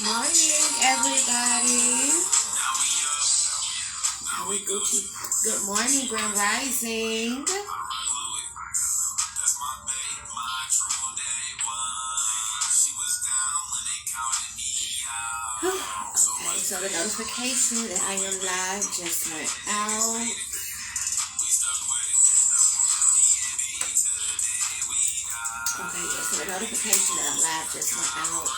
morning, everybody. How we Gucci? Good morning, Grand Rising. Okay, so the notification that I am live just went out. Okay, yeah, so the notification that I'm live just went out.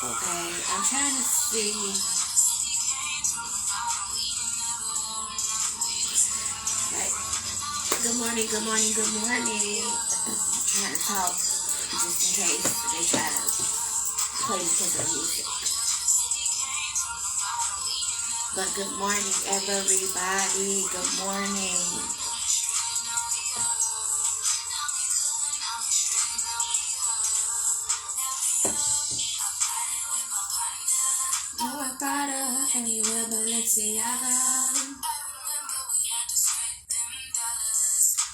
Okay, I'm trying to see. Right. Good morning, good morning, good morning. I'm trying to talk just in case they try to play because of music. But good morning, everybody. Good morning. Oh, I bought her anywhere but Balenciaga.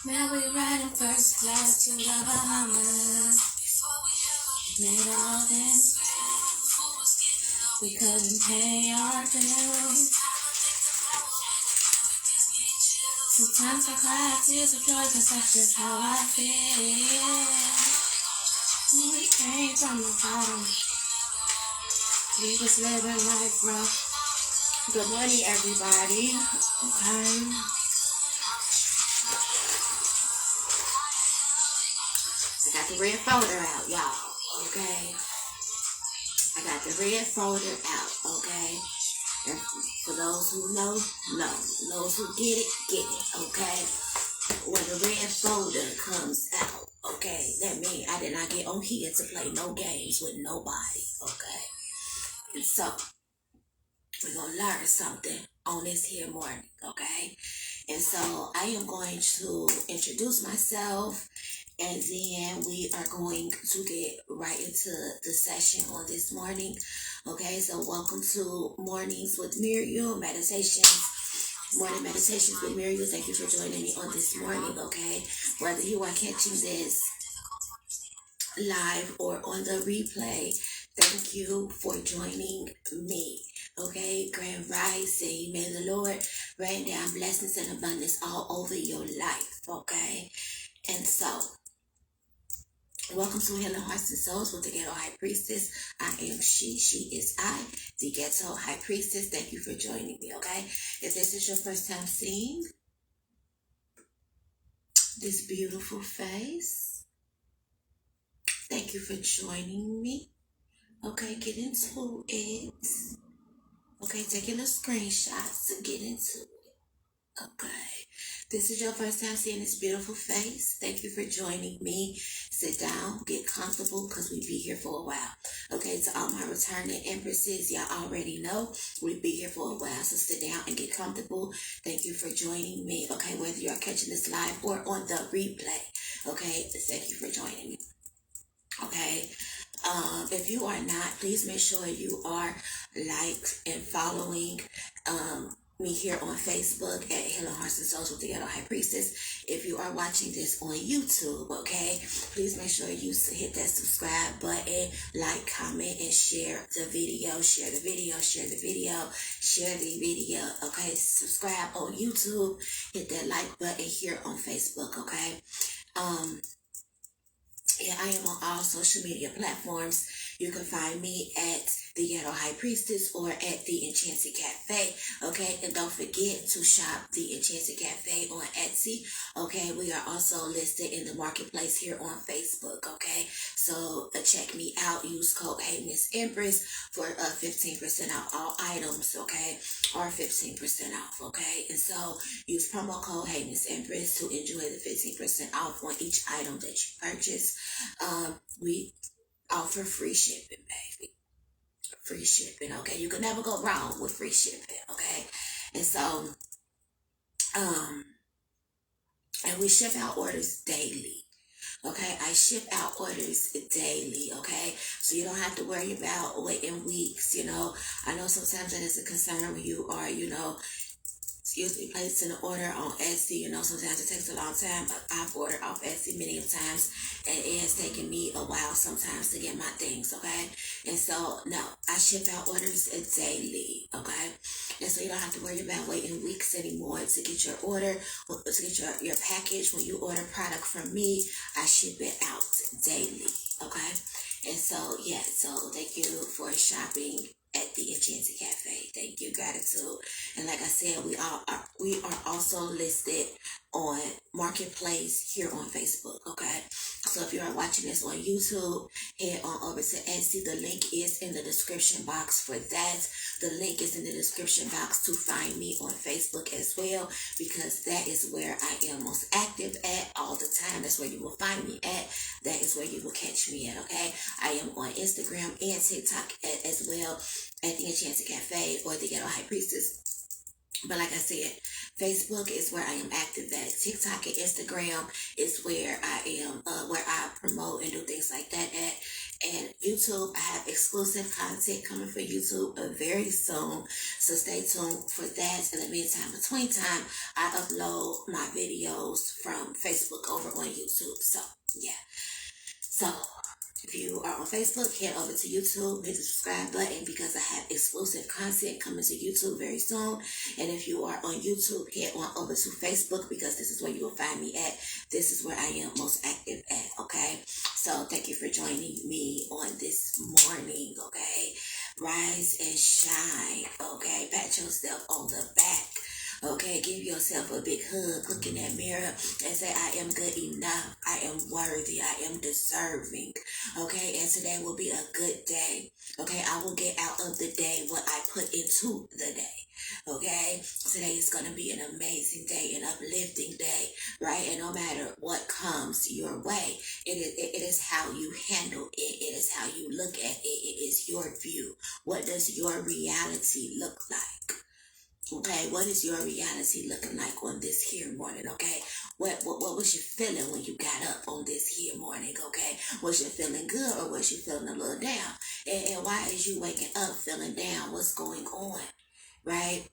Now we riding first class to the Bahamas. Made all this. We couldn't pay our bills. Sometimes I cry tears of joy, cause that's just how I feel. We came from the bottom. We was living life rough. Good morning, everybody. Okay. I got the red folder out, y'all. Okay. I got the red folder out, okay? And for those who know. Those who get it, okay? When the red folder comes out, okay, that means I did not get on here to play no games with nobody, okay? And so, we're going to learn something on this here morning, okay? And so, I am going to introduce myself, and then we are going to get right into the session on this morning. Okay, so welcome to Mornings with Miriam, morning meditations with Miriam. Thank you for joining me on this morning, okay? Whether you are catching this live or on the replay, thank you for joining me, okay? Grand Rising, may the Lord rain down blessings and abundance all over your life, okay? And so, welcome to Healing Hearts and Souls with the Ghetto High Priestess. I am she is I, the Ghetto High Priestess. Thank you for joining me, okay? If this is your first time seeing this beautiful face, thank you for joining me. Okay, get into it. Okay, taking a screenshot to get into it. Okay. This is your first time seeing this beautiful face. Thank you for joining me. Sit down, get comfortable, because we be here for a while. Okay, to all my returning Empresses, y'all already know we be here for a while. So sit down and get comfortable. Thank you for joining me. Okay, whether you are catching this live or on the replay. Okay, thank you for joining me. Okay. If you are not, please make sure you are liked and following me here on Facebook at Healing Hearts and Souls with the Ghetto High Priestess. If you are watching this on YouTube, okay, please make sure you hit that subscribe button, like, comment, and share the video. Share the video. Okay, subscribe on YouTube. Hit that like button here on Facebook. Okay. Yeah, I am on all social media platforms. You can find me at the Ghetto High Priestess or at the Enchanted Cafe. Okay, and don't forget to shop the Enchanted Cafe on Etsy. Okay, we are also listed in the marketplace here on Facebook. Okay, so check me out. Use code Hey Miss Empress for 15% off all items. Okay, or 15% off. Okay, and so use promo code Hey Miss Empress to enjoy the 15% off on each item that you purchase. We offer free shipping, baby. Free shipping, okay? You can never go wrong with free shipping, okay? And so, and we ship out orders daily, okay? I ship out orders daily, okay? So you don't have to worry about waiting weeks, you know? I know sometimes that is a concern when you are, you know, usually placed an order on Etsy. You know, sometimes it takes a long time. I've ordered off Etsy many of times, and it has taken me a while sometimes to get my things, okay? And so, no, I ship out orders daily, okay? And so you don't have to worry about waiting weeks anymore to get your order, or to get your package. When you order product from me, I ship it out daily, okay? And so, yeah, so thank you for shopping at the Enchanted Cafe. Thank you, gratitude. And like I said, we are also listed on Marketplace here on Facebook. Okay, so if you are watching this on YouTube, head on over to Etsy. The link is in the description box for that. The link is in the description box to find me on Facebook as well, because that is where I am most active at all the time. That's where you will find me at. That is where you will catch me at. Okay, I am on Instagram and TikTok as well, at the Enchanted Cafe or the Ghetto High Priestess. But like I said, Facebook is where I am active at. TikTok and Instagram is where I am, where I promote and do things like that at. And YouTube, I have exclusive content coming for YouTube very soon. So stay tuned for that. In the meantime, between time, I upload my videos from Facebook over on YouTube. So, yeah. So, if you are on Facebook, head over to YouTube, hit the subscribe button, because I have exclusive content coming to YouTube very soon. And if you are on YouTube, head on over to Facebook, because this is where you will find me at. This is where I am most active at, okay? So thank you for joining me on this morning, okay? Rise and shine, okay? Pat yourself on the back. Okay, give yourself a big hug, look in that mirror and say, I am good enough, I am worthy, I am deserving. Okay, and today will be a good day. Okay, I will get out of the day what I put into the day. Okay, today is going to be an amazing day, an uplifting day, right? And no matter what comes your way, it is how you handle it. It is how you look at it. It is your view. What does your reality look like? Okay, what is your reality looking like on this here morning? Okay, what was you feeling when you got up on this here morning? Okay, was you feeling good, or was you feeling a little down? And why is you waking up feeling down? What's going on? Right?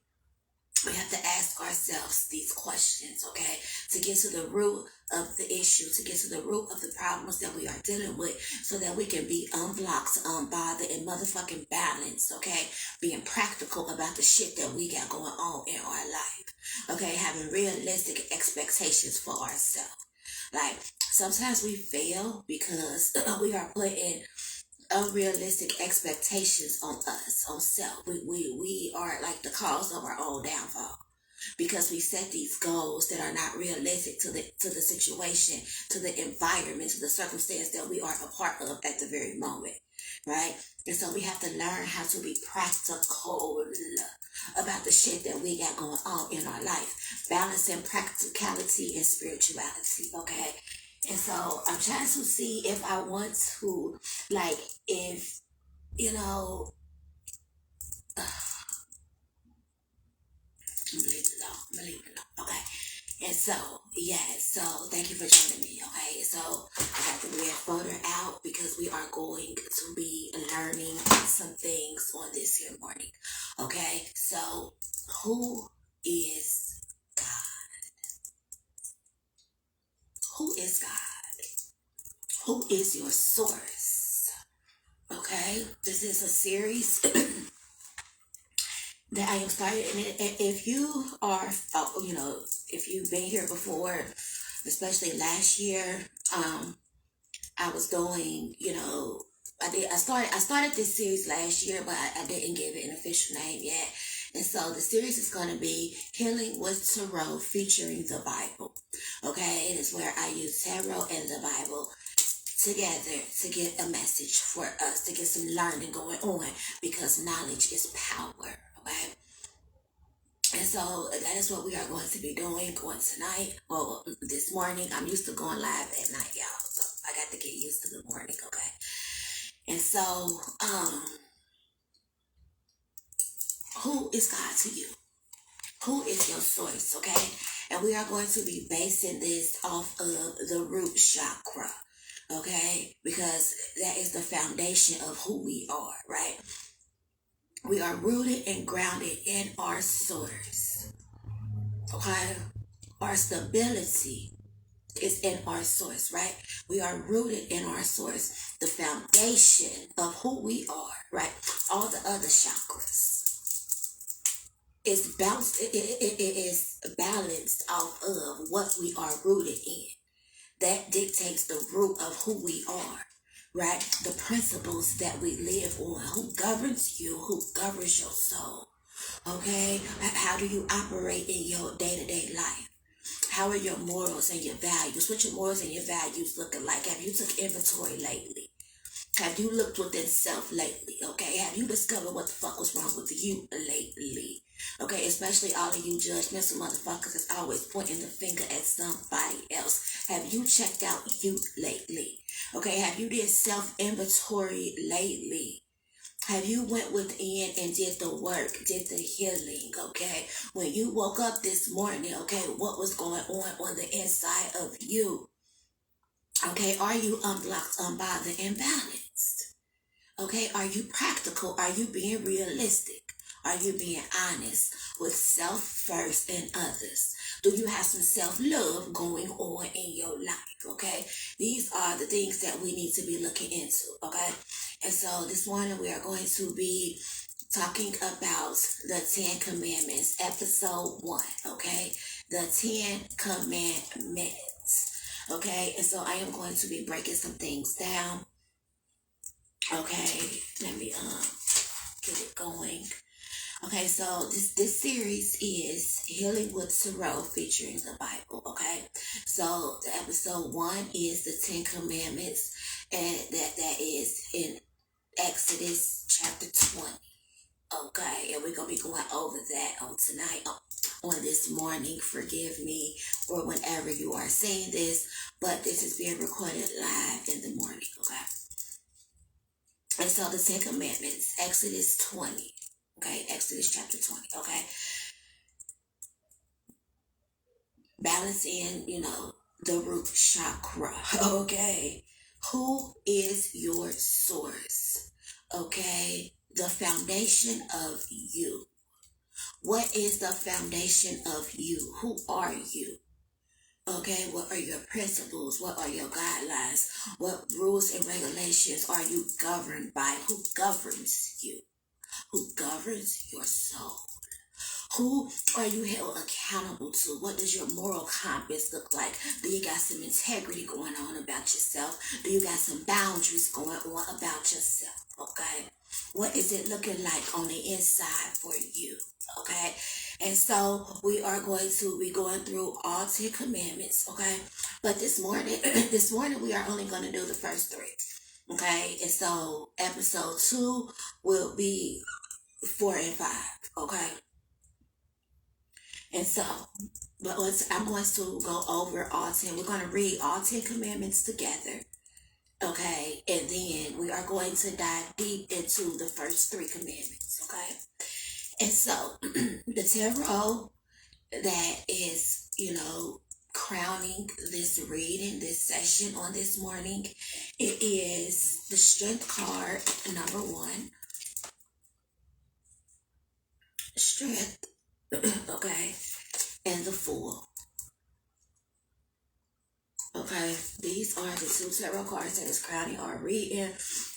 We have to ask ourselves these questions, okay, to get to the root of the issue, to get to the root of the problems that we are dealing with, so that we can be unblocked, unbothered, and motherfucking balanced, okay? Being practical about the shit that we got going on in our life, okay? Having realistic expectations for ourselves. Like, sometimes we fail because we are putting unrealistic expectations on us, on self. We are like the cause of our own downfall, because we set these goals that are not realistic to the situation, to the environment, to the circumstance that we are a part of at the very moment, right? And so we have to learn how to be practical about the shit that we got going on in our life, balancing practicality and spirituality, okay? And so I'm trying to see if I want to, like, if, you know, I'm gonna leave it alone. I'm gonna leave it alone. Okay. And so, yeah, so thank you for joining me. Okay. So I got the red folder out, because we are going to be learning some things on this here morning. Okay. So, who is God? Who is God? Who is your source? Okay. This is a series that I am starting. And if you are, you know, if you've been here before, especially last year, I was doing, you know, I started this series last year, but I didn't give it an official name yet. And so the series is going to be Healing with Tarot, featuring the Bible. Okay, it is where I use tarot and the Bible together to get a message for us, to get some learning going on, because knowledge is power. Okay. And so that is what we are going to be doing on tonight. Well, this morning. I'm used to going live at night, y'all. So I got to get used to the morning, okay? And so, who is God to you? Who is your source, okay? And we are going to be basing this off of the root chakra, okay? Because that is the foundation of who we are, right? We are rooted and grounded in our source. Okay? Our stability is in our source, right? We are rooted in our source, the foundation of who we are, right? All the other chakras is bounced, it is balanced off of what we are rooted in. That dictates the root of who we are, right? The principles that we live on, who governs you, who governs your soul. Okay? How do you operate in your day-to-day life? How are your morals and your values? What your morals and your values looking like? Have you took inventory lately? Have you looked within self lately? Okay, have you discovered what the fuck was wrong with you lately? Okay, especially all of you judgmental motherfuckers that's always pointing the finger at somebody else. Have you checked out you lately? Okay, have you did self inventory lately? Have you went within and did the work, did the healing, okay? When you woke up this morning, okay, what was going on the inside of you? Okay, are you unblocked, unbothered, and balanced? Okay, are you practical? Are you being realistic? Are you being honest with self first and others? Do you have some self love going on in your life? Okay, these are the things that we need to be looking into. Okay, and so this morning we are going to be talking about the 10 Commandments, episode 1. Okay, the 10 Commandments. Okay, and so I am going to be breaking some things down. Okay, let me get it going. Okay, so this series is Healing with Tarot featuring the Bible. Okay, so the episode 1 is the 10 Commandments, and that is in Exodus chapter 20. Okay, and we're gonna be going over that on tonight, on this morning. Forgive me, or whenever you are seeing this, but this is being recorded live in the morning. Okay. And so the 10 Commandments, Exodus 20. Okay, Exodus chapter 20. Okay. Balance in, the root chakra. Okay. Who is your source? Okay. The foundation of you. What is the foundation of you? Who are you? Okay, what are your principles? What are your guidelines? What rules and regulations are you governed by? Who governs you? Who governs your soul? Who are you held accountable to? What does your moral compass look like? Do you got some integrity going on about yourself? Do you got some boundaries going on about yourself? Okay. What is it looking like on the inside for you? Okay. And so we are going to be going through all 10 commandments. Okay. But this morning, this morning we are only going to do the first 3. Okay. And so episode 2 will be 4 and 5. Okay. And so, but I'm going to go over all 10. We're going to read all 10 commandments together. Okay. And then we are going to dive deep into the first 3 commandments. Okay. And so, the tarot that is, crowning this reading, this session on this morning, it is the Strength card, number 1. Strength. Okay. And the Fool. Okay, these are the 2 tarot cards that is crowning our reading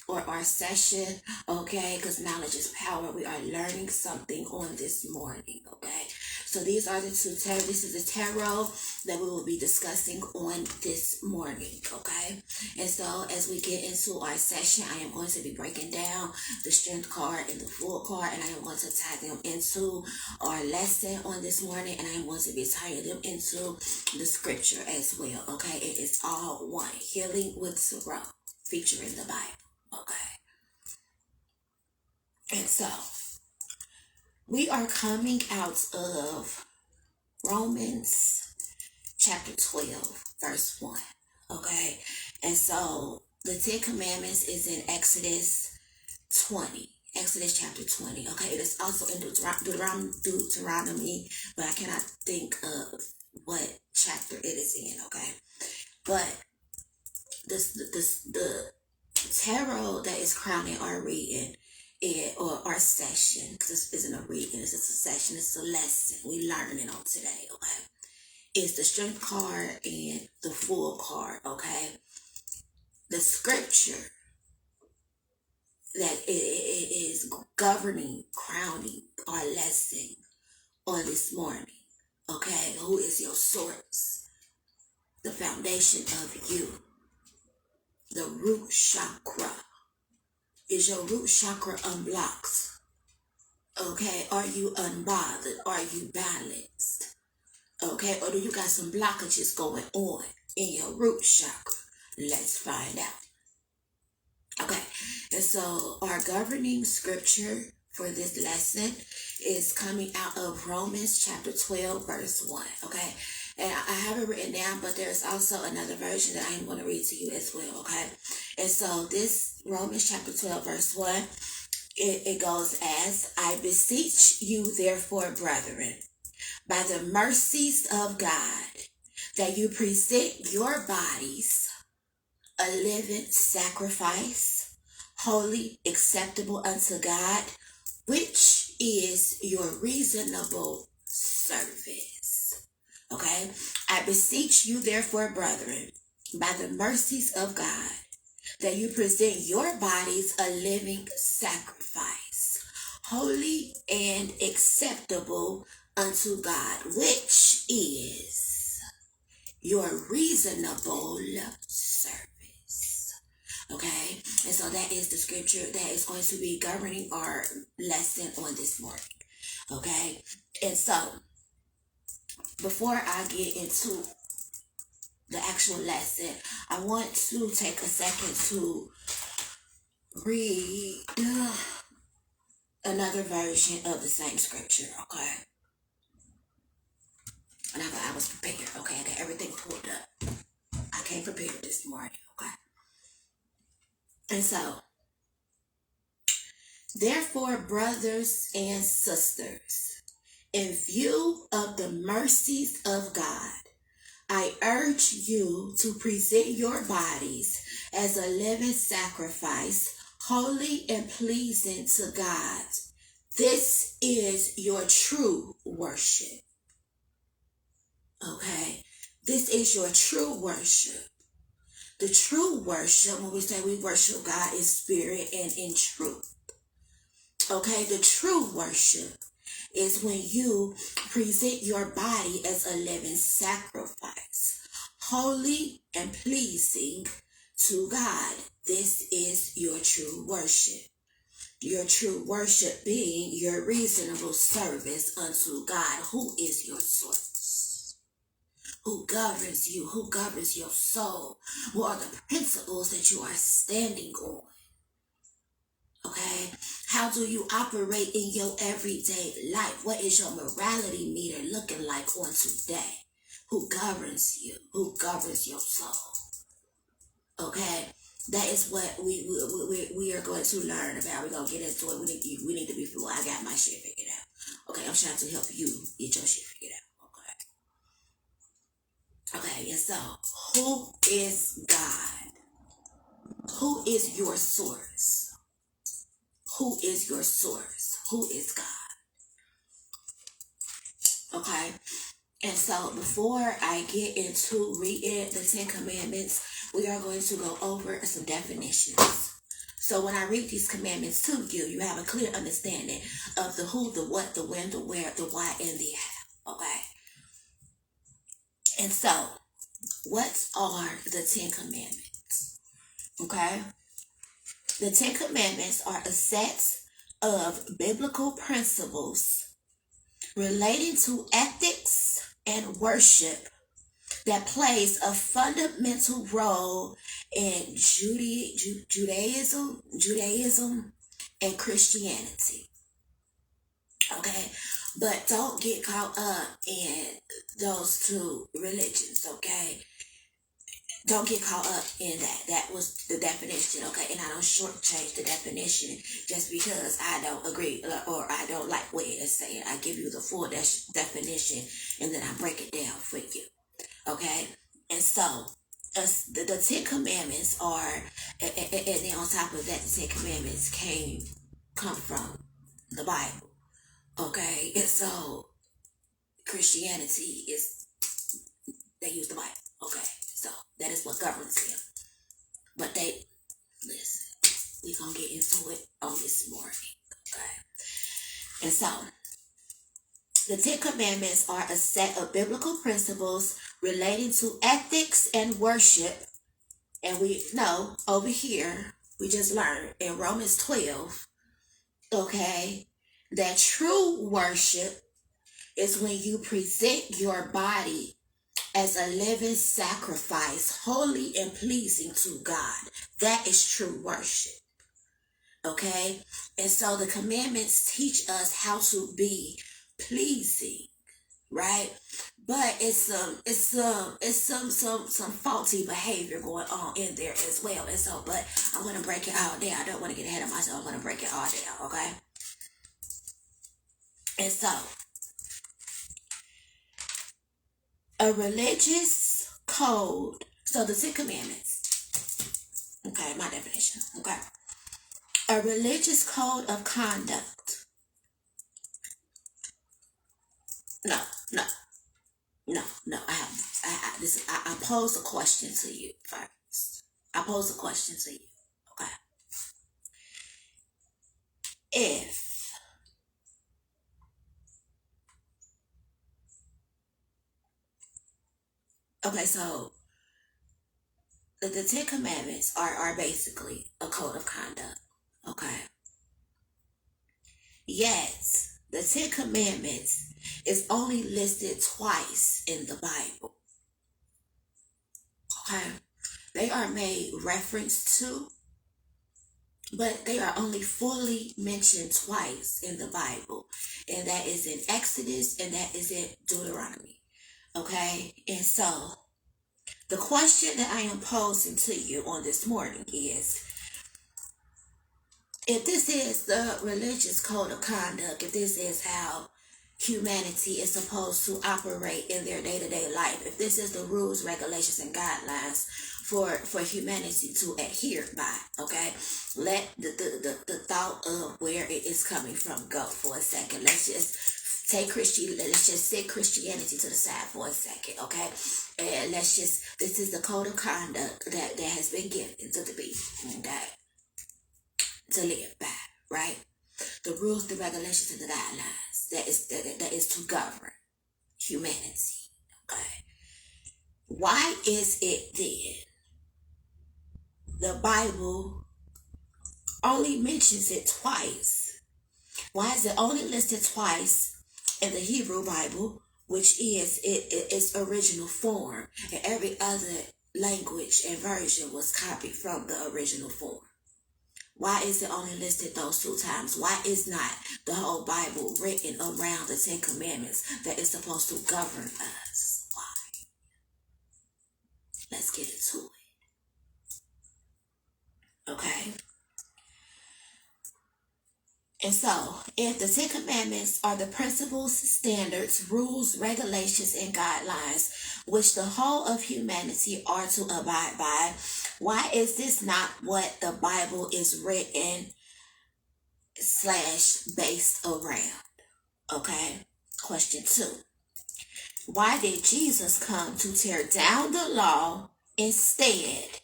or our session. Okay, because knowledge is power. We are learning something on this morning. Okay, so these are the 2 tarot. This is the tarot that we will be discussing on this morning. Okay, and so as we get into our session, I am going to be breaking down the Strength card and the Fool card, and I am going to tie them into our lesson on this morning, and I am going to be tying them into the scripture as well. Okay, it is all one. Healing with Tarot featuring the Bible. Okay, and so we are coming out of Romans chapter 12 verse 1. Okay, and so the 10 commandments is in Exodus 20. Exodus chapter 20. Okay, it is also in Deuteronomy, but I cannot think of what chapter it is in. Okay, but the tarot that is crowning our reading or our session, because this isn't a reading, it's just a session. It's a lesson. We learning it on today, okay? It's the strength card and the full card, okay? The scripture that it is governing, crowning our lesson on this morning, okay? Who is your source? The foundation of you. The root chakra. Is your root chakra unblocked? Okay, are you unbothered? Are you balanced? Okay, or do you got some blockages going on in your root chakra? Let's find out. Okay, and so our governing scripture for this lesson is coming out of Romans chapter 12, verse 1. Okay, and I have it written down, but there's also another version that I am going to read to you as well. Okay, and so this Romans chapter 12, verse 1. It goes as, I beseech you, therefore, brethren, by the mercies of God, that you present your bodies a living sacrifice, holy, acceptable unto God, which is your reasonable service. Okay? I beseech you, therefore, brethren, by the mercies of God, that you present your bodies a living sacrifice, holy and acceptable unto God, which is your reasonable service. Okay, and so that is the scripture that is going to be governing our lesson on this morning. Okay, and so before I get into the actual lesson, I want to take a second to read another version of the same scripture, okay? And I was prepared, okay? I got everything pulled up. I came prepared this morning, okay? And so, therefore, brothers and sisters, in view of the mercies of God, I urge you to present your bodies as a living sacrifice, holy and pleasing to God. This is your true worship. Okay? This is your true worship. The true worship, when we say we worship God, is spirit and in truth. Okay? The true worship is when you present your body as a living sacrifice, holy and pleasing to God. This is your true worship. Your true worship being your reasonable service unto God, who is your source, who governs you, who governs your soul. What are the principles that you are standing on? Okay, how do you operate in your everyday life? What is your morality meter looking like on today? Who governs you? Who governs your soul? Okay, that is what we are going to learn about. We're going to get into it. We need to be fluid. I got my shit figured out. Okay, I'm trying to help you get your shit figured out. Okay, and so who is God? Who is your source? Who is your source? Who is God? Okay, and so before I get into reading the 10 Commandments, we are going to go over some definitions. So when I read these commandments to you, you have a clear understanding of the who, the what, the when, the where, the why, and the how. Okay, and so what are the 10 Commandments? Okay, the 10 Commandments are a set of biblical principles relating to ethics and worship that plays a fundamental role in Judaism and Christianity. Okay, but don't get caught up in those two religions. Okay, don't get caught up in that. That was the definition, okay? And I don't shortchange the definition just because I don't agree or I don't like what it is saying. I give you the full definition and then I break it down for you, okay? And so, the 10 Commandments are, and then on top of that, the 10 Commandments come from the Bible, Okay, and so Christianity is, they use the Bible. Okay, so that is what governs them. But they, listen, we're going to get into it on this morning. Okay, and so the Ten Commandments are a set of biblical principles relating to ethics and worship. And we know over here, we just learned in Romans 12, okay, that true worship is when you present your body as a living sacrifice, holy and pleasing to God. That is true worship. Okay? And so the commandments teach us how to be pleasing, right? But it's some faulty behavior going on in there as well. And so, but I'm gonna break it all down. I don't want to get ahead of myself. I'm gonna break it all down, okay? And so, a religious code. So the Ten Commandments. Okay, my definition. Okay. A religious code of conduct. No, no, no. I pose a question to you first. I pose a question to you. Okay. If, okay, so the Ten Commandments are basically a code of conduct. Okay. Yet, the Ten Commandments is only listed twice in the Bible. Okay. They are made reference to, but they are only fully mentioned twice in the Bible. And that is in Exodus and that is in Deuteronomy. Okay. And so the question that I am posing to you on this morning is, if this is the religious code of conduct, if this is how humanity is supposed to operate in their day-to-day life, if this is the rules, regulations, and guidelines for humanity to adhere by, okay, let the thought of where it is coming from go for a second. Let's just set Christianity to the side for a second, okay? And this is the code of conduct that has been given to the people, okay, to live by, right? The rules, the regulations, and the guidelines that is to govern humanity, okay? Why is it then the Bible only mentions it twice? Why is it only listed twice in the Hebrew Bible, which is its original form, and every other language and version was copied from the original form? Why is it only listed those two times? Why is not the whole Bible written around the Ten Commandments that is supposed to govern us? Why? Let's get into it. Okay? And so, if the Ten Commandments are the principles, standards, rules, regulations, and guidelines which the whole of humanity are to abide by, why is this not what the Bible is written / based around? Okay. Question 2. Why did Jesus come to tear down the law instead?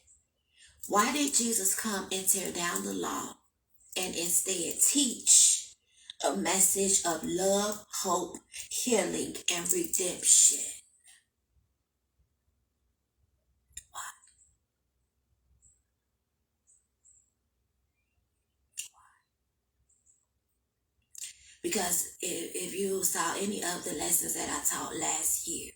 Why did Jesus come and tear down the law and instead teach a message of love, hope, healing, and redemption? Why? Because if you saw any of the lessons that I taught last year,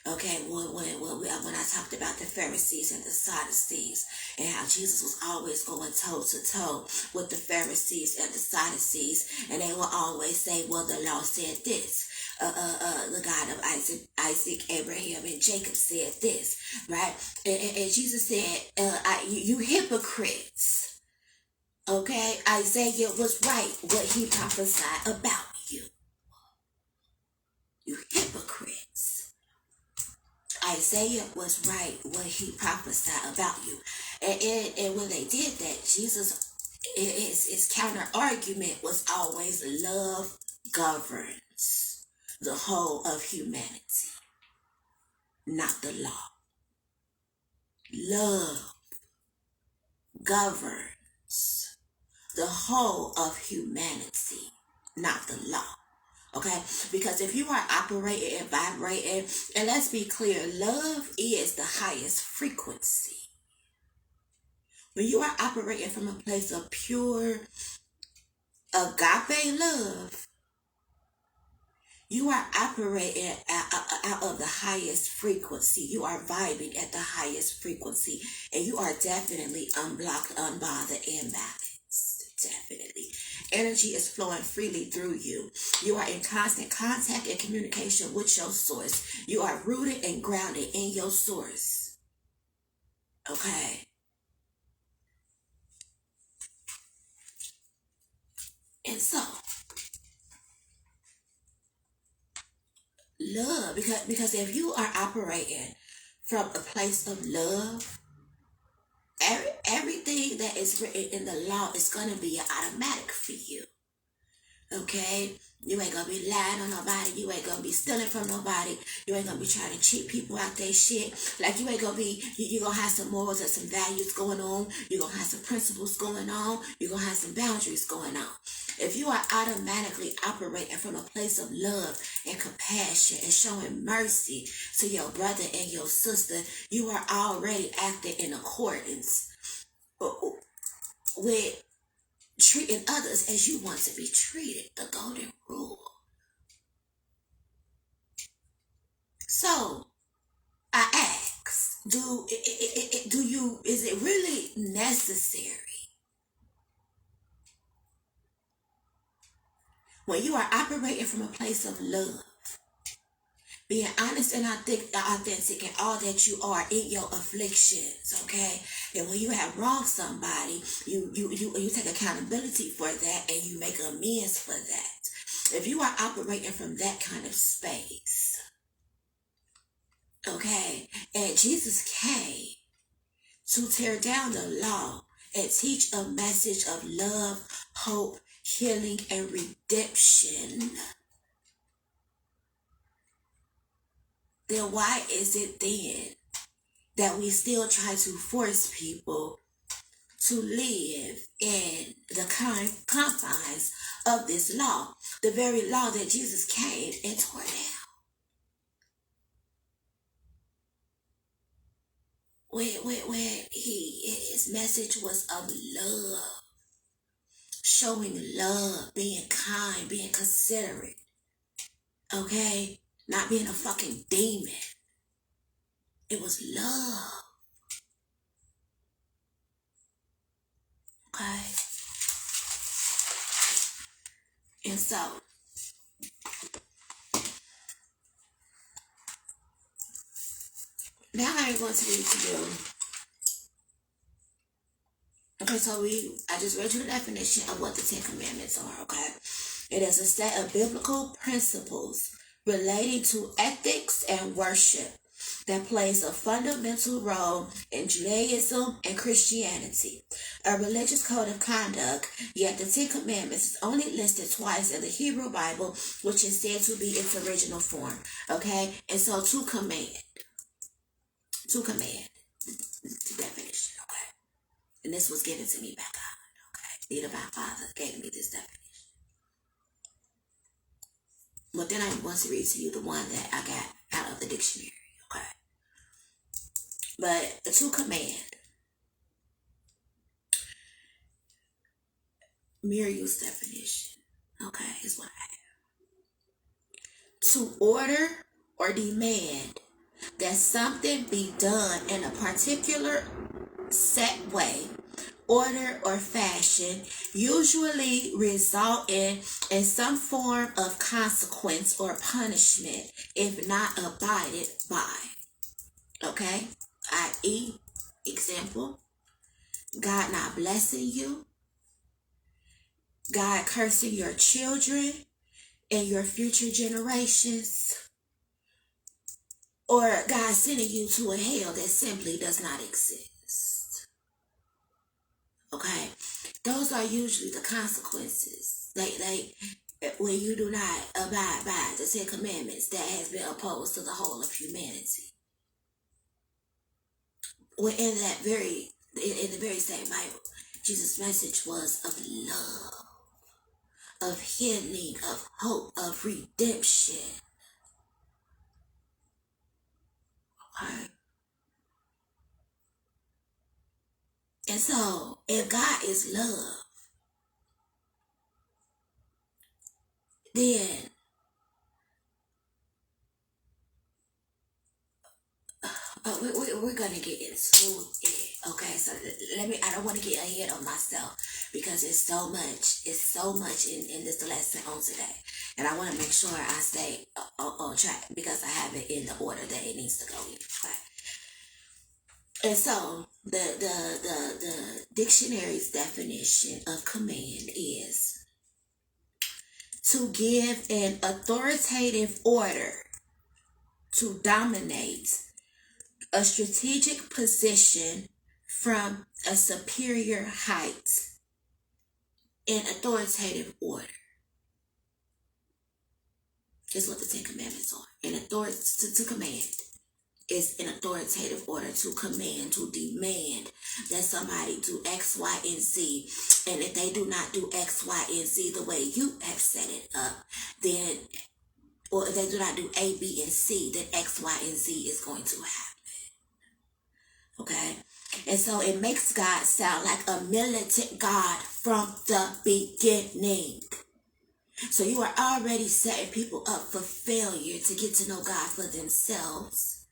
okay, when I talked about the Pharisees and the Sadducees and how Jesus was always going toe to toe with the Pharisees and the Sadducees, and they will always say, well, the law said this. The God of Isaac, Abraham, and Jacob said this, right? And Jesus said, you hypocrites. Okay, Isaiah was right what he prophesied about you. You hypocrites. Isaiah was right what he prophesied about you. And when they did that, Jesus, his counter argument was always love, governs the whole of humanity, not the law. Love governs the whole of humanity, not the law. Okay? Because if you are operating and vibrating, and let's be clear, love is the highest frequency. When you are operating from a place of pure agape love, you are operating out of the highest frequency. You are vibing at the highest frequency. And you are definitely unblocked, unbothered, and balanced. Definitely. Energy is flowing freely through you. You are in constant contact and communication with your source. You are rooted and grounded in your source. Okay? And so, love, because if you are operating from a place of love, everything that is written in the law is going to be automatic for you. Okay? You ain't gonna be lying on nobody. You ain't gonna be stealing from nobody. You ain't gonna be trying to cheat people out their shit. Like, you ain't gonna be, you gonna have some morals and some values going on. You're gonna have some principles going on. You're gonna have some boundaries going on. If you are automatically operating from a place of love and compassion and showing mercy to your brother and your sister, you are already acting in accordance with treating others as you want to be treated, the golden rule. So, I ask, is it really necessary when you are operating from a place of love, being honest and authentic in all that you are in your afflictions, okay? And when you have wronged somebody, you take accountability for that and you make amends for that. If you are operating from that kind of space, okay, and Jesus came to tear down the law and teach a message of love, hope, healing, and redemption, then why is it then that we still try to force people to live in the confines of this law, the very law that Jesus came and tore down? When his message was of love, showing love, being kind, being considerate, okay? Not being a fucking demon. It was love. Okay? And so, now I'm going to read to you. Okay, so I just read you the definition of what the Ten Commandments are, okay? It is a set of biblical principles relating to ethics and worship that plays a fundamental role in Judaism and Christianity. A religious code of conduct, yet the Ten Commandments is only listed twice in the Hebrew Bible, which is said to be its original form. Okay? And so to command. The definition. Okay? And this was given to me by God. Okay? The divine Father gave me this definition. But then I'm going to read to you the one that I got out of the dictionary. Okay? But to command, Muriel's definition, okay, is what I have. To order or demand that something be done in a particular set way, order, or fashion, usually resulting in some form of consequence or punishment if not abided by. Okay? I.e., example, God not blessing you, God cursing your children and your future generations, or God sending you to a hell that simply does not exist. Okay? Those are usually the consequences. when you do not abide by the Ten Commandments that has been opposed to the whole of humanity. When in the very same Bible, Jesus' message was of love, of healing, of hope, of redemption. Okay? And so, if God is love, then we're gonna get into it. Okay, so I don't want to get ahead of myself because it's so much in this lesson on today, and I want to make sure I stay on track because I have it in the order that it needs to go in. Okay. And so the dictionary's definition of command is to give an authoritative order, to dominate, a strategic position from a superior height, in authoritative order is what the Ten Commandments are. An authority to command is an authoritative order, to command, to demand that somebody do X, Y, and Z. And if they do not do X, Y, and Z the way you have set it up, then, or if they do not do A, B, and C, then X, Y, and Z is going to happen. Okay? And so it makes God sound like a militant God from the beginning. So you are already setting people up for failure to get to know God for themselves,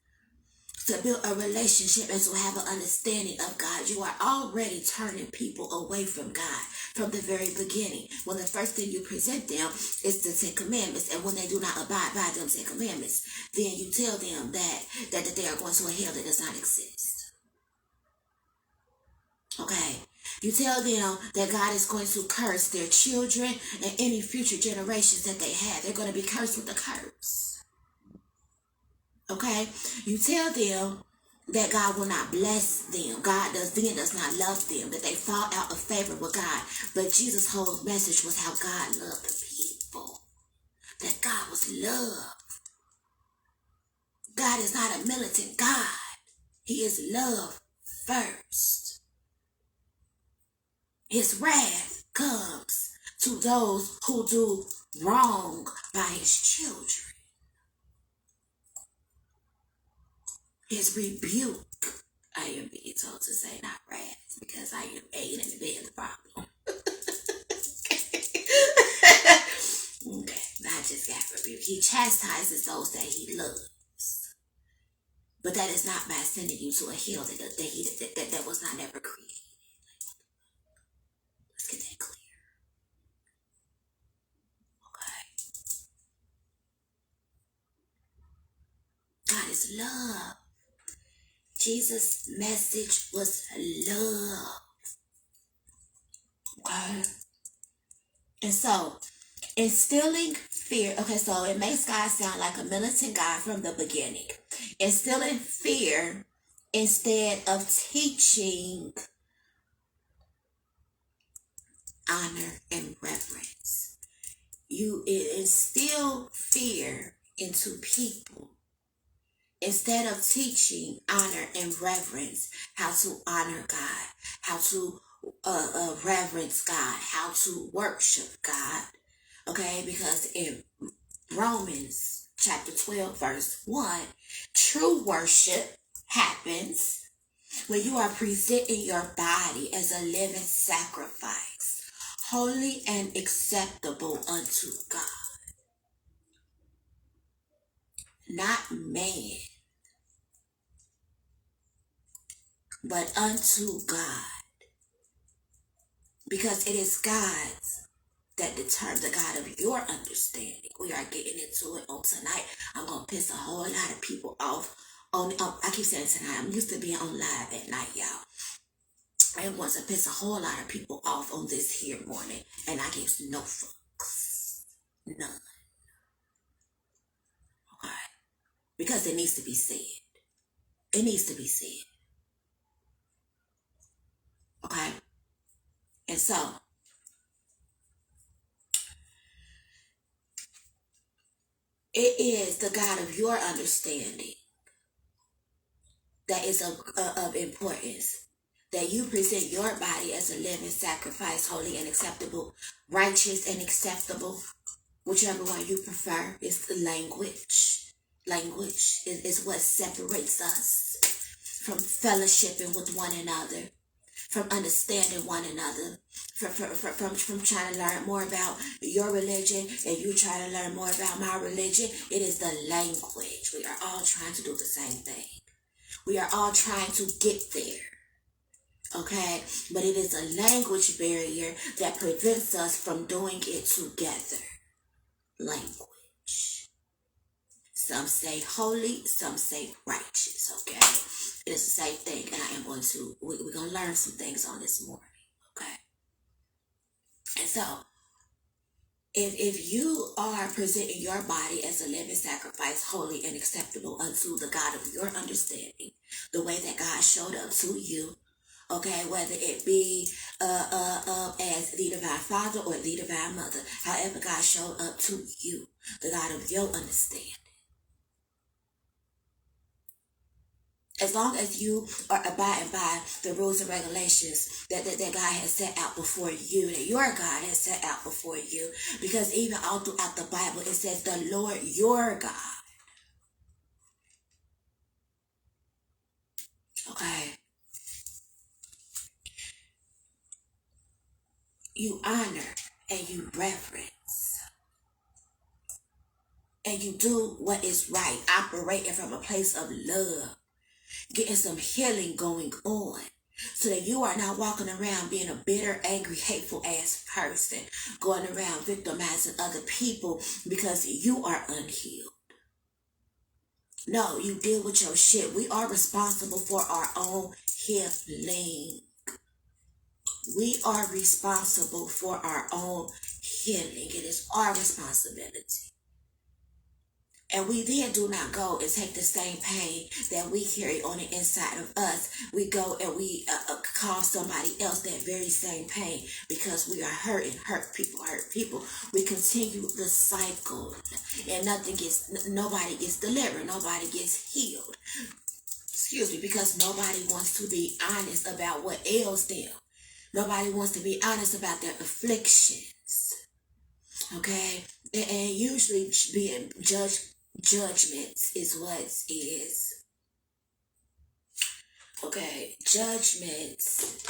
to build a relationship and to have an understanding of God. You are already turning people away from God from the very beginning. When the first thing you present them is the Ten Commandments, and when they do not abide by them Ten Commandments, then you tell them that they are going to a hell that does not exist. Okay, you tell them that God is going to curse their children and any future generations that they have. They're going to be cursed with a curse. Okay, you tell them that God will not bless them. God does not love them, that they fall out of favor with God. But Jesus' whole message was how God loved the people, that God was love. God is not a militant God. He is love first. His wrath comes to those who do wrong by his children. His rebuke, I am being told to say, not wrath, because I am A and B in the problem. Okay, I just got rebuke. He chastises those that he loves. But that is not by sending you to a hell that was not ever created. Let's get that clear. Okay. God is love. Jesus' message was love. Okay. And so, instilling fear. Okay, so it makes God sound like a militant God from the beginning. Instilling fear instead of teaching honor and reverence. You instill fear into people instead of teaching honor and reverence, how to honor God, how to reverence God, how to worship God. Okay, because in Romans chapter 12 verse 1, true worship happens when you are presenting your body as a living sacrifice, holy and acceptable unto God, not man, but unto God, because it is God's that determines the God of your understanding. We are getting into it on tonight. I'm going to piss a whole lot of people off. I keep saying tonight. I'm used to being on live at night, y'all. I want to piss a whole lot of people off on this here morning. And I give no fucks. None. Okay? Because it needs to be said. It needs to be said. Okay? And so, It is the God of your understanding that is of importance. That you present your body as a living sacrifice, holy and acceptable, righteous and acceptable, whichever one you prefer. Is the language. Language is what separates us from fellowshipping with one another, from understanding one another, from trying to learn more about your religion and you trying to learn more about my religion. It is the language. We are all trying to do the same thing. We are all trying to get there. Okay? But it is a language barrier that prevents us from doing it together. Language. Some say holy, some say righteous. Okay? It is the same thing, and I am going to, we're going to learn some things on this morning. Okay? And so, if you are presenting your body as a living sacrifice, holy and acceptable unto the God of your understanding, the way that God showed up to you, okay, whether it be as the divine father or the divine mother, however God showed up to you, the God of your understanding. As long as you are abiding by the rules and regulations that God has set out before you, that your God has set out before you, because even all throughout the Bible, it says the Lord your God. Okay. You honor and you reverence. And you do what is right, operating from a place of love, getting some healing going on, so that you are not walking around being a bitter, angry, hateful ass person, going around victimizing other people because you are unhealed. No, you deal with your shit. We are responsible for our own healing. We are responsible for our own healing. It is our responsibility. And we then do not go and take the same pain that we carry on the inside of us. We go and we cause somebody else that very same pain because we are hurting. Hurt people. We continue the cycle, and nobody gets delivered. Nobody gets healed. Excuse me, because nobody wants to be honest about what ails them. Nobody wants to be honest about their afflictions. Okay, and usually being judgments is what is. Okay, judgments.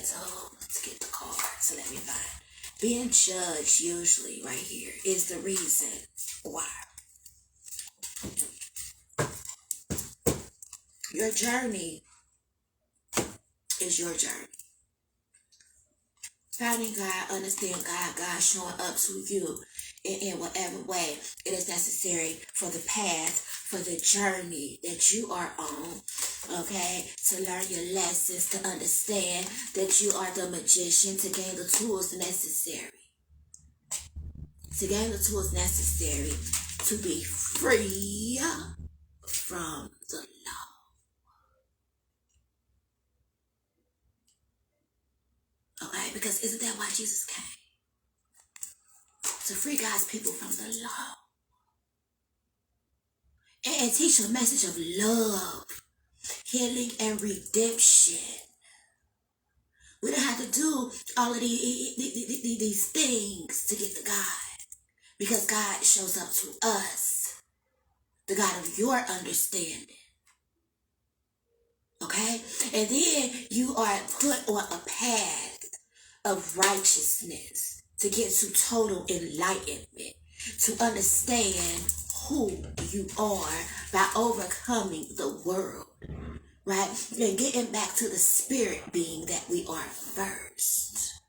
So let's get the card. So let me find. Being judged usually right here is the reason why. Your journey is your journey. Finding God, understand God showing up to you in whatever way it is necessary for the path, for the journey that you are on, okay? To learn your lessons, to understand that you are the magician, to gain the tools necessary. To gain the tools necessary to be free from the law. Okay, because isn't that why Jesus came? To free God's people from the law. And teach a message of love, healing, and redemption. We don't have to do all of these things to get to God. Because God shows up to us. The God of your understanding. Okay? And then you are put on a path of righteousness to get to total enlightenment, to understand who you are by overcoming the world, right? And getting back to the spirit being that we are first.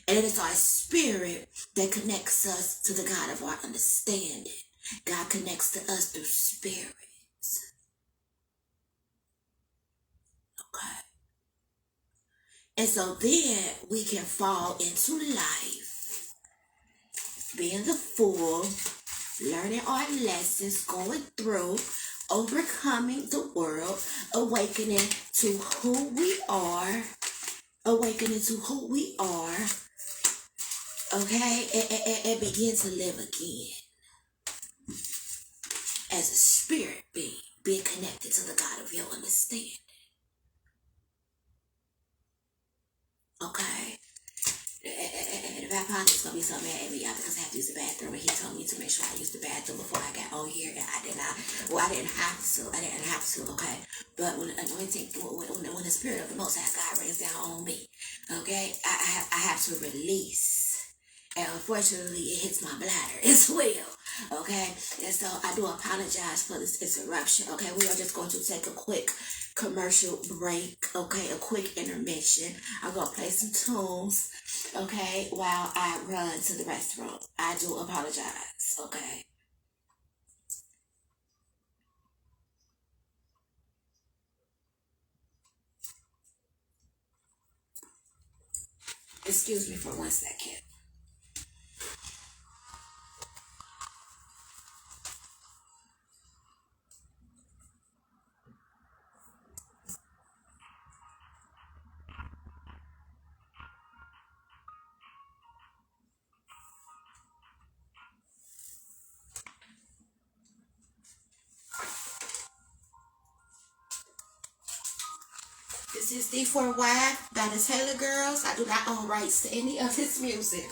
And it is our spirit that connects us to the God of our understanding. God connects to us through spirit. Okay. And so then we can fall into life, being the fool, learning our lessons, going through, overcoming the world, awakening to who we are, okay, and begin to live again as a spirit being connected to the God of your understanding. Okay? And the Papa is gonna be so mad at me, y'all, because I have to use the bathroom, and he told me to make sure I use the bathroom before I got on here, and I did not. Well, I didn't have to. Okay, but when the anointing, when the spirit of the Most High God rains down on me, okay, I have to release, and unfortunately, it hits my bladder as well. Okay, and so I do apologize for this interruption. Okay, we are just going to take a quick commercial break. Okay, a quick intermission. I'm gonna play some tunes, okay, while I run to the restroom. I do apologize, okay? Excuse me for 1 second. This is D4Y by the Taylor Girls. I do not own rights to any of this music.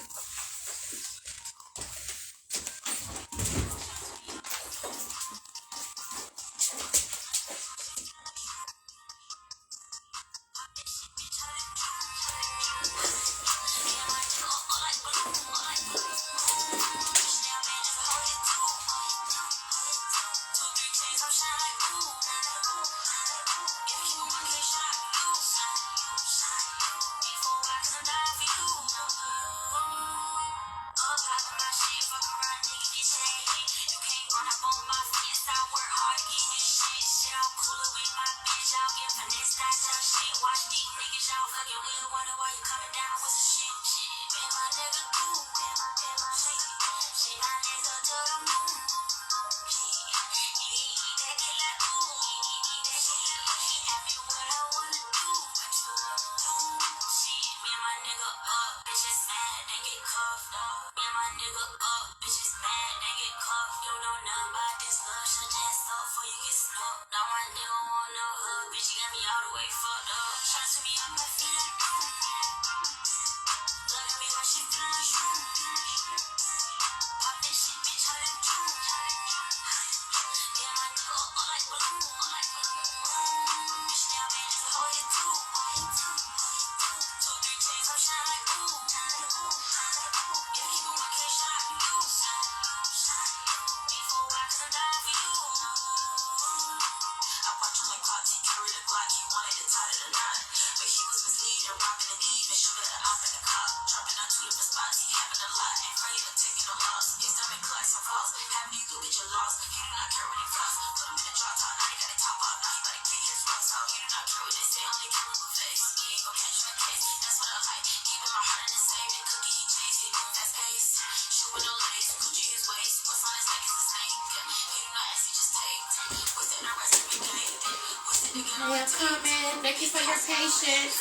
Welcome. Thank you for your patience.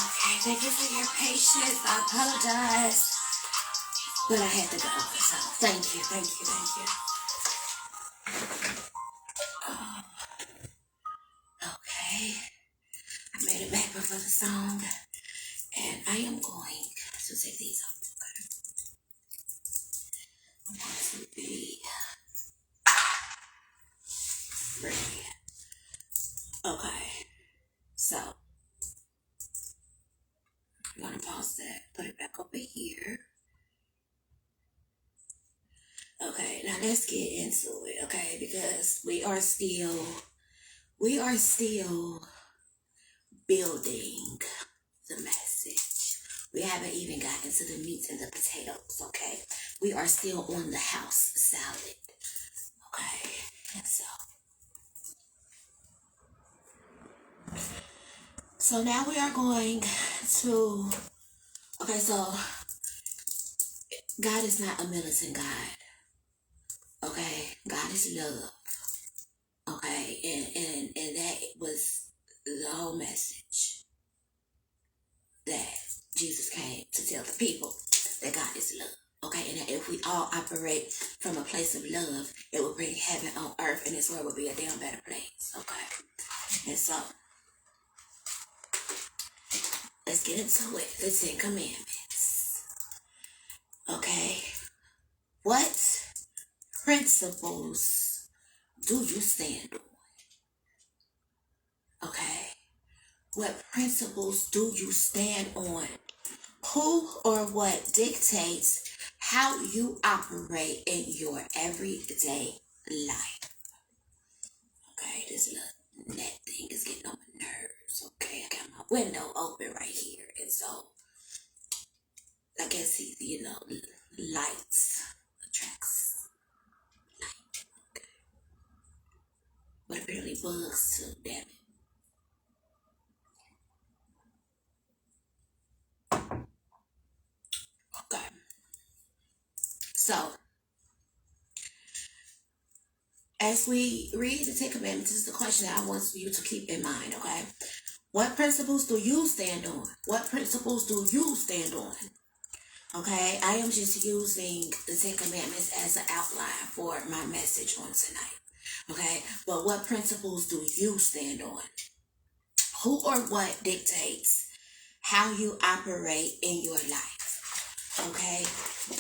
Okay, thank you for your patience. I apologize, but I had to go. So thank you. Okay, I made it back before the song, and I am going to take these off. I'm going to be ready. Okay, so I'm gonna pause that, put it back over here. Okay, now let's get into it, okay? Because we are still building the message. We haven't even gotten to the meat and the potatoes, okay? We are still on the house salad, okay? And so now we are going to, okay, so God is not a militant God. Okay, God is love. Okay, and that was the whole message that Jesus came to tell the people, that God is love. Okay, and that if we all operate from a place of love, it will bring heaven on earth, and this world will be a damn better place. Okay, and so let's get into it. The 10 Commandments. Okay, what principles do you stand on? Okay, what principles do you stand on? Who or what dictates how you operate in your everyday life? Okay, this little net thing is getting on my nerves. Okay, I got my window open right here, and so I guess lights attracts light. Okay, but apparently bugs too. Damn it. Okay, so as we read the 10 Commandments, this is the question that I want you to keep in mind. Okay, what principles do you stand on? What principles do you stand on? Okay, I am just using the 10 Commandments as an outline for my message on tonight. Okay, but what principles do you stand on? Who or what dictates how you operate in your life? Okay,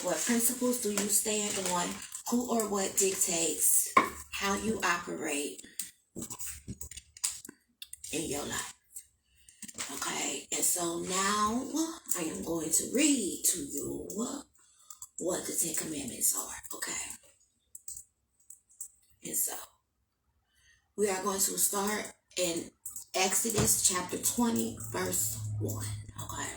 what principles do you stand on? Who or what dictates how you operate in your life? Okay, and so now I am going to read to you what the 10 Commandments are. Okay, and so we are going to start in Exodus chapter 20, verse 1. Okay,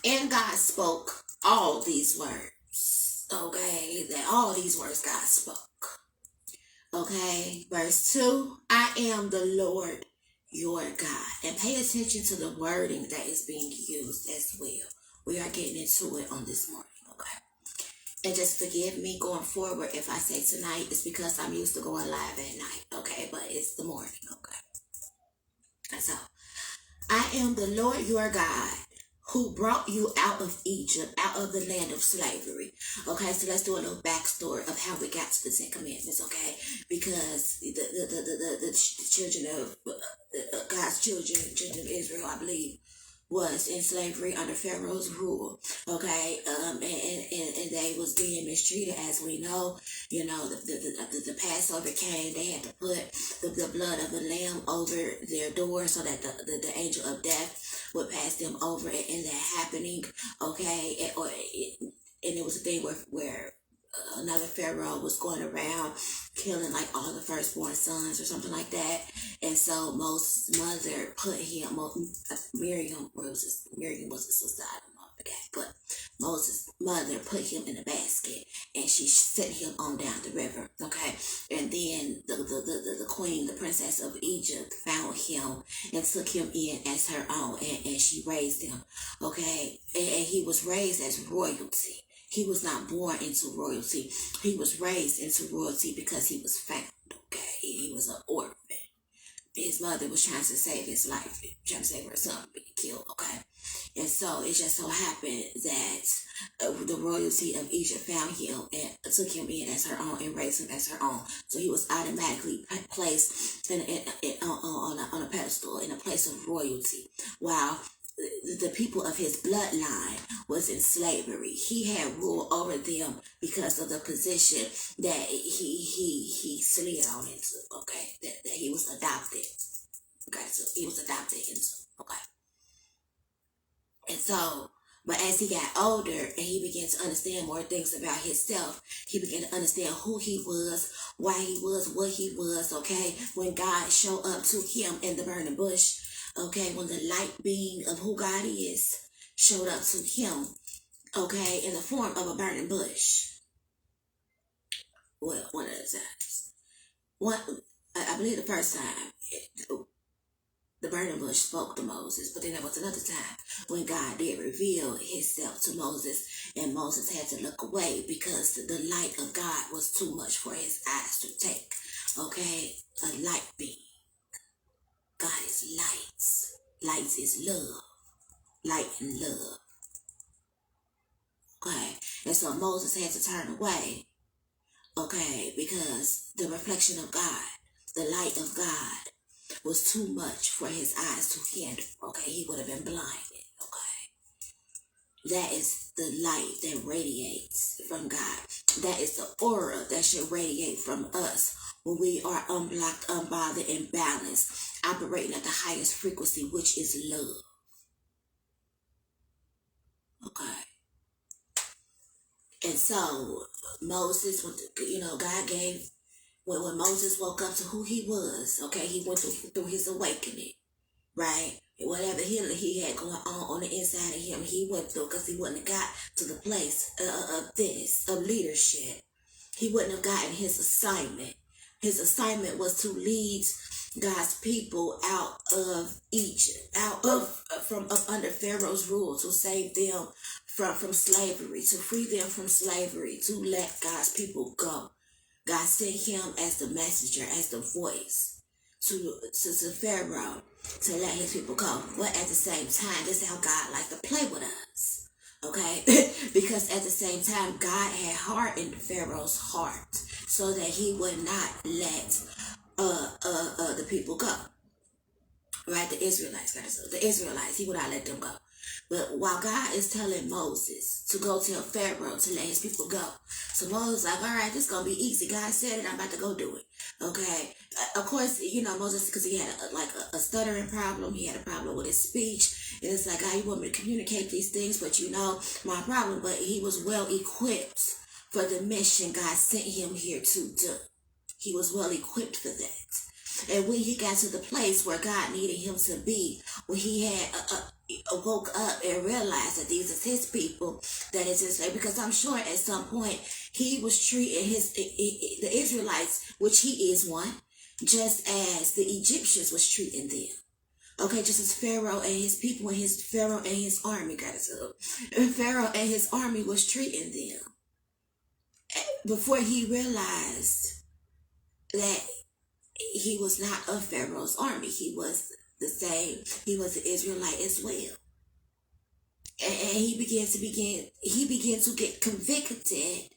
and God spoke all these words. Okay, that all these words God spoke. Okay, verse 2, I am the Lord your God. And pay attention to the wording that is being used as well. We are getting into it on this morning, okay? And just forgive me going forward if I say tonight. It's because I'm used to going live at night, okay? But it's the morning, okay? And so, I am the Lord your God who brought you out of Egypt, out of the land of slavery. Okay, so let's do a little backstory of how we got to the 10 Commandments, okay? Because the children of God's children of Israel, I believe, was in slavery under Pharaoh's rule, okay, and they was being mistreated, as we know. You know, the Passover came, they had to put the blood of the lamb over their door so that the angel of death would pass them over, and that happening, okay, and it was a thing where another pharaoh was going around killing like all the firstborn sons or something like that. And so Moses' mother put him, Miriam was a sister, I don't know, I forget, but Moses' mother put him in a basket and she sent him on down the river, okay? And then the queen, the princess of Egypt, found him and took him in as her own, and she raised him, okay? And he was raised as royalty. He was not born into royalty. He was raised into royalty because he was found, okay? He was an orphan. His mother was trying to save his life, trying to save her son from being killed, okay? And so it just so happened that the royalty of Egypt found him and took him in as her own and raised him as her own. So he was automatically placed on a pedestal in a place of royalty, while the people of his bloodline was in slavery. He had rule over them because of the position that he slid on into, okay? That he was adopted. Okay, so he was adopted into, okay? And so, but as he got older and he began to understand more things about himself, he began to understand who he was, why he was, what he was, okay? When God showed up to him in the burning bush, okay, when the light being of who God is showed up to him, okay, in the form of a burning bush. Well, one of the times. One, I believe the first time the burning bush spoke to Moses, but then there was another time when God did reveal himself to Moses, and Moses had to look away because the light of God was too much for his eyes to take. Okay? A light being. God is lights. Lights is love. Light and love. Okay? And so Moses had to turn away. Okay? Because the reflection of God, the light of God, was too much for his eyes to handle. Okay, he would have been blinded. Okay, that is the light that radiates from God. That is the aura that should radiate from us when we are unblocked, unbothered, and balanced, operating at the highest frequency, which is love. Okay, and so Moses, God gave. When Moses woke up to who he was, okay, he went through his awakening, right? Whatever healing he had going on the inside of him, he went through, because he wouldn't have got to the place of leadership. He wouldn't have gotten his assignment. His assignment was to lead God's people out of Egypt, from under Pharaoh's rule, to save them from slavery, to free them from slavery, to let God's people go. God sent him as the messenger, as the voice to Pharaoh to let his people go. But at the same time, this is how God likes to play with us. Okay? Because at the same time, God had hardened Pharaoh's heart so that he would not let the people go. Right? The Israelites, he would not let them go. But while God is telling Moses to go tell Pharaoh to let his people go, so Moses like, all right, this is going to be easy. God said it, I'm about to go do it. Okay. Of course, Moses, because he had a stuttering problem. He had a problem with his speech. And it's like, God, you want me to communicate these things, but my problem. But he was well equipped for the mission God sent him here to do. He was well equipped for that. And when he got to the place where God needed him to be, when he had woke up and realized that these is his people, that is his faith, because I'm sure at some point he was treating the Israelites, which he is one, just as the Egyptians was treating them. Okay, just as Pharaoh and his people and Pharaoh and his army got it up. And Pharaoh and his army was treating them. Before he realized that he was not of Pharaoh's army. He was the same. He was an Israelite as well. And he began to get convicted,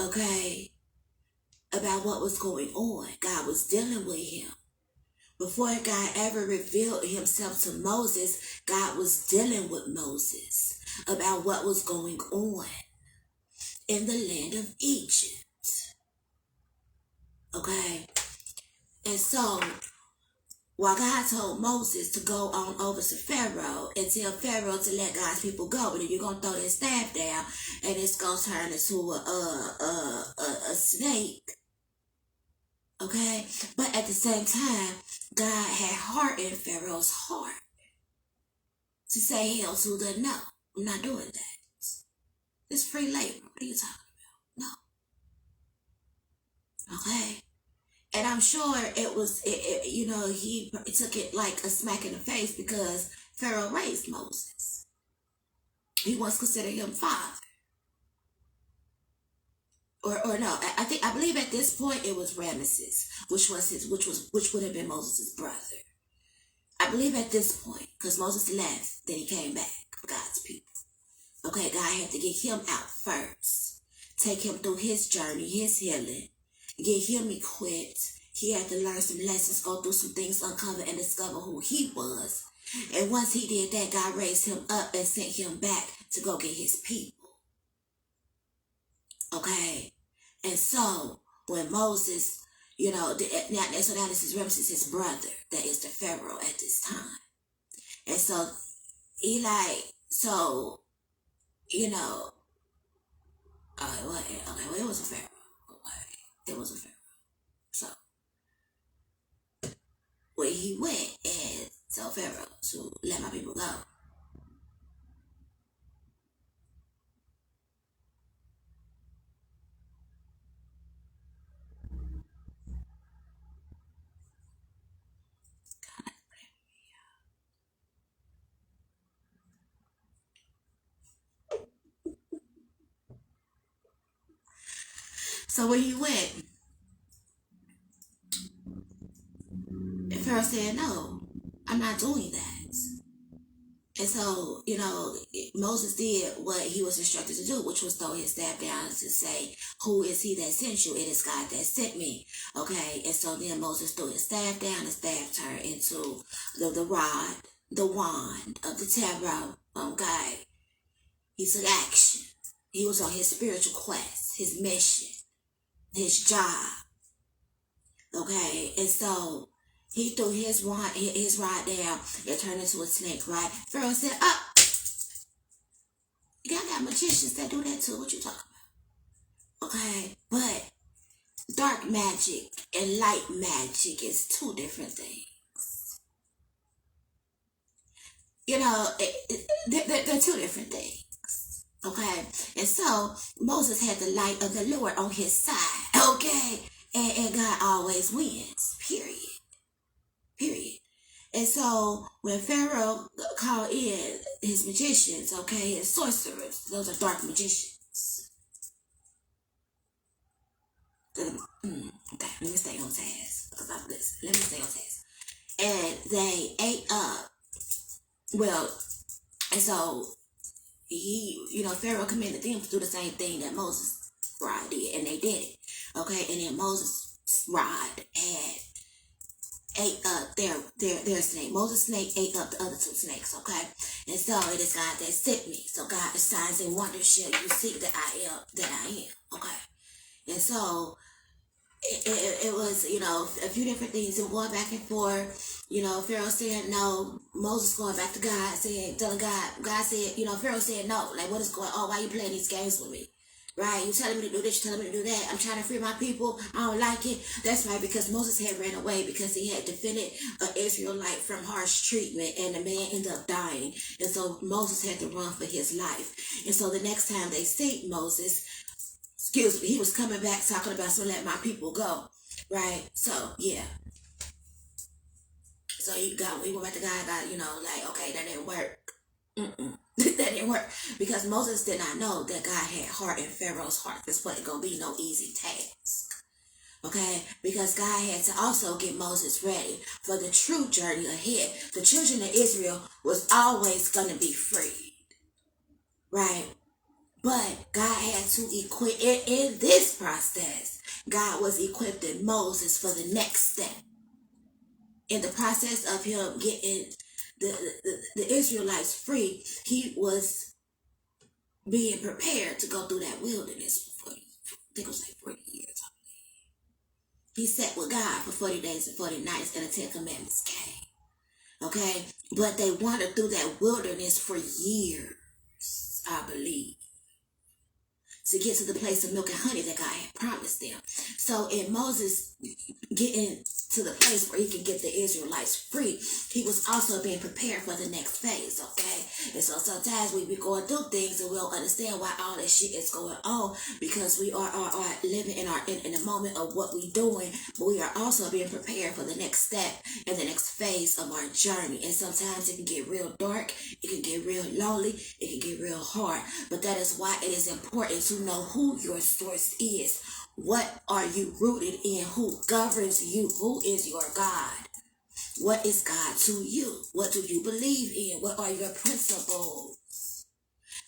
okay, about what was going on. God was dealing with him. Before God ever revealed himself to Moses, God was dealing with Moses about what was going on in the land of Egypt. Okay? And so, while God told Moses to go on over to Pharaoh and tell Pharaoh to let God's people go, but then you're gonna throw that staff down and it's gonna turn into a snake. Okay? But at the same time, God had hardened Pharaoh's heart to say hell to the no. I'm not doing that. It's free labor. What are you talking about? No. Okay? And I'm sure it was, he took it like a smack in the face because Pharaoh raised Moses. He once considered him father. Or no, I believe at this point it was Ramesses, which would have been Moses' brother. I believe at this point, because Moses left, then he came back for God's people. Okay, God had to get him out first, take him through his journey, his healing, get him equipped. He had to learn some lessons, go through some things, uncover and discover who he was. And once he did that, God raised him up and sent him back to go get his people. Okay? And so, when Moses, now this is Ramesses, his brother, that is the Pharaoh at this time. And so, he it was a Pharaoh. Okay, it was a Pharaoh. So, when he went and told Pharaoh to let my people go, So when he went, Pharaoh said, no, I'm not doing that. And so, Moses did what he was instructed to do, which was throw his staff down to say, who is he that sent you? It is God that sent me. Okay. And so then Moses threw his staff down. The staff turned into the rod, the wand of the tarot. Okay. He took action. He was on his spiritual quest, his mission, his job. Okay. And so he threw his rod down. It turned into a snake, right? Pharaoh said, y'all got magicians that do that too. What you talking about? Okay. But dark magic and light magic is two different things. They're two different things. Okay. And so Moses had the light of the Lord on his side. Okay. And God always wins. Period. And so when Pharaoh called in his magicians, okay, his sorcerers, those are dark magicians. Okay, let me stay on task. Because I'm this. Let me stay on task. And they ate up. Well, and so Pharaoh commanded them to do the same thing that Moses' rod did, and they did it. Okay, and then Moses' rod had ate up their snake. Moses' snake ate up the other two snakes, okay? And so it is God that sent me. So God, signs and wonders shall you see that I am, okay? And so it was, a few different things and going back and forth. Pharaoh said no. Moses going back to God, telling God said, Pharaoh said no. Like, what is going on? Why are you playing these games with me? Right? You telling me to do this, you telling me to do that. I'm trying to free my people. I don't like it. That's right, because Moses had ran away because he had defended an Israelite from harsh treatment, and the man ended up dying. And so Moses had to run for his life. And so the next time they see Moses, he was coming back talking about, so let my people go. Right? So, yeah. So he went back to God, okay, that didn't work. That didn't work because Moses did not know that God had heart in Pharaoh's heart. This wasn't going to be no easy task. Okay? Because God had to also get Moses ready for the true journey ahead. The children of Israel was always going to be freed. Right? But God had to equip, in this process, God was equipping Moses for the next step. In the process of him getting the Israelites free, he was being prepared to go through that wilderness for 40, I think it was like 40 years. He sat with God for 40 days and 40 nights, and the 10 Commandments came. Okay? But they wandered through that wilderness for years, I believe, to get to the place of milk and honey that God had promised them. So in Moses getting to the place where he can get the Israelites free, he was also being prepared for the next phase, okay? And so sometimes we be going through things and we don't understand why all this shit is going on, because we are living in the moment of what we're doing, but we are also being prepared for the next step and the next phase of our journey. And sometimes it can get real dark, it can get real lonely, it can get real hard, but that is why it is important to know who your source is. What are you rooted in? Who governs you? Who is your God? What is God to you? What do you believe in? What are your principles?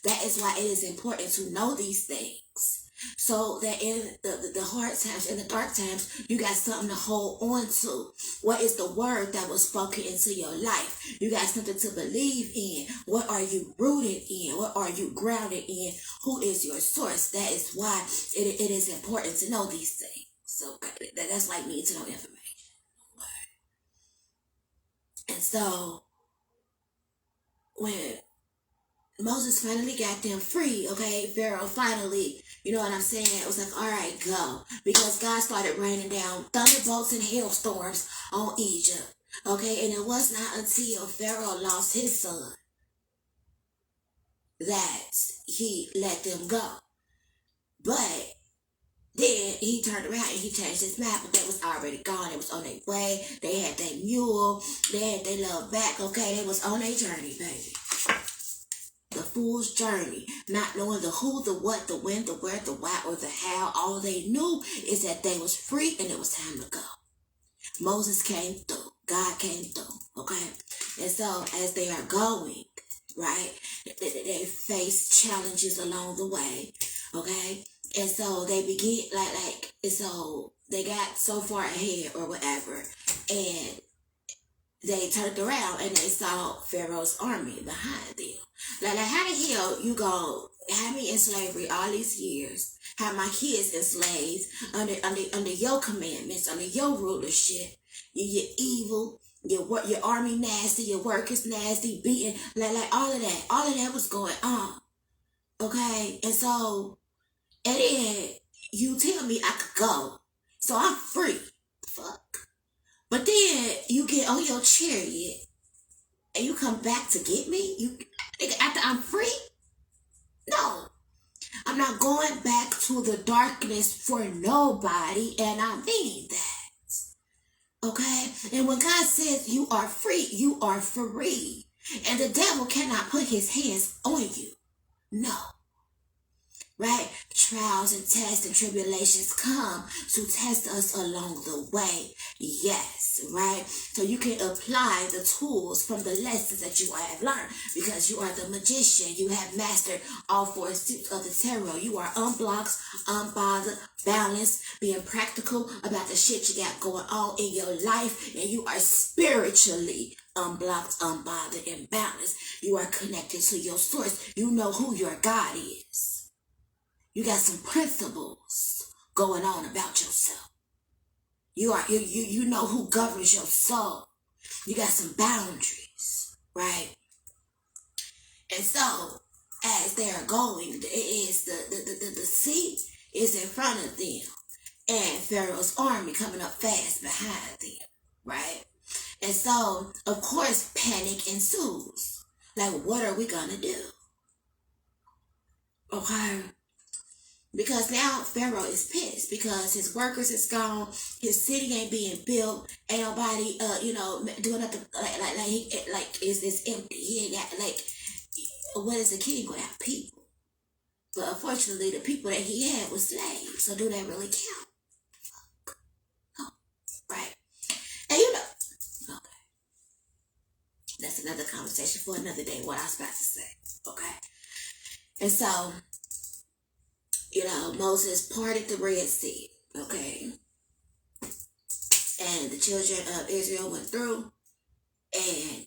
That is why it is important to know these things, so that in the hard times, in the dark times, you got something to hold on to. What is the word that was spoken into your life? You got something to believe in. What are you rooted in? What are you grounded in? Who is your source? That is why it is important to know these things. So that's like me to know information. And so when Moses finally got them free, okay, Pharaoh finally, you know what I'm saying, it was like, all right, go. Because God started raining down thunderbolts and hailstorms on Egypt, okay? And it was not until Pharaoh lost his son that he let them go. But then he turned around and he changed his mind, but they was already gone. It was on their way. They had their mule. They had their love back, okay? They was on their journey, baby. The fool's journey, not knowing the who, the what, the when, the where, the why, or the how. All they knew is that they was free and it was time to go. Moses came through. God came through. Okay? And so as they are going, right, they face challenges along the way. Okay? And so they begin, and so they got so far ahead or whatever, and they turned around and they saw Pharaoh's army behind them. Like how the hell you gonna have me in slavery all these years, have my kids enslaved under your commandments, under your rulership? You're evil. Your army nasty. Your workers nasty. Beating like all of that was going on. Okay, and so and then you tell me I could go, so I'm free. Fuck. But then you get on your chariot and you come back to get me? You after I'm free? No. I'm not going back to the darkness for nobody, and I mean that. Okay? And when God says you are free, you are free. And the devil cannot put his hands on you. No. Right? Trials and tests and tribulations come to test us along the way. Yes, right? So you can apply the tools from the lessons that you have learned, because you are the magician. You have mastered all four suits of the tarot. You are unblocked, unbothered, balanced, being practical about the shit you got going on in your life, and you are spiritually unblocked, unbothered, and balanced. You are connected to your source. You know who your God is. You got some principles going on about yourself. You know who governs your soul. You got some boundaries, right? And so, as they are going, it is the sea is in front of them, and Pharaoh's army coming up fast behind them, right? And so, of course, panic ensues. Like, what are we gonna do? Okay. Because now Pharaoh is pissed because his workers is gone, his city ain't being built, ain't nobody doing nothing, like it's empty. He ain't got what is a king without people? But unfortunately, the people that he had was slaves. So do that really count? Oh, right. And okay, that's another conversation for another day. What I was about to say, okay. And so, Moses parted the Red Sea, okay? And the children of Israel went through, and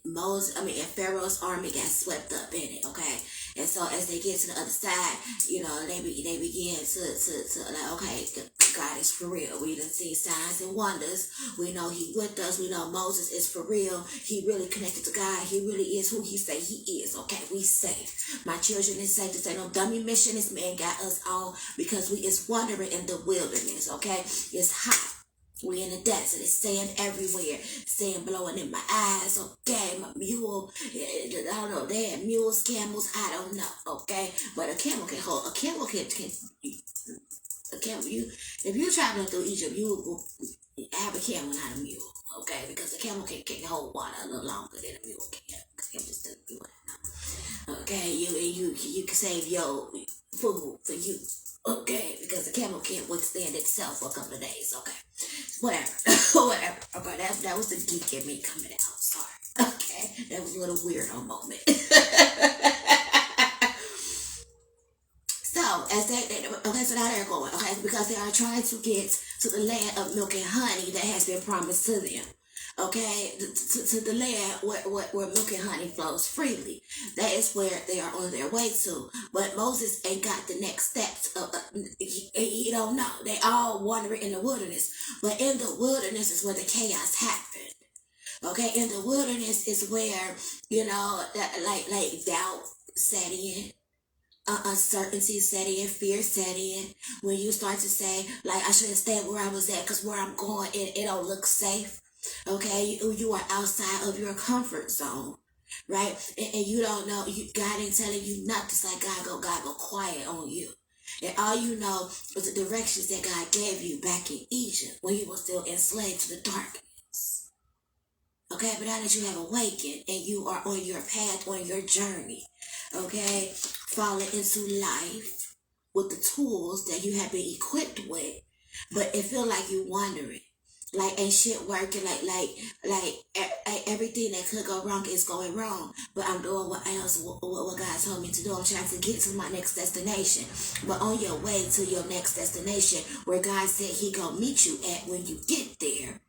Pharaoh's army got swept up in it, okay? And so as they get to the other side, they begin to like, okay, God is for real. We done seen signs and wonders. We know he with us. We know Moses is for real. He really connected to God. He really is who he say he is. Okay, we safe. My children is safe. This ain't no dummy mission. This man got us on because we is wandering in the wilderness. Okay, it's hot. We in the desert. It's sand everywhere. Sand blowing in my eyes. Okay, my mule. I don't know. They had mules, camels. I don't know. Okay, but a camel can hold. A camel can. A camel. If you're traveling through Egypt, you will have a camel, not a mule. Okay, because a camel can hold water a little longer than a mule can. Camel just doesn't do it. Okay, you can save your food for you. Okay, because the camel can't withstand itself for a couple of days. Okay. Whatever. Okay, that was the geek in me coming out. Sorry. Okay, that was a little weirdo moment. So so now they're going. Okay, because they are trying to get to the land of milk and honey that has been promised to them. Okay, to the land where milk and honey flows freely. That is where they are on their way to. But Moses ain't got the next steps. He don't know. They all wandering in the wilderness. But in the wilderness is where the chaos happened. Okay, in the wilderness is where, that doubt set in. Uncertainty set in, fear set in. When you start to say, I should have stayed where I was at because where I'm going, it don't look safe. Okay, you are outside of your comfort zone, right? And you don't know, God ain't telling you nothing. It's like God go quiet on you. And all you know is the directions that God gave you back in Egypt when you were still enslaved to the darkness. Okay, but now that you have awakened and you are on your path, on your journey, okay, falling into life with the tools that you have been equipped with, but it feel like you wondering, like ain't shit working, everything that could go wrong is going wrong, but I'm doing what God told me to do. I'm trying to get to my next destination, but on your way to your next destination, where God said He gonna meet you at when you get there.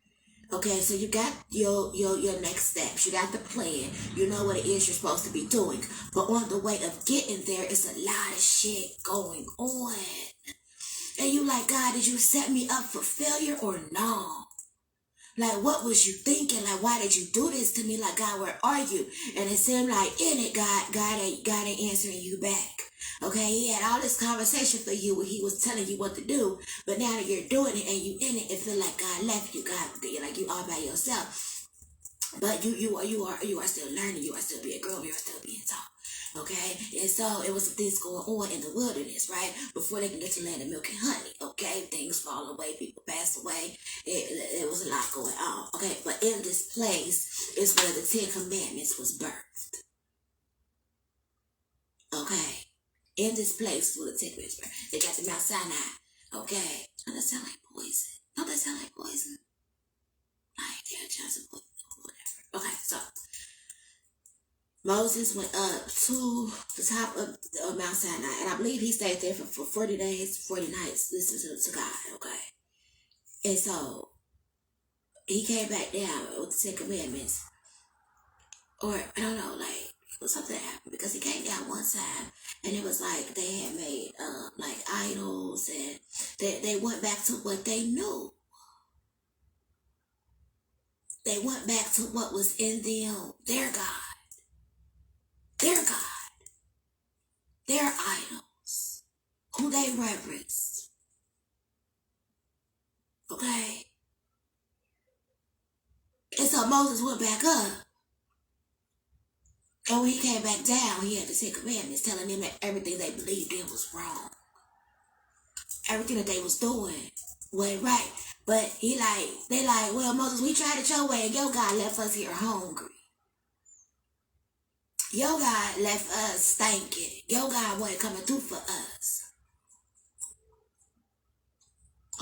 Okay, so you got your next steps. You got the plan. You know what it is you're supposed to be doing. But on the way of getting there, it's a lot of shit going on. And you like, God, did you set me up for failure or no? Like, what was you thinking? Like, why did you do this to me? Like, God, where are you? And it seemed like in it, God ain't answering you back. Okay, He had all this conversation for you where He was telling you what to do, but now that you're doing it and you in it feel like God left you, God, like you all by yourself. But you are still learning, you are still being grown, you are still being taught. Okay, and so it was some things going on in the wilderness, right? Before they can get to land of milk and honey. Okay, things fall away, people pass away. It was a lot going on. Okay, but in this place is where the 10 Commandments was birthed. Okay. In this place with a 10 Commandments birthed. They got the Mount Sinai. Okay. Don't that sound like poison? Don't that sound like poison? Like they're just whatever. Okay, so Moses went up to the top of Mount Sinai, and I believe he stayed there for 40 days, 40 nights, listening to God, okay? And so he came back down with the 10 Commandments, or I don't know, like something happened because he came down one time, and it was like they had made like idols, and they went back to what they knew. They went back to what was in them, their God, their idols, who they reverenced. Okay? And so Moses went back up. And when he came back down, he had the 10 Commandments telling them that everything they believed in was wrong. Everything that they was doing wasn't right. But they like, well, Moses, we tried it your way, and your God left us here hungry. Your God left us stinking. Your God wasn't coming through for us.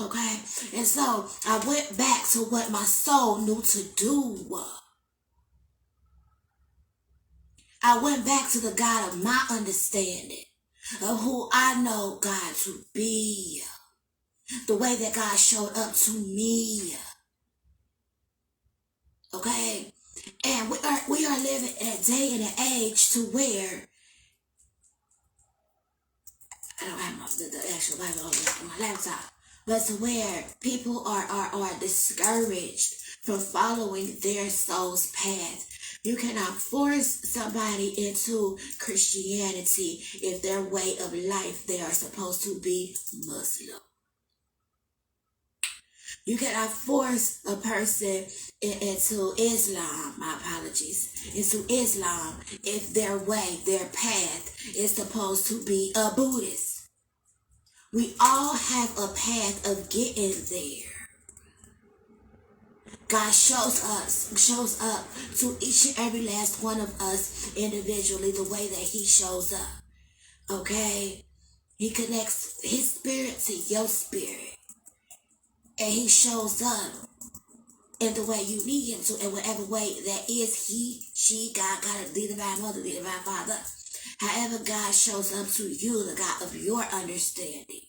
Okay? And so I went back to what my soul knew to do. I went back to the God of my understanding, of who I know God to be. The way that God showed up to me. Okay? And we are living in a day and an age to where I don't have the actual Bible on my laptop, but to where people are discouraged from following their soul's path. You cannot force somebody into Christianity if their way of life they are supposed to be Muslim. You cannot force a person into Islam, my apologies, into Islam if their way, their path is supposed to be a Buddhist. We all have a path of getting there. God shows up to each and every last one of us individually the way that He shows up. Okay? He connects His spirit to your spirit. And He shows up in the way you need Him to, in whatever way that is He, she, God, the divine mother, the divine father. However God shows up to you, the God of your understanding.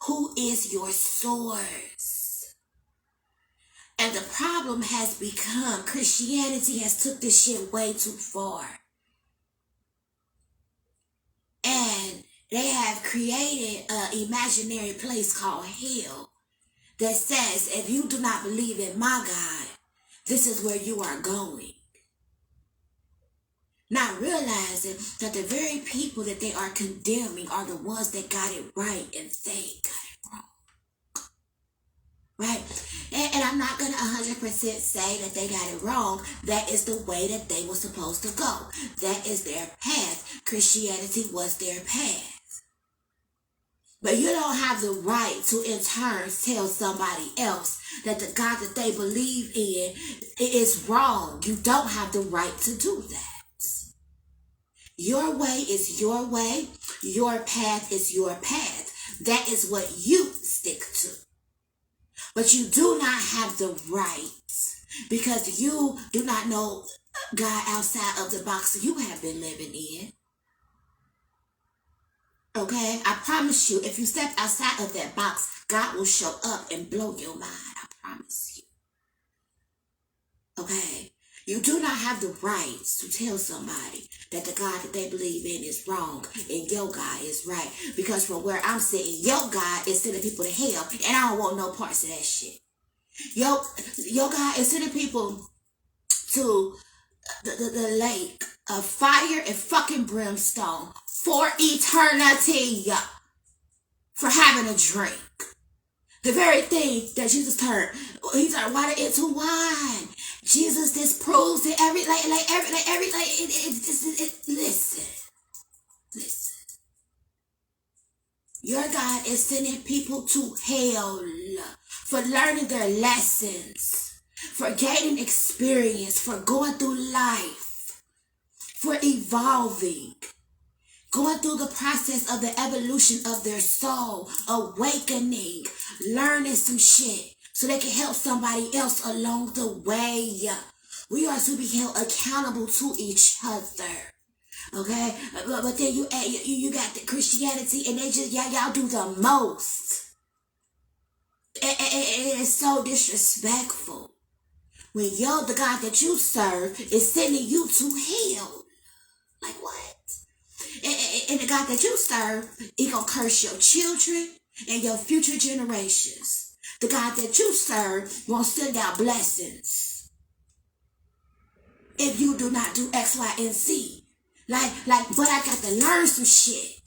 Who is your source? And the problem has become Christianity has took this shit way too far. And they have created an imaginary place called hell that says, if you do not believe in my God, this is where you are going. Not realizing that the very people that they are condemning are the ones that got it right and they got it wrong. Right? And I'm not going to 100% say that they got it wrong. That is the way that they were supposed to go. That is their path. Christianity was their path. But you don't have the right to in turn tell somebody else that the God that they believe in is wrong. You don't have the right to do that. Your way is your way. Your path is your path. That is what you stick to. But you do not have the right, because you do not know God outside of the box you have been living in. Okay? I promise you, if you step outside of that box, God will show up and blow your mind. I promise you. Okay? You do not have the right to tell somebody that the God that they believe in is wrong and your God is right. Because from where I'm sitting, your God is sending people to hell, and I don't want no parts of that shit. Your God is sending people to the lake of fire and fucking brimstone for eternity for having a drink. The very thing that Jesus turned water into wine. Jesus disproves it listen. Your God is sending people to hell for learning their lessons, for gaining experience, for going through life, for evolving, going through the process of the evolution of their soul, awakening, learning some shit so they can help somebody else along the way. We are to be held accountable to each other. Okay? But then you got the Christianity, and they just, y'all do the most. It is so disrespectful when the God that you serve is sending you to hell. Like what? And the God that you serve, he gonna curse your children and your future generations. The God that you serve won't send out blessings if you do not do X, Y, and Z. But I got to learn some shit.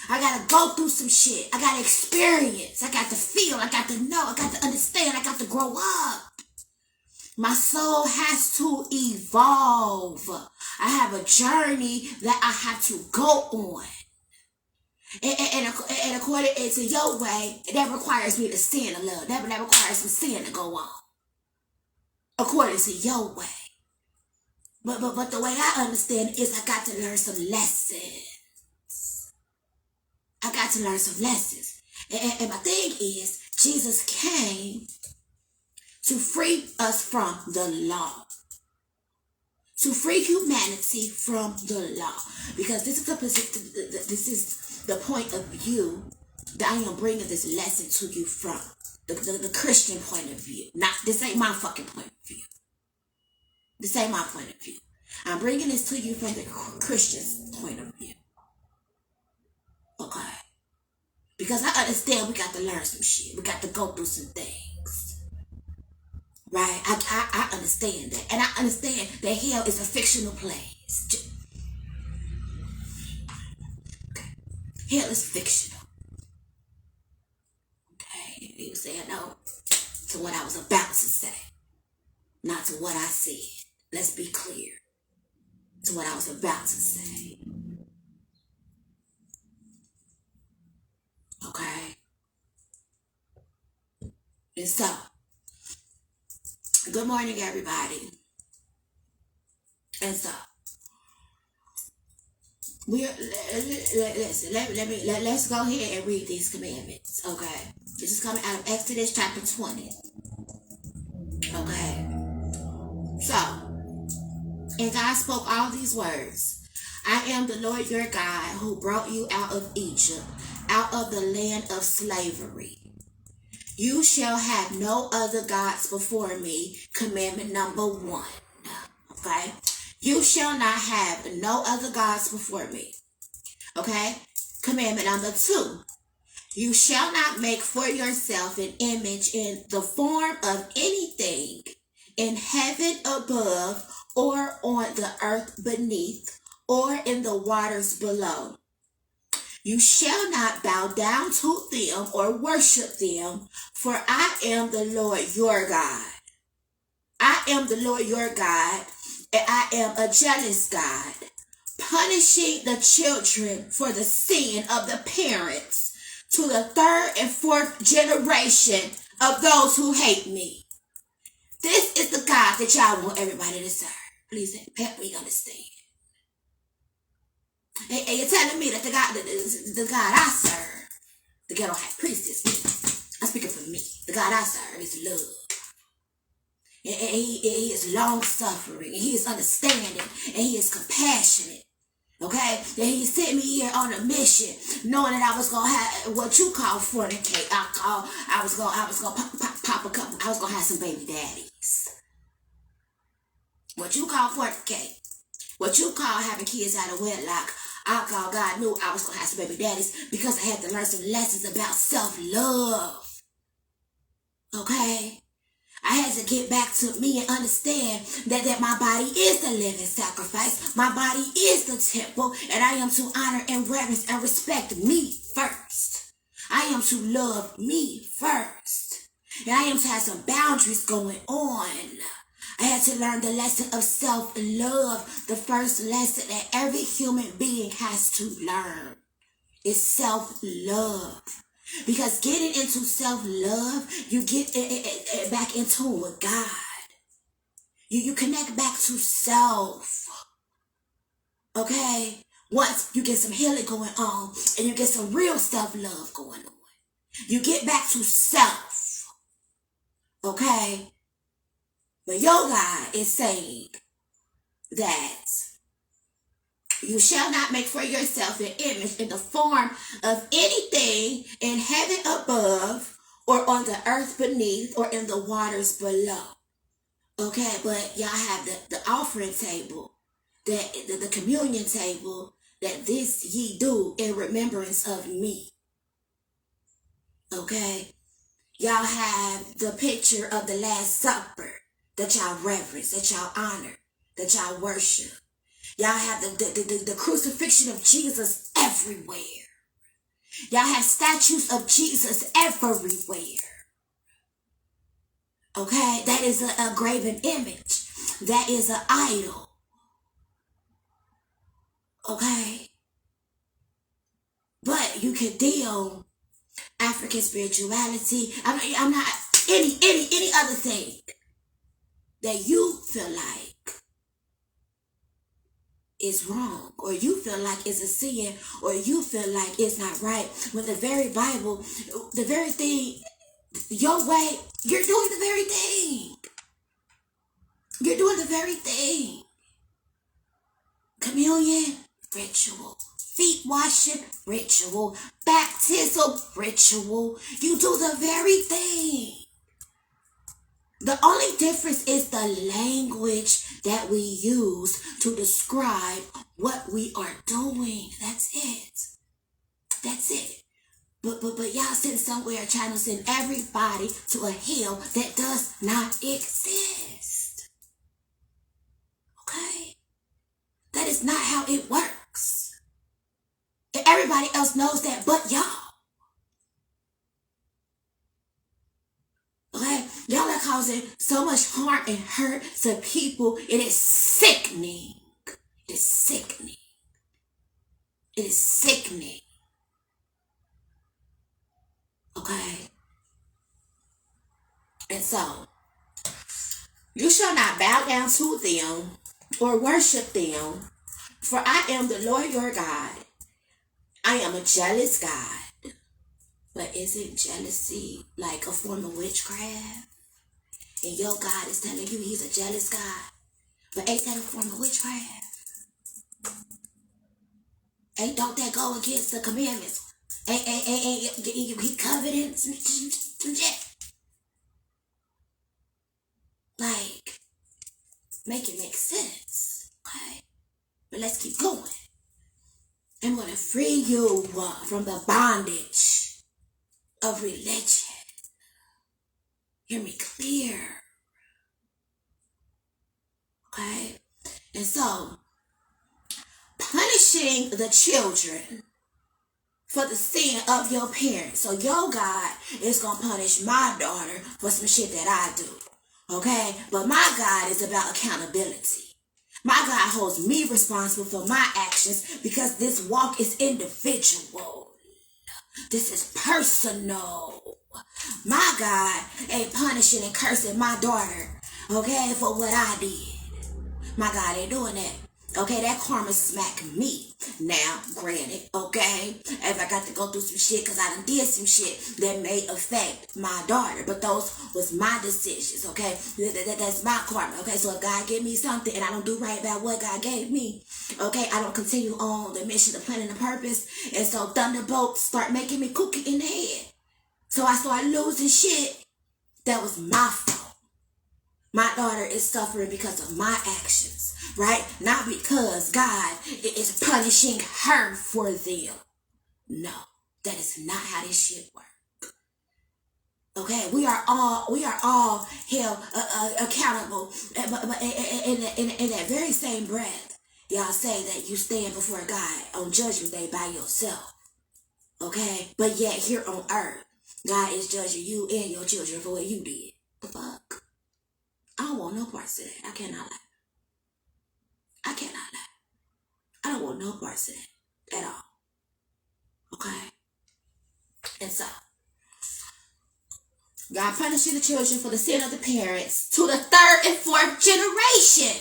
I got to go through some shit. I got to experience. I got to feel. I got to know. I got to understand. I got to grow up. My soul has to evolve. I have a journey that I have to go on. And according to your way, that requires me to sin a little. That requires some sin to go on. According to your way. But the way I understand it is I got to learn some lessons. I got to learn some lessons. And my thing is, Jesus came to free us from the law. To free humanity from the law. Because this is the point of view that I am bringing this lesson to you from. The Christian point of view. This ain't my fucking point of view. This ain't my point of view. I'm bringing this to you from the Christian's point of view. Okay? Because I understand we got to learn some shit. We got to go through some things. Right? I understand that. And I understand that hell is a fictional place. Okay. Hell is fictional. Okay? You say no to what I was about to say. Not to what I said. Let's be clear. To what I was about to say. Okay? And so, good morning, everybody. And so, let's go ahead and read these commandments. Okay? This is coming out of Exodus chapter 20. Okay? So, and God spoke all these words. I am the Lord your God who brought you out of Egypt, out of the land of slavery. You shall have no other gods before me. Commandment number 1. Okay? You shall not have no other gods before me. Okay? Commandment number 2. You shall not make for yourself an image in the form of anything in heaven above, or on the earth beneath, or in the waters below. You shall not bow down to them or worship them, for I am the Lord your God. I am the Lord your God, and I am a jealous God, punishing the children for the sin of the parents to the third and fourth generation of those who hate me. This is the God that y'all want everybody to serve. Please help me understand. And you're telling me that the God I serve, the ghetto high priestess, I'm speaking for me. The God I serve is love. And he is long-suffering, and he is understanding, and he is compassionate. Okay? And he sent me here on a mission, knowing that I was gonna have what you call fornicate. I was gonna pop a couple. I was gonna have some baby daddies. What you call fornicate, what you call having kids out of wedlock, I call God knew I was gonna have some baby daddies because I had to learn some lessons about self-love. Okay? I had to get back to me and understand that my body is the living sacrifice. My body is the temple, and I am to honor and reverence and respect me first. I am to love me first. And I am to have some boundaries going on. I had to learn the lesson of self-love. The first lesson that every human being has to learn is self-love. Because getting into self-love, you get back in tune with God. You connect back to self. Okay? Once you get some healing going on and you get some real self-love going on, you get back to self. Okay? But your God is saying that you shall not make for yourself an image in the form of anything in heaven above, or on the earth beneath, or in the waters below. Okay, but y'all have the offering table, the communion table, that this ye do in remembrance of me. Okay? Y'all have the picture of the Last Supper that y'all reverence, that y'all honor, that y'all worship. Y'all have the crucifixion of Jesus everywhere. Y'all have statues of Jesus everywhere. Okay? That is a graven image. That is an idol. Okay? But you can deal African spirituality. I'm not any other thing that you feel like is wrong, or you feel like it's a sin, or you feel like it's not right, when the very Bible, the very thing, your way, you're doing the very thing. You're doing the very thing. Communion, ritual. Feet washing, ritual. Baptism, ritual. You do the very thing. The only difference is the language that we use to describe what we are doing. That's it. That's it. But y'all sitting somewhere trying to send everybody to a hell that does not exist. Okay? That is not how it works. And everybody else knows that but y'all. Okay? Y'all are causing so much harm and hurt to people. It is sickening. It is sickening. It is sickening. Okay? And so, you shall not bow down to them or worship them, for I am the Lord your God. I am a jealous God. But isn't jealousy like a form of witchcraft? And your God is telling you he's a jealous God. But ain't that a form of witchcraft? Don't that go against the commandments? He coveted some shit. Like, make it make sense. Okay? But let's keep going. I'm going to free you from the bondage of religion. Hear me clear. Okay? And so, punishing the children for the sin of your parents. So your God is going to punish my daughter for some shit that I do. Okay? But my God is about accountability. My God holds me responsible for my actions because this walk is individual. This is personal. My God ain't punishing and cursing my daughter, okay, for what I did. My God ain't doing that. Okay, that karma smacked me. Now, granted, okay, if I got to go through some shit because I done did some shit that may affect my daughter, but those was my decisions, okay? That's my karma, okay? So if God gave me something and I don't do right about what God gave me, okay, I don't continue on the mission, the plan, and the purpose, and so thunderbolts start making me kooky in the head. So I start losing shit. That was my fault. My daughter is suffering because of my actions, right? Not because God is punishing her for them. No, that is not how this shit works. Okay, we are all held accountable, but in that very same breath, y'all say that you stand before God on Judgment Day by yourself. Okay, but yet here on earth, God is judging you and your children for what you did. The fuck? I don't want no parts of that. I cannot lie. I cannot lie. I don't want no parts of that at all. Okay? And so, God punishing the children for the sin of the parents to the third and fourth generation.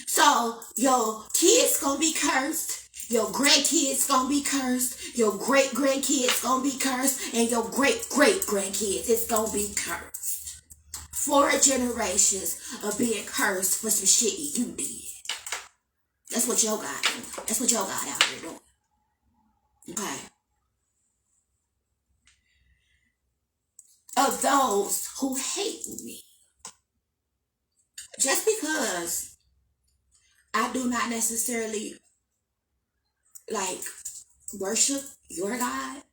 So, your kids gonna be cursed. Your grandkids gonna be cursed. Your great-grandkids gonna be cursed. And your great-great-grandkids is gonna be cursed. 4 generations of being cursed for some shit you did. That's what your God doing. That's what your God out here doing. Okay. Of those who hate me. Just because I do not necessarily like worship your God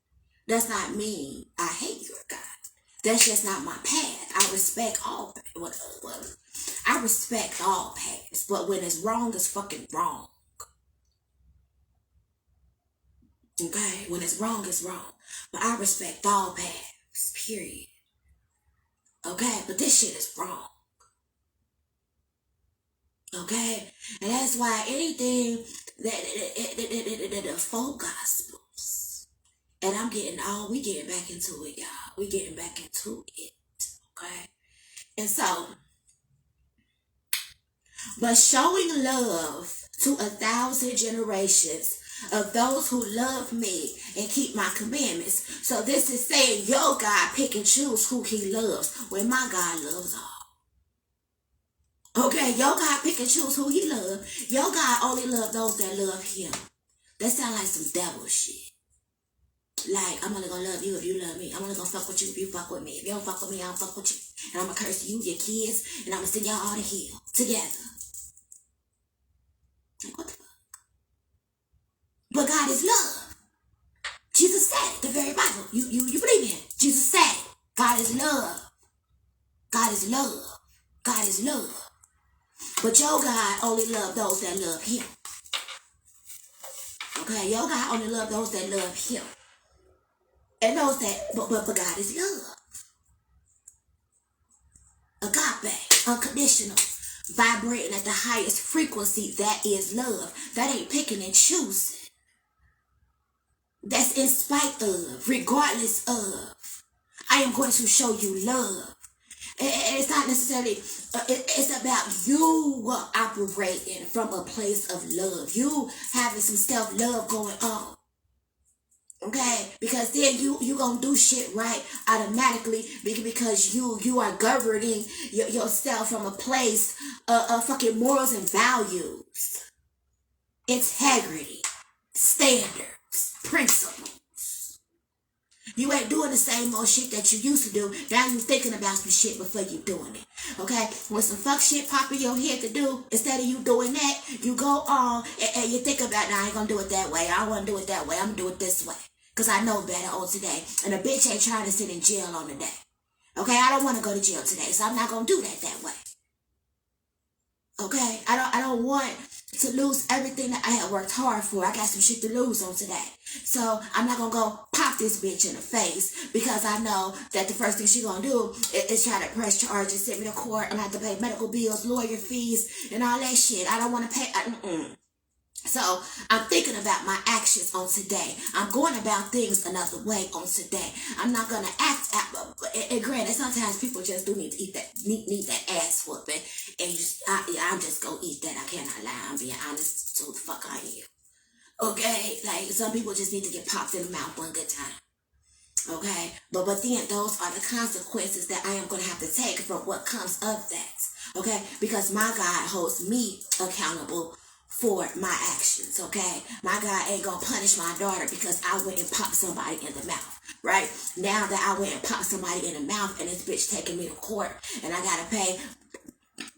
does not mean I hate your God. That's just not my path. I respect all I respect all paths, but when it's wrong, it's fucking wrong. Okay? When it's wrong, it's wrong. But I respect all paths, period. Okay? But this shit is wrong. Okay? And that's why anything that the folk gospels, and we getting back into it, y'all. We getting back into it. Okay? And so, but showing love to 1,000 generations of those who love me and keep my commandments. So this is saying your God pick and choose who he loves when my God loves all. Okay, your God pick and choose who he loves. Your God only loves those that love him. That sounds like some devil shit. Like, I'm only gonna love you if you love me. I'm only gonna fuck with you if you fuck with me. If you don't fuck with me, I don't fuck with you. And I'm gonna curse you, your kids, and I'm gonna send y'all all to hell together. Like, what the fuck? But God is love. Jesus said it, the very Bible. You believe in it. Jesus said it. God is love. God is love. God is love. But your God only loves those that love him. Okay, your God only loves those that love him. And those that, but God is love. Agape, unconditional, vibrating at the highest frequency, that is love. That ain't picking and choosing. That's in spite of, regardless of. I am going to show you love. It's not necessarily, it's about you operating from a place of love. You having some self-love going on. Okay? Because then you gonna do shit right automatically because you are governing yourself from a place of fucking morals and values. Integrity. Standards. Principles. You ain't doing the same old shit that you used to do. Now you thinking about some shit before you doing it. Okay? When some fuck shit pop in your head to do, instead of you doing that, you go on and you think about, nah, I ain't gonna do it that way. I don't wanna do it that way. I'm gonna do it this way. Because I know better on today. And a bitch ain't trying to sit in jail on the day. Okay? I don't want to go to jail today, so I'm not gonna do that way. Okay? I don't want to lose everything that I had worked hard for. I got some shit to lose on today. So I'm not gonna go pop this bitch in the face because I know that the first thing she gonna do is try to press charges, send me to court, and I have to pay medical bills, lawyer fees, and all that shit. I don't want to pay. So I'm thinking about my actions on today. I'm going about things another way on today. I'm not gonna act. And granted, sometimes people just do need to eat that need that ass whooping, and I'm just gonna eat that. I cannot lie. I'm being honest. So the fuck I am. Okay, like some people just need to get popped in the mouth one good time. Okay, but then those are the consequences that I am going to have to take from what comes of that. Okay, because my God holds me accountable for my actions. Okay, my God ain't gonna punish my daughter because I went and popped somebody in the mouth. Right now that I went and popped somebody in the mouth and this bitch taking me to court and I gotta pay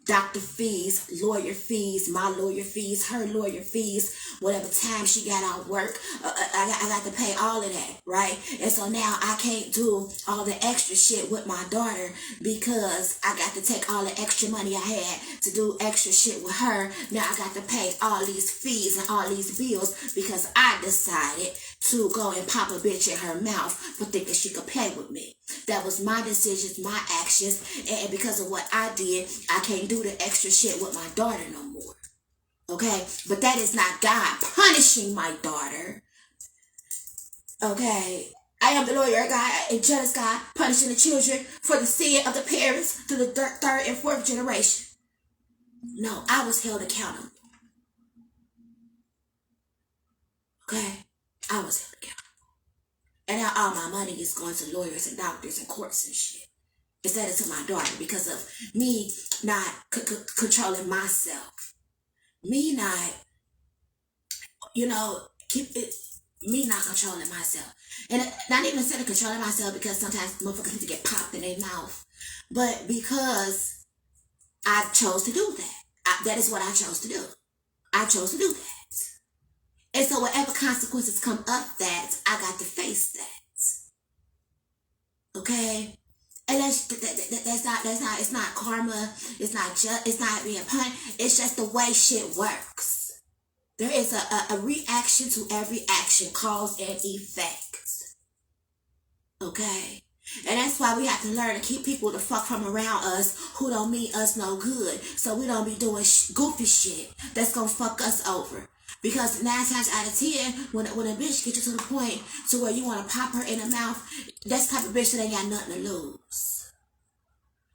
doctor fees, lawyer fees, my lawyer fees, her lawyer fees, whatever time she got out work, I got to pay all of that, right? And so now I can't do all the extra shit with my daughter because I got to take all the extra money I had to do extra shit with her. Now I got to pay all these fees and all these bills because I decided to go and pop a bitch in her mouth for thinking she could play with me. That was my decisions, my actions, and because of what I did, I can't do the extra shit with my daughter no more. Okay? But that is not God punishing my daughter. Okay? I am the lawyer God and jealous God punishing the children for the sin of the parents to the third and fourth generation. No, I was held accountable. Okay? I was held accountable. And now all my money is going to lawyers and doctors and courts and shit. Instead of to my daughter because of me not controlling myself. Me not, keep it, me not controlling myself. And not even instead of controlling myself because sometimes motherfuckers need to get popped in their mouth. But because I chose to do that. That is what I chose to do. I chose to do that. And so whatever consequences come of that, I got to face that. Okay? And that's not it's not karma, it's not being punished, it's just the way shit works. There is a reaction to every action, cause and effect. Okay? And that's why we have to learn to keep people the fuck from around us who don't mean us no good. So we don't be doing goofy shit that's gonna fuck us over. Because 9 times out of 10, when a bitch gets you to the point to where you want to pop her in the mouth, that's the type of bitch that ain't got nothing to lose.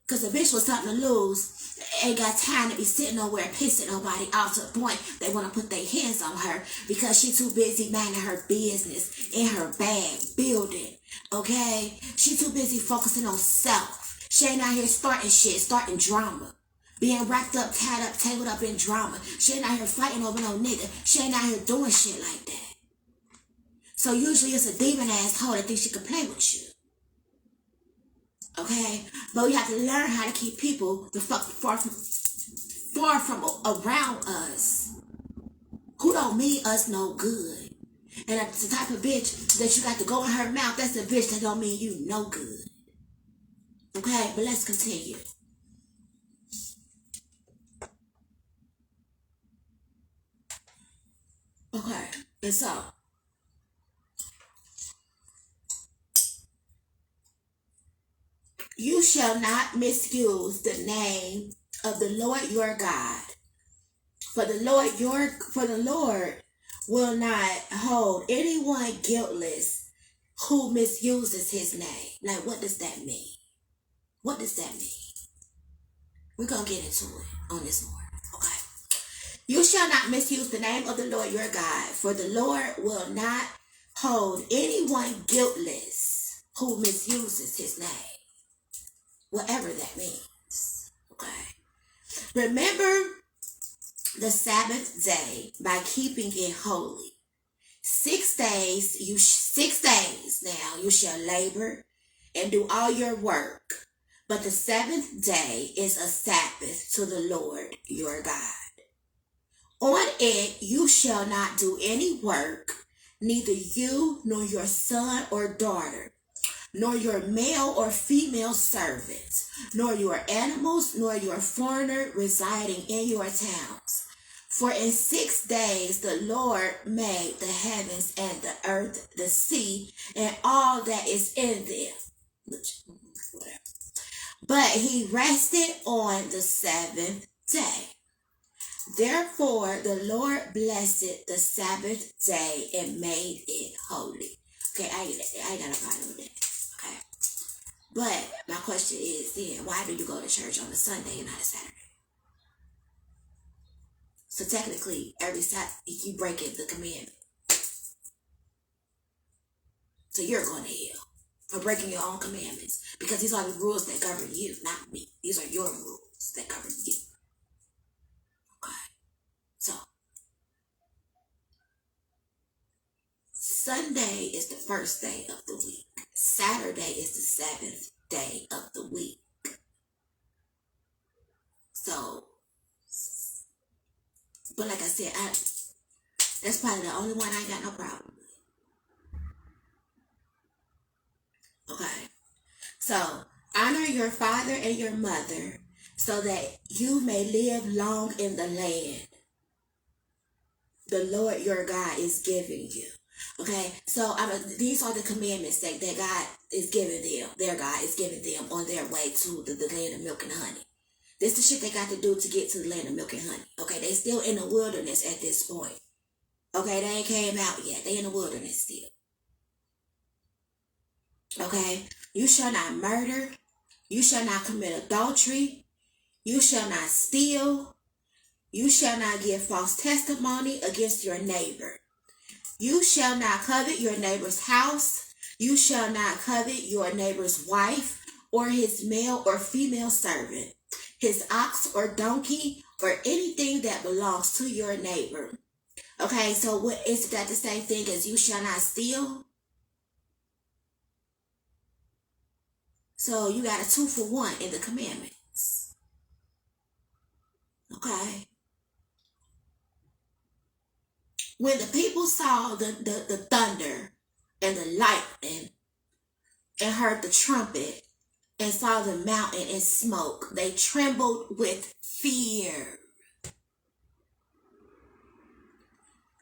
Because a bitch with something to lose ain't got time to be sitting nowhere pissing nobody off to the point they want to put their hands on her because she too busy minding her business in her bag, building. Okay? She too busy focusing on self. She ain't out here starting drama. Being wrapped up, tied up, tangled up in drama. She ain't out here fighting over no nigga. She ain't out here doing shit like that. So usually it's a demon ass hoe that thinks she can play with you. Okay? But we have to learn how to keep people the fuck far from around us who don't mean us no good. And that's the type of bitch that you got to go in her mouth. That's the bitch that don't mean you no good. Okay? But let's continue. Okay, and so you shall not misuse the name of the Lord your God, for the Lord will not hold anyone guiltless who misuses his name. Now, what does that mean? What does that mean? We're gonna get into it on this morning. Okay. You shall not misuse the name of the Lord your God, for the Lord will not hold anyone guiltless who misuses his name. Whatever that means. Okay. Remember the Sabbath day by keeping it holy. 6 days now you shall labor and do all your work. But the 7th day is a Sabbath to the Lord your God. On it you shall not do any work, neither you nor your son or daughter, nor your male or female servants, nor your animals, nor your foreigner residing in your towns. For in 6 days the Lord made the heavens and the earth, the sea, and all that is in them. But he rested on the 7th day. Therefore, the Lord blessed the Sabbath day and made it holy. Okay, I ain't got a problem with that. Okay. But my question is then, why do you go to church on a Sunday and not a Saturday? So technically, every Saturday, you breaking the commandment. So you're going to hell for breaking your own commandments. Because these are the rules that govern you, not me. These are your rules that govern you. Okay. So, Sunday is the first day of the week. Saturday is the seventh day of the week. So, but like I said, that's probably the only one I ain't got no problem with. Okay. So, honor your father and your mother so that you may live long in the land the Lord your God is giving you. Okay, so these are the commandments that God is giving them. Their God is giving them on their way to the land of milk and honey. This is the shit they got to do to get to the land of milk and honey. Okay, they still in the wilderness at this point. Okay, they ain't came out yet. They in the wilderness still. Okay, you shall not murder. You shall not commit adultery. You shall not steal. You shall not give false testimony against your neighbor. You shall not covet your neighbor's house. You shall not covet your neighbor's wife or his male or female servant, his ox or donkey, or anything that belongs to your neighbor. Okay, so what is that the same thing as you shall not steal? So you got a 2-for-1 in the commandments. Okay. When the people saw the thunder and the lightning and heard the trumpet and saw the mountain in smoke, they trembled with fear.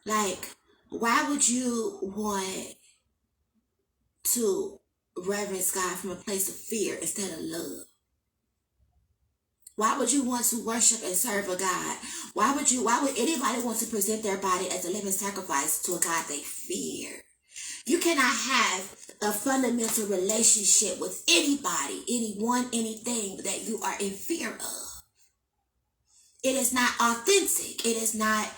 Like, why would you want to reverence God from a place of fear instead of love? Why would you want to worship and serve a God? Why would anybody want to present their body as a living sacrifice to a God they fear? You cannot have a fundamental relationship with anybody, anyone, anything that you are in fear of. It is not authentic. It is not,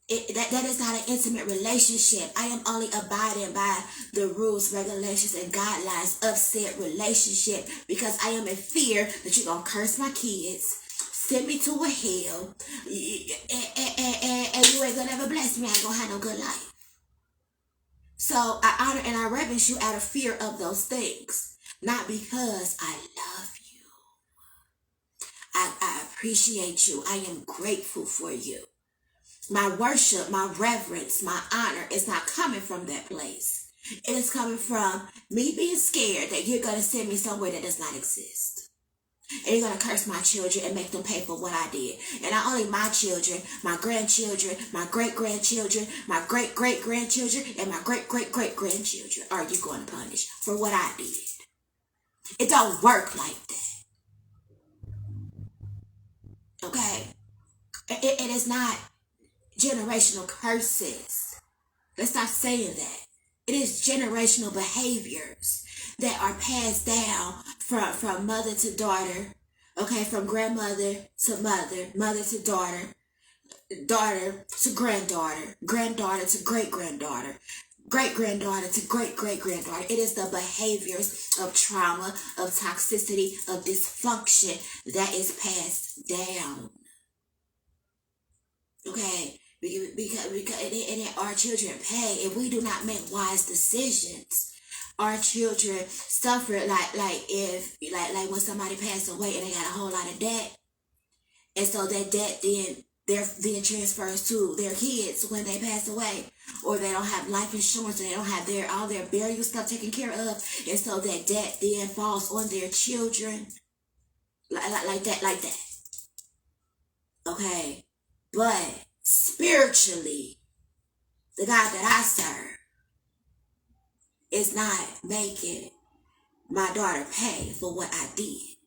that is not an intimate relationship. I am only abiding by the rules, regulations, and guidelines of said relationship because I am in fear that you're going to curse my kids, send me to a hell, and you ain't going to ever bless me. I ain't going to have no good life. So I honor and I reverence you out of fear of those things, not because I love you. I appreciate you. I am grateful for you. My worship, my reverence, my honor is not coming from that place. It is coming from me being scared that you're going to send me somewhere that does not exist. And you're going to curse my children and make them pay for what I did. And not only my children, my grandchildren, my great-grandchildren, my great-great-grandchildren, and my great-great-great-grandchildren are you going to punish for what I did. It don't work like that. Okay? It is not generational curses. Let's stop saying that. It is generational behaviors that are passed down from mother to daughter, okay, from grandmother to mother, mother to daughter, daughter to granddaughter, granddaughter to great-granddaughter, great-granddaughter to great-great-granddaughter. It is the behaviors of trauma, of toxicity, of dysfunction that is passed down. Okay? Because our children pay if we do not make wise decisions. Our children suffer like when somebody passed away and they got a whole lot of debt, and so that debt then transfers to their kids when they pass away, or they don't have life insurance, or they don't have all their burial stuff taken care of, and so that debt then falls on their children like that. Okay, but spiritually, the God that I serve is not making my daughter pay for what I did.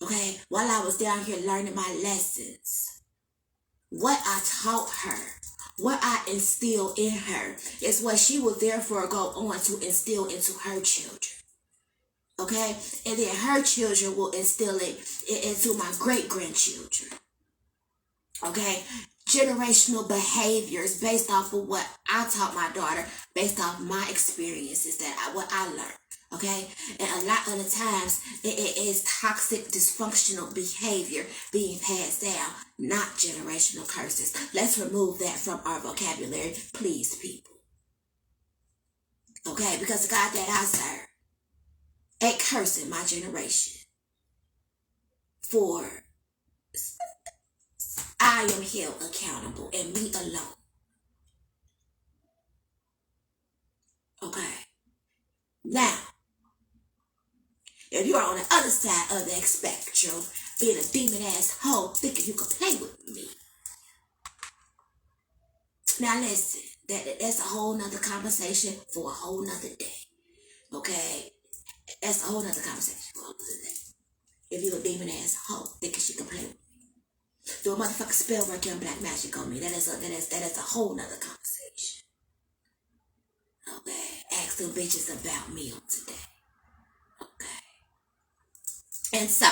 Okay? While I was down here learning my lessons, what I taught her, what I instilled in her, is what she will therefore go on to instill into her children. Okay? And then her children will instill it into my great-grandchildren. Okay? Generational behaviors based off of what I taught my daughter, based off my experiences, what I learned. Okay? And a lot of the times, it is toxic, dysfunctional behavior being passed down, not generational curses. Let's remove that from our vocabulary, please, people. Okay? Because the God that I serve ain't cursing my generation. For I am held accountable, and me alone. Okay? Now, if you are on the other side of the spectrum, being a demon-ass hoe, thinking you can play with me. Now listen, that's a whole nother conversation for a whole nother day. Okay? That's a whole nother conversation for a whole nother day. If you're a demon-ass hoe, thinking she can play with me. Do a motherfucking spell work and black magic on me. That is a whole nother conversation. Okay? Ask them bitches about me on today. Okay? And so,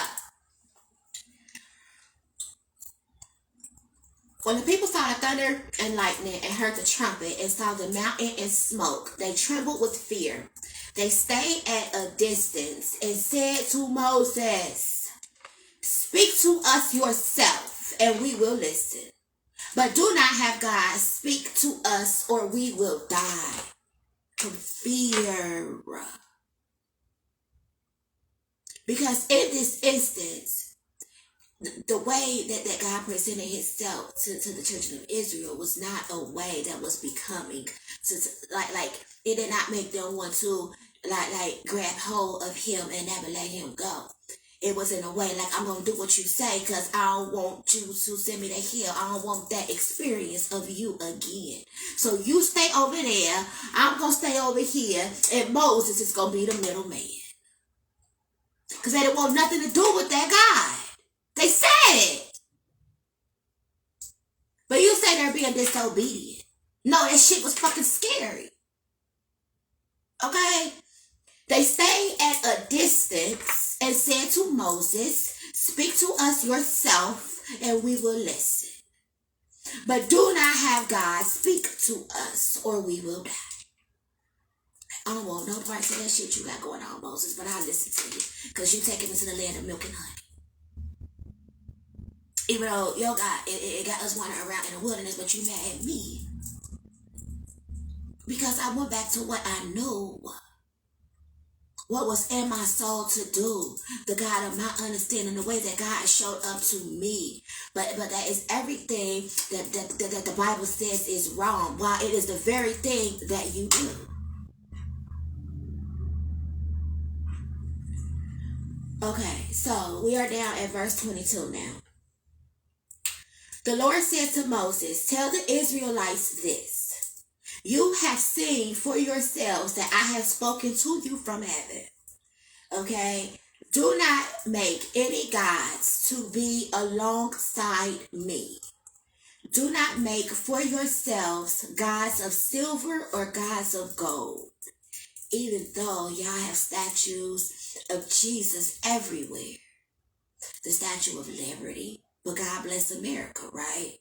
when the people saw the thunder and lightning and heard the trumpet and saw the mountain and smoke, they trembled with fear. They stayed at a distance and said to Moses, "Speak to us yourself, and we will listen. But do not have God speak to us, or we will die from fear." Because in this instance, the way that God presented himself to the children of Israel was not a way that was becoming to like it did not make them want to like grab hold of him and never let him go. It was in a way like, I'm gonna do what you say because I don't want you to send me to hell. I don't want that experience of you again. So you stay over there, I'm gonna stay over here, and Moses is gonna be the middleman. Because they didn't want nothing to do with that God. They said it. But you say they're being disobedient. No, that shit was fucking scary. Okay? They stayed at a distance and said to Moses, "Speak to us yourself, and we will listen. But do not have God speak to us, or we will die." I don't want no parts of that shit you got going on, Moses, but I'll listen to you. Because you taking me to the land of milk and honey. Even though your God, it got us wandering around in the wilderness, but you mad at me. Because I went back to what I knew. What was in my soul to do. The God of my understanding, the way that God showed up to me. But that is everything that the Bible says is wrong. While it is the very thing that you do. Okay, so we are down at verse 22 now. The Lord said to Moses, "Tell the Israelites this. You have seen for yourselves that I have spoken to you from heaven." Okay? "Do not make any gods to be alongside me. Do not make for yourselves gods of silver or gods of gold. Even though y'all have statues of Jesus everywhere. The Statue of Liberty. But God bless America, right?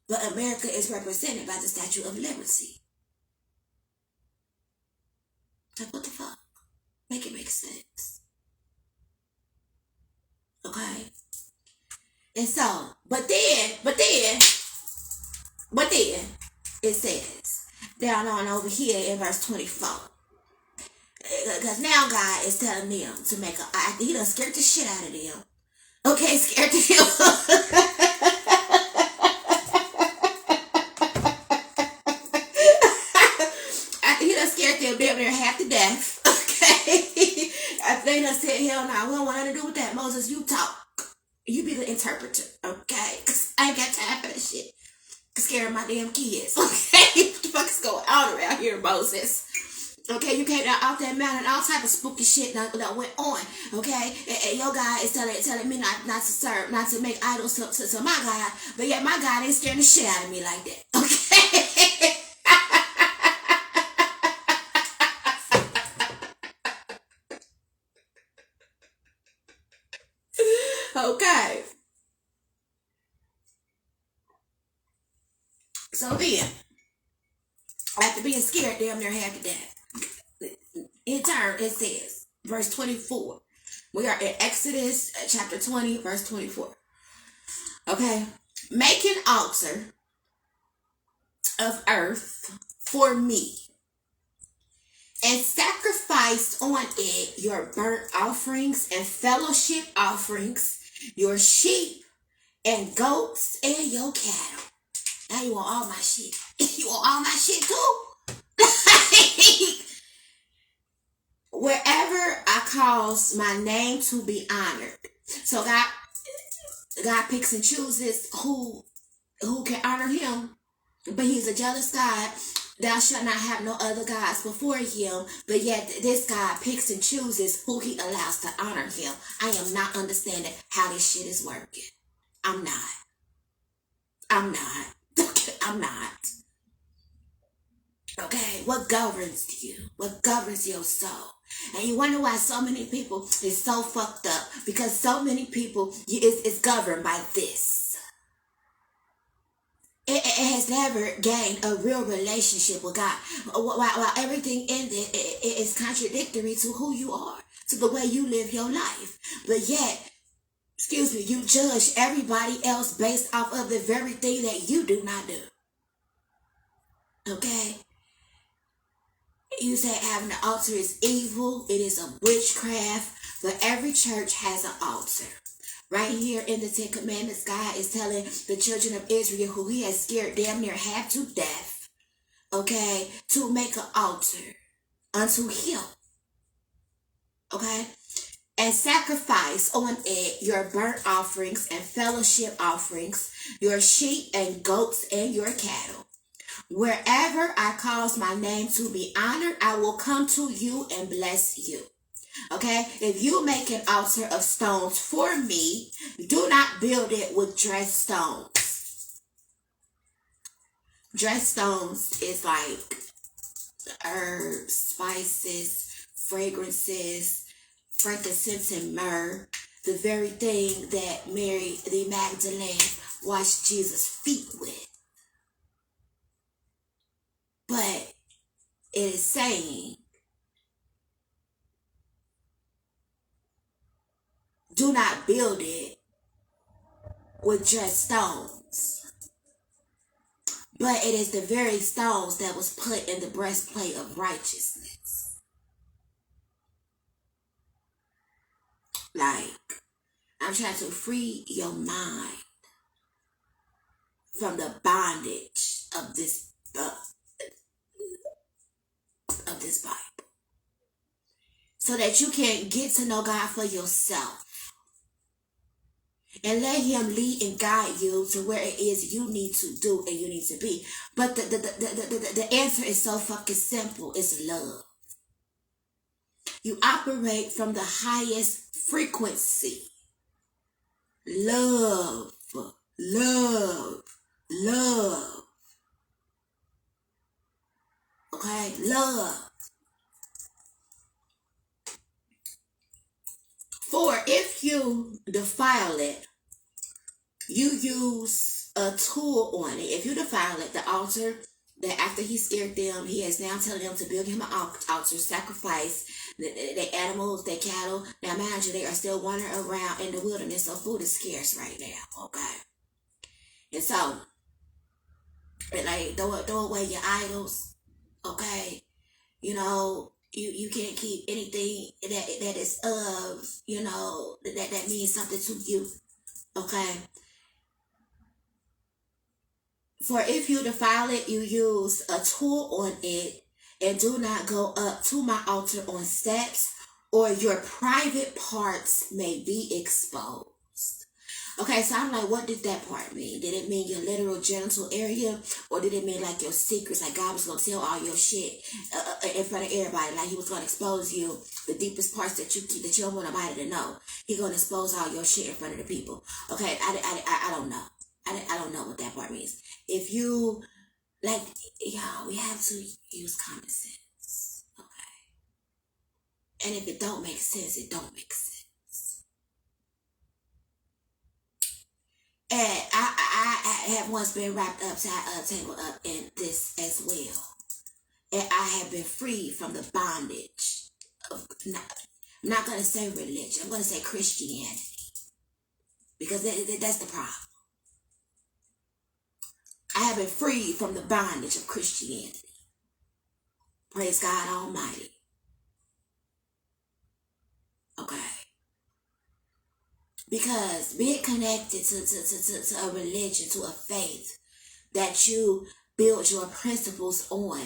But America is represented by the Statue of Liberty. Like, what the fuck? Make it make sense. Okay? And so, but then, it says, down on over here in verse 24. Because now God is telling them to make he done scared the shit out of them. Okay, scared the hell. He done scared them damn near half to death. Okay. They done said, "Hell no, we don't want nothing to do with that. Moses, you talk. You be the interpreter." Okay. Cause I ain't got time for that shit. Scaring my damn kids. Okay. What the fuck is going on around here, Moses? Okay, you came out that mountain, all type of spooky shit that went on. Okay, and your God is telling me not to serve, not to make idols to my God, but yet my God ain't scaring the shit out of me like that. Okay. Okay. So then, after being scared damn near half to death, in turn, it says, verse 24. We are in Exodus chapter 20, verse 24. Okay. Make an altar of earth for me, and sacrifice on it your burnt offerings and fellowship offerings, your sheep and goats and your cattle. Now you want all my shit. You want all my shit too? Wherever I cause my name to be honored. So God picks and chooses who can honor him, but he's a jealous God. Thou shalt not have no other gods before him, but yet this God picks and chooses who he allows to honor him. I am not understanding how this shit is working. I'm not. I'm not. Okay, what governs you? What governs your soul? And you wonder why so many people is so fucked up, because so many people is governed by this. It has never gained a real relationship with God. While everything in it is contradictory to who you are, to the way you live your life. But yet, you judge everybody else based off of the very thing that you do not do. Okay? You say having an altar is evil. It is a witchcraft. But every church has an altar. Right here in the Ten Commandments, God is telling the children of Israel, who he has scared damn near half to death, okay, to make an altar unto him. Okay? And sacrifice on it your burnt offerings and fellowship offerings, your sheep and goats and your cattle. Wherever I cause my name to be honored, I will come to you and bless you. Okay, if you make an altar of stones for me, do not build it with dressed stones. Dressed stones is like herbs, spices, fragrances, frankincense and myrrh, the very thing that Mary the Magdalene washed Jesus' feet with. But it is saying, do not build it with dressed stones. But it is the very stones that was put in the breastplate of righteousness. Like, I'm trying to free your mind from the bondage of this Bible, so that you can get to know God for yourself and let him lead and guide you to where it is you need to do and you need to be. But the answer is so fucking simple. It's love. You operate from the highest frequency. Love. Okay? Love. For if you defile it, you use a tool on it. If you defile it, the altar, that after he scared them, he is now telling them to build him an altar, sacrifice the animals, the cattle. Now, mind you, they are still wandering around in the wilderness, so food is scarce right now. Okay? And so, like, throw away your idols. Okay? You know, you can't keep anything that is of, you know, that means something to you. Okay? For if you defile it, you use a tool on it, and do not go up to my altar on steps, or your private parts may be exposed. Okay, so I'm like, what did that part mean? Did it mean your literal genital area, or did it mean like your secrets? Like God was gonna tell all your shit in front of everybody, like He was gonna expose you, the deepest parts that you don't want nobody to know. He gonna expose all your shit in front of the people. Okay, I don't know. I don't know what that part means. If you like, y'all, we have to use common sense. Okay, and if it don't make sense, it don't make sense. And I have once been wrapped up, tangled up in this as well. And I have been freed from the bondage of, I'm not going to say religion, I'm going to say Christianity. Because that's the problem. I have been freed from the bondage of Christianity. Praise God Almighty. Okay. Because being connected to a religion, to a faith that you build your principles on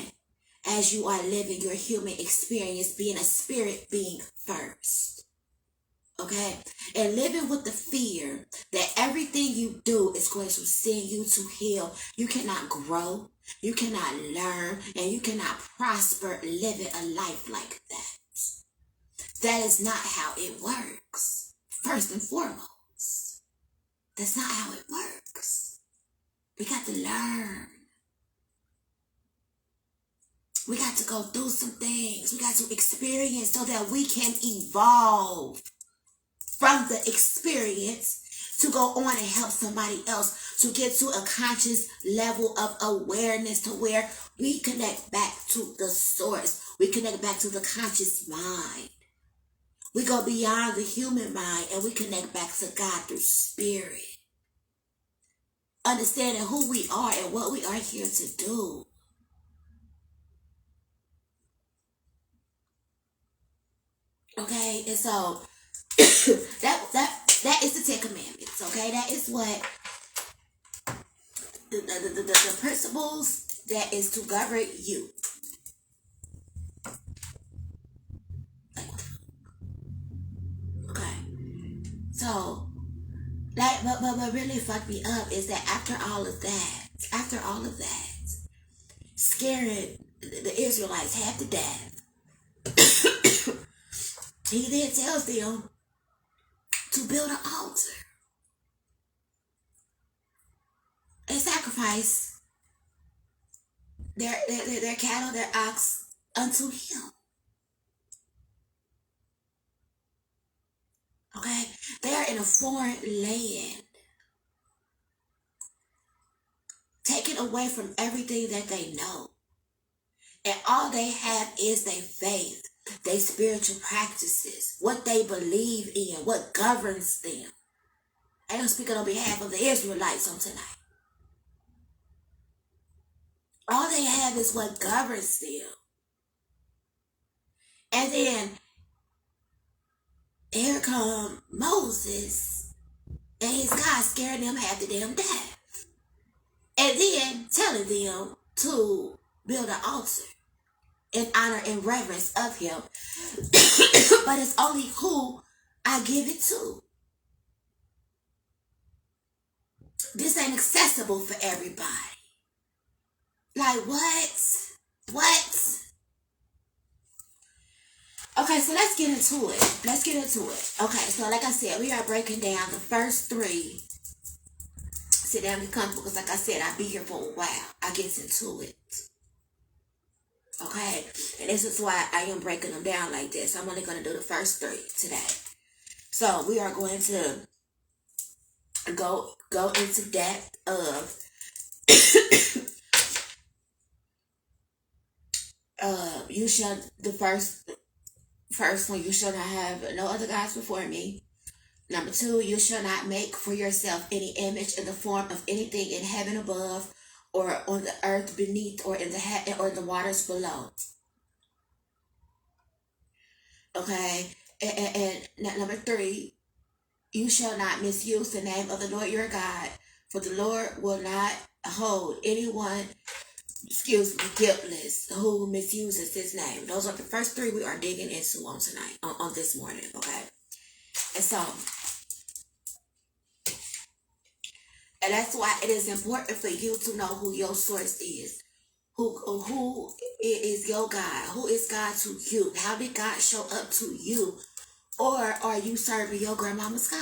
as you are living your human experience, being a spirit being first. Okay? And living with the fear that everything you do is going to send you to hell. You cannot grow, you cannot learn, and you cannot prosper living a life like that. That is not how it works. First and foremost, that's not how it works. We got to learn. We got to go through some things. We got to experience so that we can evolve from the experience to go on and help somebody else to get to a conscious level of awareness to where we connect back to the source. We connect back to the conscious mind. We go beyond the human mind and we connect back to God through spirit. Understanding who we are and what we are here to do. Okay, and so that is the 10 Commandments. Okay, that is what the principles that is to govern you. Okay, so but what really fucked me up is that after all of that, scaring the Israelites half to death, He then tells them to build an altar and sacrifice their cattle, their ox unto Him. Okay, they are in a foreign land, taken away from everything that they know, and all they have is their faith, their spiritual practices, what they believe in, what governs them. I am speaking on behalf of the Israelites on tonight. All they have is what governs them. And then here come Moses and his God scaring them half to damn death. And then telling them to build an altar in honor and reverence of Him. But it's only who I give it to. This ain't accessible for everybody. Like, what? What? Okay, so let's get into it. Okay, so like I said, we are breaking down the first 3. Sit down and be comfortable because like I said, I'll be here for a while. I get into it. Okay, and this is why I am breaking them down like this. I'm only going to do the first 3 today. So we are going to go into depth of you shall, the first one, you shall not have no other gods before me. Number 2, you shall not make for yourself any image in the form of anything in heaven above, or on the earth beneath, or in the waters below. Okay, and number 3, you shall not misuse the name of the Lord your God, for the Lord will not hold anyone, guiltless who misuses His name. Those are the first 3 we are digging into on tonight, on this morning. Okay, and so And that's why it is important for you to know who your source is. Who is your God? Who is God to you? How did God show up to you? Or are you serving your grandmama's God?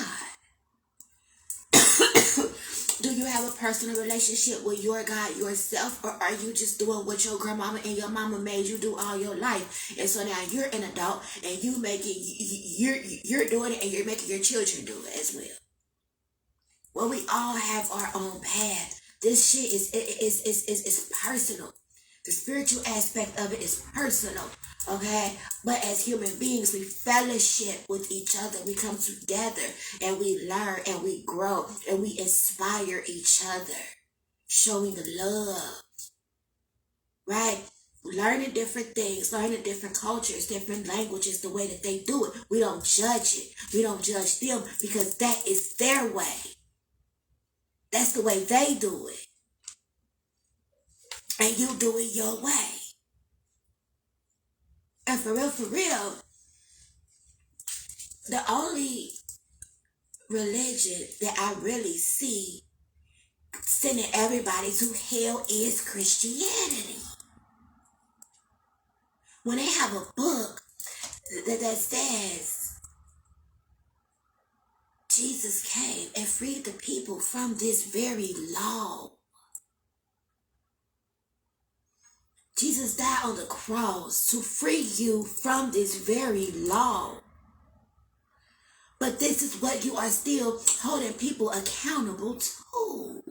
Do you have a personal relationship with your God yourself, or are you just doing what your grandmama and your mama made you do all your life? And so now you're an adult and you're doing it, and you're making your children do it as well. Well, we all have our own path. This shit is personal. The spiritual aspect of it is personal, okay? But as human beings, we fellowship with each other. We come together and we learn and we grow and we inspire each other, showing love, right? Learning different things, learning different cultures, different languages, the way that they do it. We don't judge it. We don't judge them because that is their way. That's the way they do it. And you do it your way. And for real, the only religion that I really see sending everybody to hell is Christianity. When they have a book that says Jesus came and freed the people from this very law. Jesus died on the cross to free you from this very law. But this is what you are still holding people accountable to.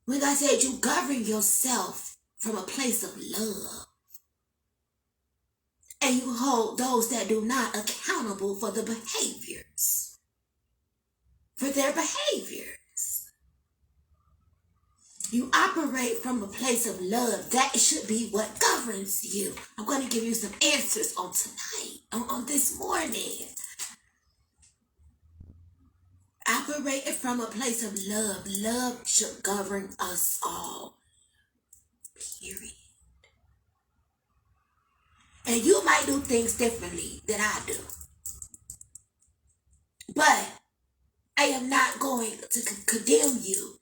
When God said you govern yourself from a place of love, and you hold those that do not accountable for the behaviors, for their behaviors. You operate from a place of love. That should be what governs you. I'm going to give you some answers on tonight, on this morning. Operating from a place of love. Love should govern us all. Period. And you might do things differently than I do. But I am not going to condemn you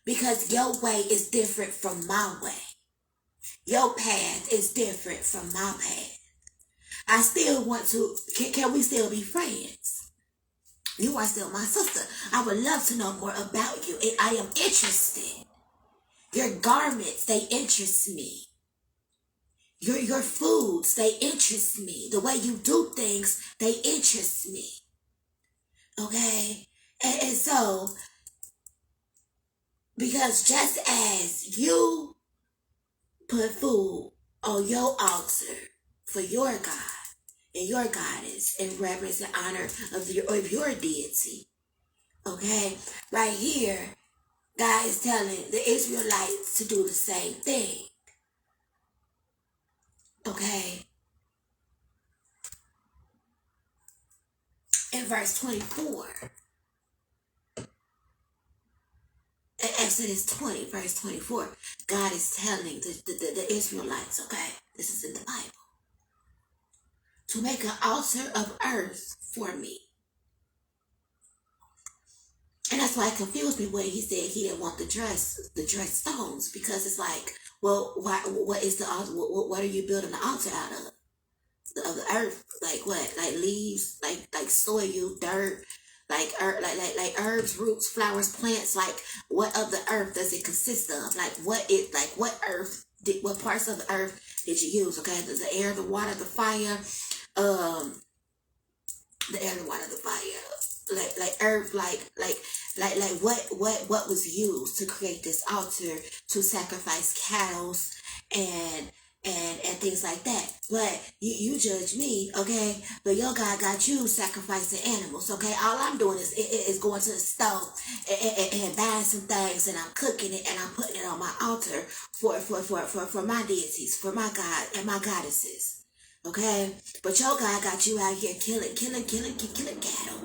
because your way is different from my way. Your path is different from my path. I still want to, can we still be friends? You are still my sister. I would love to know more about you. And I am interested. Your garments, they interest me. Your foods, they interest me. The way you do things, they interest me. Okay? And so, because just as you put food on your altar for your God and your goddess in reverence and honor of your deity, okay? Right here, God is telling the Israelites to do the same thing, okay? In verse 24, in Exodus 20, verse 24, God is telling the Israelites, okay, this is in the Bible, to make an altar of earth for me. And that's why it confused me when he said he didn't want the dressed stones, because it's like, well, what is the altar? What are you building the altar out of? Of the earth, like what? Like leaves, like soil, dirt, like herbs, roots, flowers, plants. Like what of the earth does it consist of? Like what what parts of the earth did you use? Okay, the air, the water, the fire, the air, the water, the fire. Like earth, like what was used to create this altar to sacrifice cattle and things like that. But you judge me, okay? But your God got you sacrificing animals, okay? All I'm doing is going to the stove and buying some things, and I'm cooking it and I'm putting it on my altar for my deities, for my God and my goddesses. Okay, but your God got you out here killing cattle,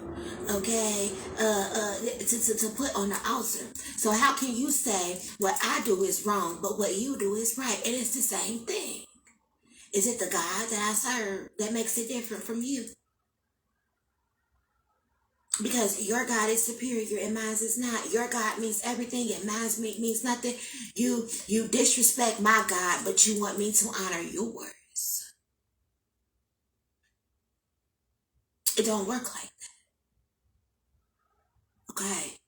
okay, to put on the altar. So how can you say what I do is wrong, but what you do is right? And it's the same thing. Is it the God that I serve that makes it different from you? Because your God is superior and mine is not. Your God means everything and mine means nothing. You disrespect my God, but you want me to honor yours. It don't work like that. Okay.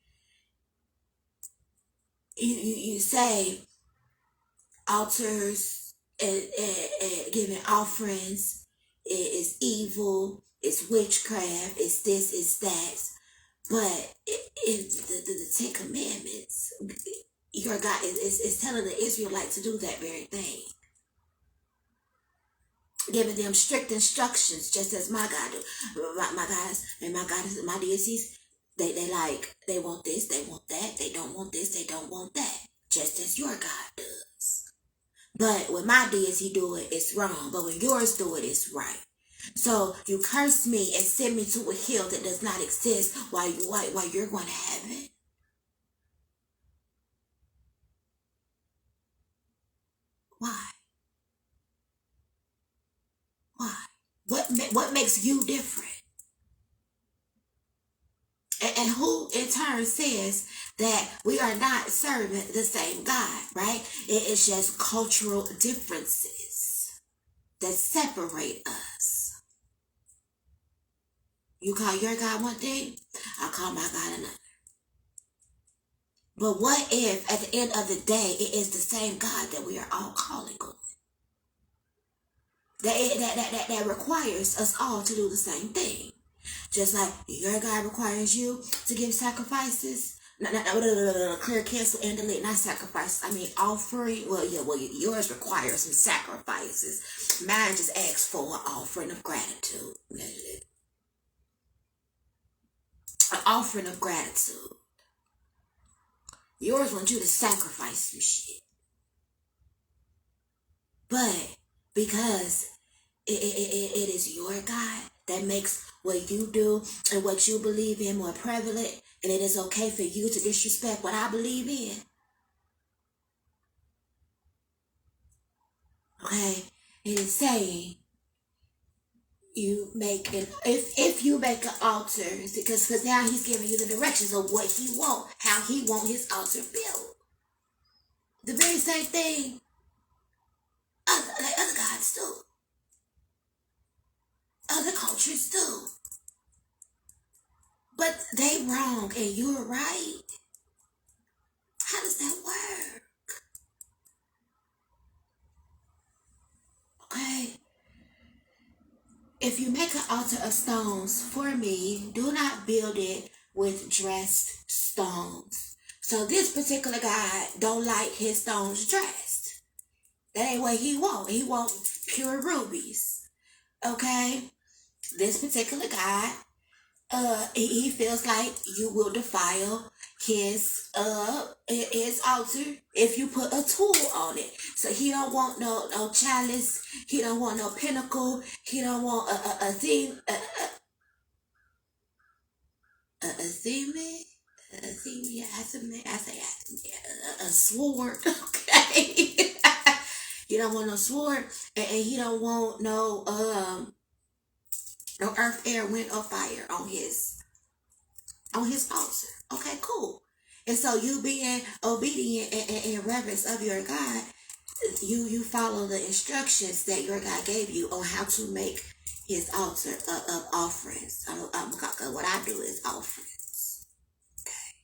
You say altars and giving offerings is evil, it's witchcraft, it's this, it's that. But if the Ten Commandments, your God is telling the Israelites to do that very thing, giving them strict instructions, just as my God do. My guys and my goddess, my deities, they want this, they want that, they don't want this, they don't want that, just as your God does. But when my deity do it, it's wrong. But when yours do it, it's right. So you curse me and send me to a hill that does not exist while you're going to heaven. Why? Why? What makes you different? And who in turn says that we are not serving the same God, right? It is just cultural differences that separate us. You call your God one thing, I call my God another. But what if at the end of the day it is the same God that we are all calling on? That requires us all to do the same thing. Just like your God requires you to give sacrifices. Clear, cancel, and delete. Not sacrifices. I mean offering. Well, yours requires some sacrifices. Mine just asks for an offering of gratitude. An offering of gratitude. Yours wants you to sacrifice some shit. But because it is your God that makes what you do and what you believe in more prevalent, and it is okay for you to disrespect what I believe in. Okay? It is saying you make an if you make an altar, because now he's giving you the directions of what he want, how he want his altar built. The very same thing other gods do. Other cultures do. But they wrong and you're right. How does that work? Okay? If you make an altar of stones for me, do not build it with dressed stones. So this particular guy don't like his stones dressed. That ain't what he want. He want pure rubies. Okay? This particular guy, he feels like you will defile his altar if you put a tool on it. So he don't want no chalice. He don't want no pinnacle. He don't want a theme a sword. Okay. He don't want no sword, and he don't want no earth, air, wind, or fire on his altar. Okay, cool. And so you being obedient and reverence of your God, you follow the instructions that your God gave you on how to make his altar of offerings. What I do is offerings. Okay.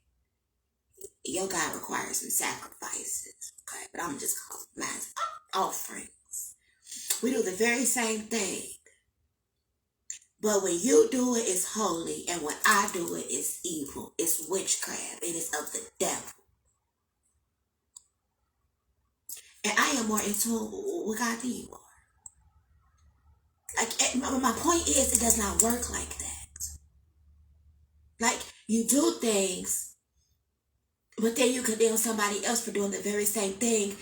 Your God requires some sacrifices. Okay, but I'm just calling mine offerings. We do the very same thing. But when you do it, it's holy. And when I do it, it's evil. It's witchcraft. It is of the devil. And I am more in tune with God than you are. Like, my point is, it does not work like that. Like, you do things, but then you condemn somebody else for doing the very same thing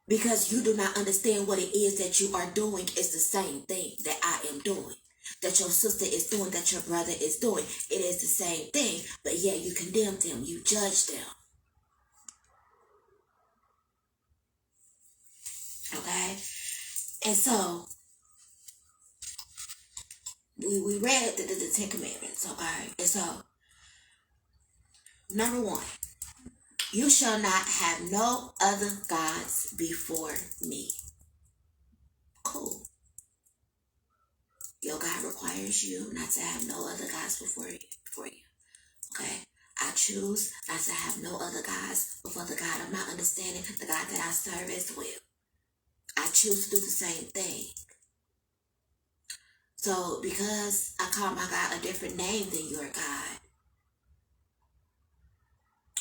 because you do not understand what it is that you are doing is the same thing that I am doing. That your sister is doing, that your brother is doing. It is the same thing, but yet you condemn them, you judge them. Okay? And so, we read the Ten Commandments, okay? And so, Number 1, you shall not have no other gods before me. Cool. Your God requires you not to have no other gods before you. Okay? I choose not to have no other gods before the God of my understanding, the God that I serve as well. I choose to do the same thing. So because I call my God a different name than your God,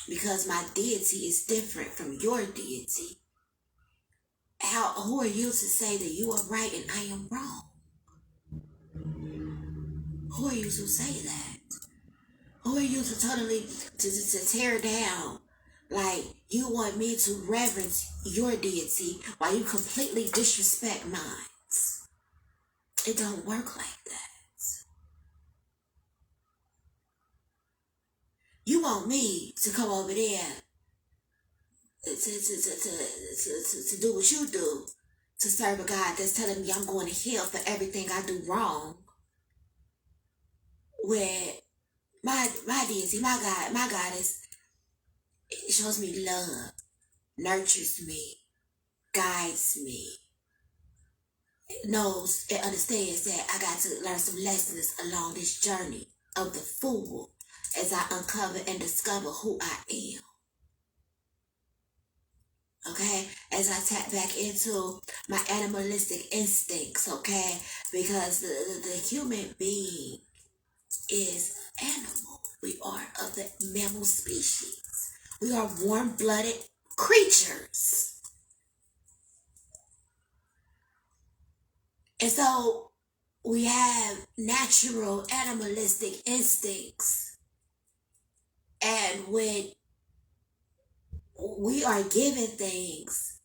because my deity is different from your deity, who are you to say that you are right and I am wrong? Who are you to say that? Who are you to totally to tear down? Like, you want me to reverence your deity while you completely disrespect mine. It don't work like that. You want me to come over there to do what you do, to serve a God that's telling me I'm going to hell for everything I do wrong, where my deity, my goddess, it shows me love, nurtures me, guides me, knows and understands that I got to learn some lessons along this journey of the fool as I uncover and discover who I am. Okay, as I tap back into my animalistic instincts, okay, because the human being is animal. We are of the mammal species. We are warm-blooded creatures. And so we have natural animalistic instincts. And when we are given things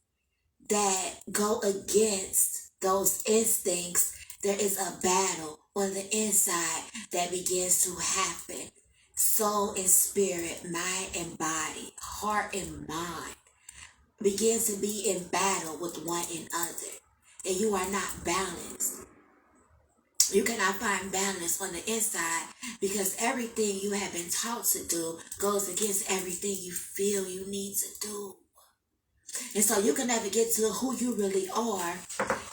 that go against those instincts, there is a battle on the inside that begins to happen. Soul and spirit, mind and body, heart and mind begins to be in battle with one another. And you are not balanced. You cannot find balance on the inside because everything you have been taught to do goes against everything you feel you need to do. And so you can never get to who you really are.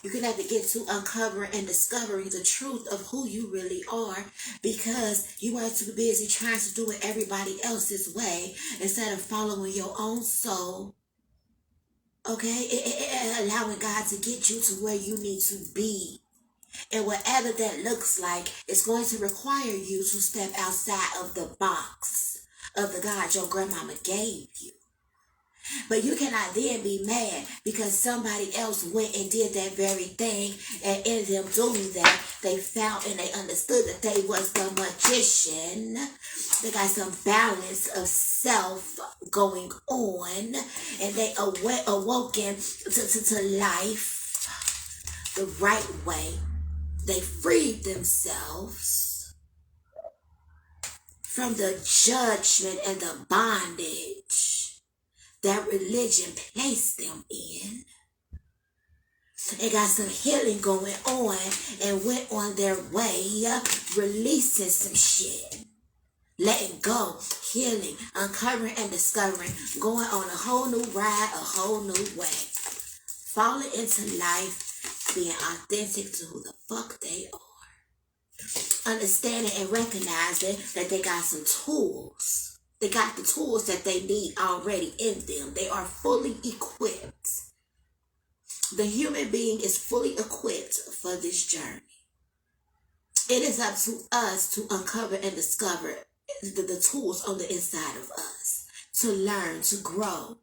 You can never get to uncovering and discovering the truth of who you really are because you are too busy trying to do it everybody else's way instead of following your own soul. Okay? Allowing God to get you to where you need to be. And whatever that looks like, it's going to require you to step outside of the box of the God your grandmama gave you. But you cannot then be mad because somebody else went and did that very thing, and in them doing that, they found and they understood that they was the magician. They got some balance of self going on, and they awoken to life the right way. They freed themselves from the judgment and the bondage that religion placed them in. They got some healing going on and went on their way, releasing some shit. Letting go, healing, uncovering and discovering, going on a whole new ride, a whole new way. Falling into life, being authentic to who the fuck they are. Understanding and recognizing that they got some tools. They got the tools that they need already in them. They are fully equipped. The human being is fully equipped for this journey. It is up to us to uncover and discover the tools on the inside of us. To learn, to grow.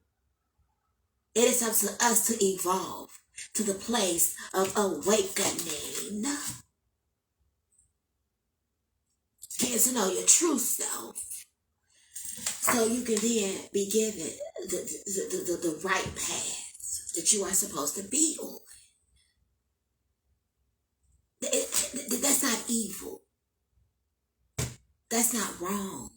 It is up to us to evolve to the place of awakening. Get to know your true self. So you can then be given the right path that you are supposed to be on. That's not evil. That's not wrong.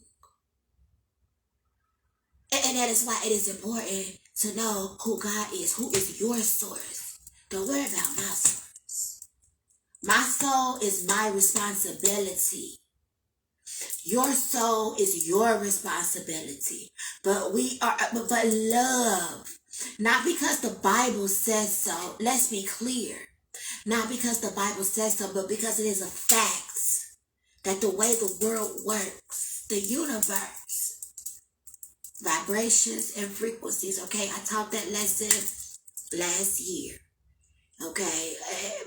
And that is why it is important to know who God is. Who is your source? Don't worry about my source. My soul is my responsibility. Your soul is your responsibility. But but love, not because the Bible says so. Let's be clear. Not because the Bible says so, but because it is a fact that the way the world works, the universe, vibrations and frequencies, okay? I taught that lesson last year, okay?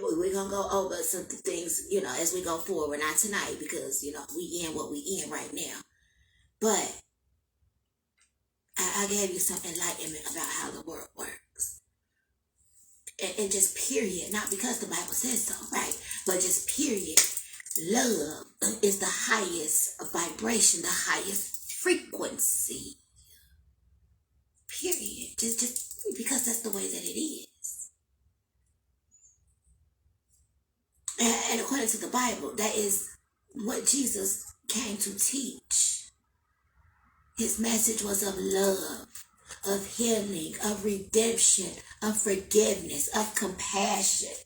We're going to go over some things, as we go forward. Not tonight because, we in what we in right now. But I gave you some enlightenment about how the world works. And just period, not because the Bible says so, right? But just period. Love is the highest vibration, the highest frequency. Period. Just because that's the way that it is. And according to the Bible, that is what Jesus came to teach. His message was of love, of healing, of redemption, of forgiveness, of compassion,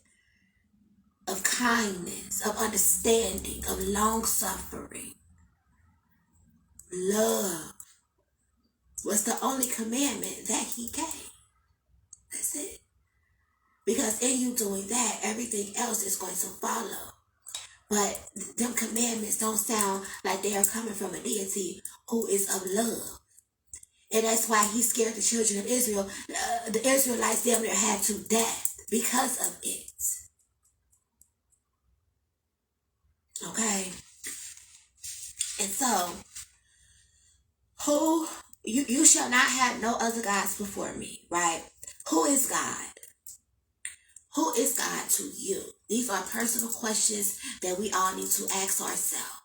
of kindness, of understanding, of long suffering. Love was the only commandment that he gave. That's it. Because in you doing that, everything else is going to follow. But them commandments don't sound like they are coming from a deity who is of love. And that's why he scared the children of Israel. The Israelites damn near had to death because of it. Okay? And so, you shall not have no other gods before me, right? Who is God? Who is God to you? These are personal questions that we all need to ask ourselves.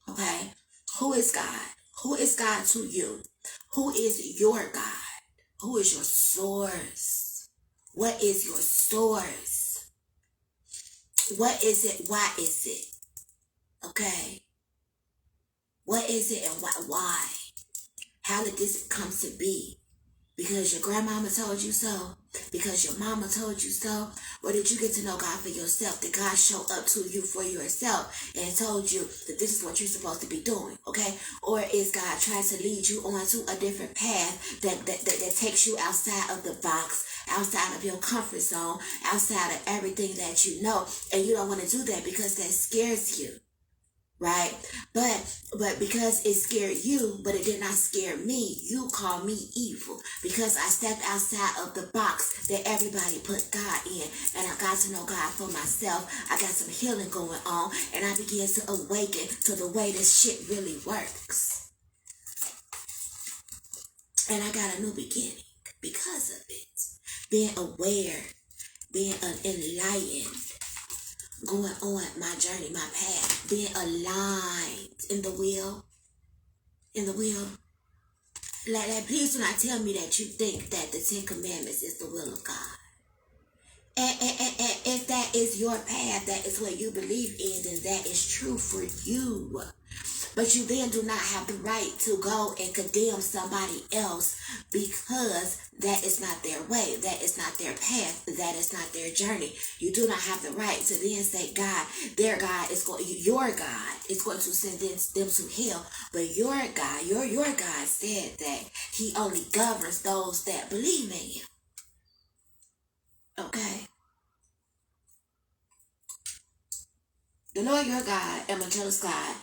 Okay? Who is God? Who is God to you? Who is your God? Who is your source? What is your source? What is it? Why is it? Okay? What is it and why? How did this come to be? Because your grandmama told you so? Because your mama told you so? Or did you get to know God for yourself? Did God show up to you for yourself and told you that this is what you're supposed to be doing? Okay? Or is God trying to lead you onto a different path that takes you outside of the box, outside of your comfort zone, outside of everything that you know, and you don't want to do that because that scares you? Right? But because it scared you, but it did not scare me, you call me evil because I stepped outside of the box that everybody put God in, and I got to know God for myself. I got some healing going on, and I began to awaken to the way this shit really works. And I got a new beginning because of it. Being aware, being enlightened, going on my journey, my path, being aligned in the will. Like, please do not tell me that you think that the 10 Commandments is the will of God. And if that is your path, that is what you believe in, then that is true for you. But you then do not have the right to go and condemn somebody else because that is not their way, that is not their path, that is not their journey. You do not have the right to then say your God is going to send them to hell. But your God said that he only governs those that believe in him. Okay? The Lord your God am a jealous God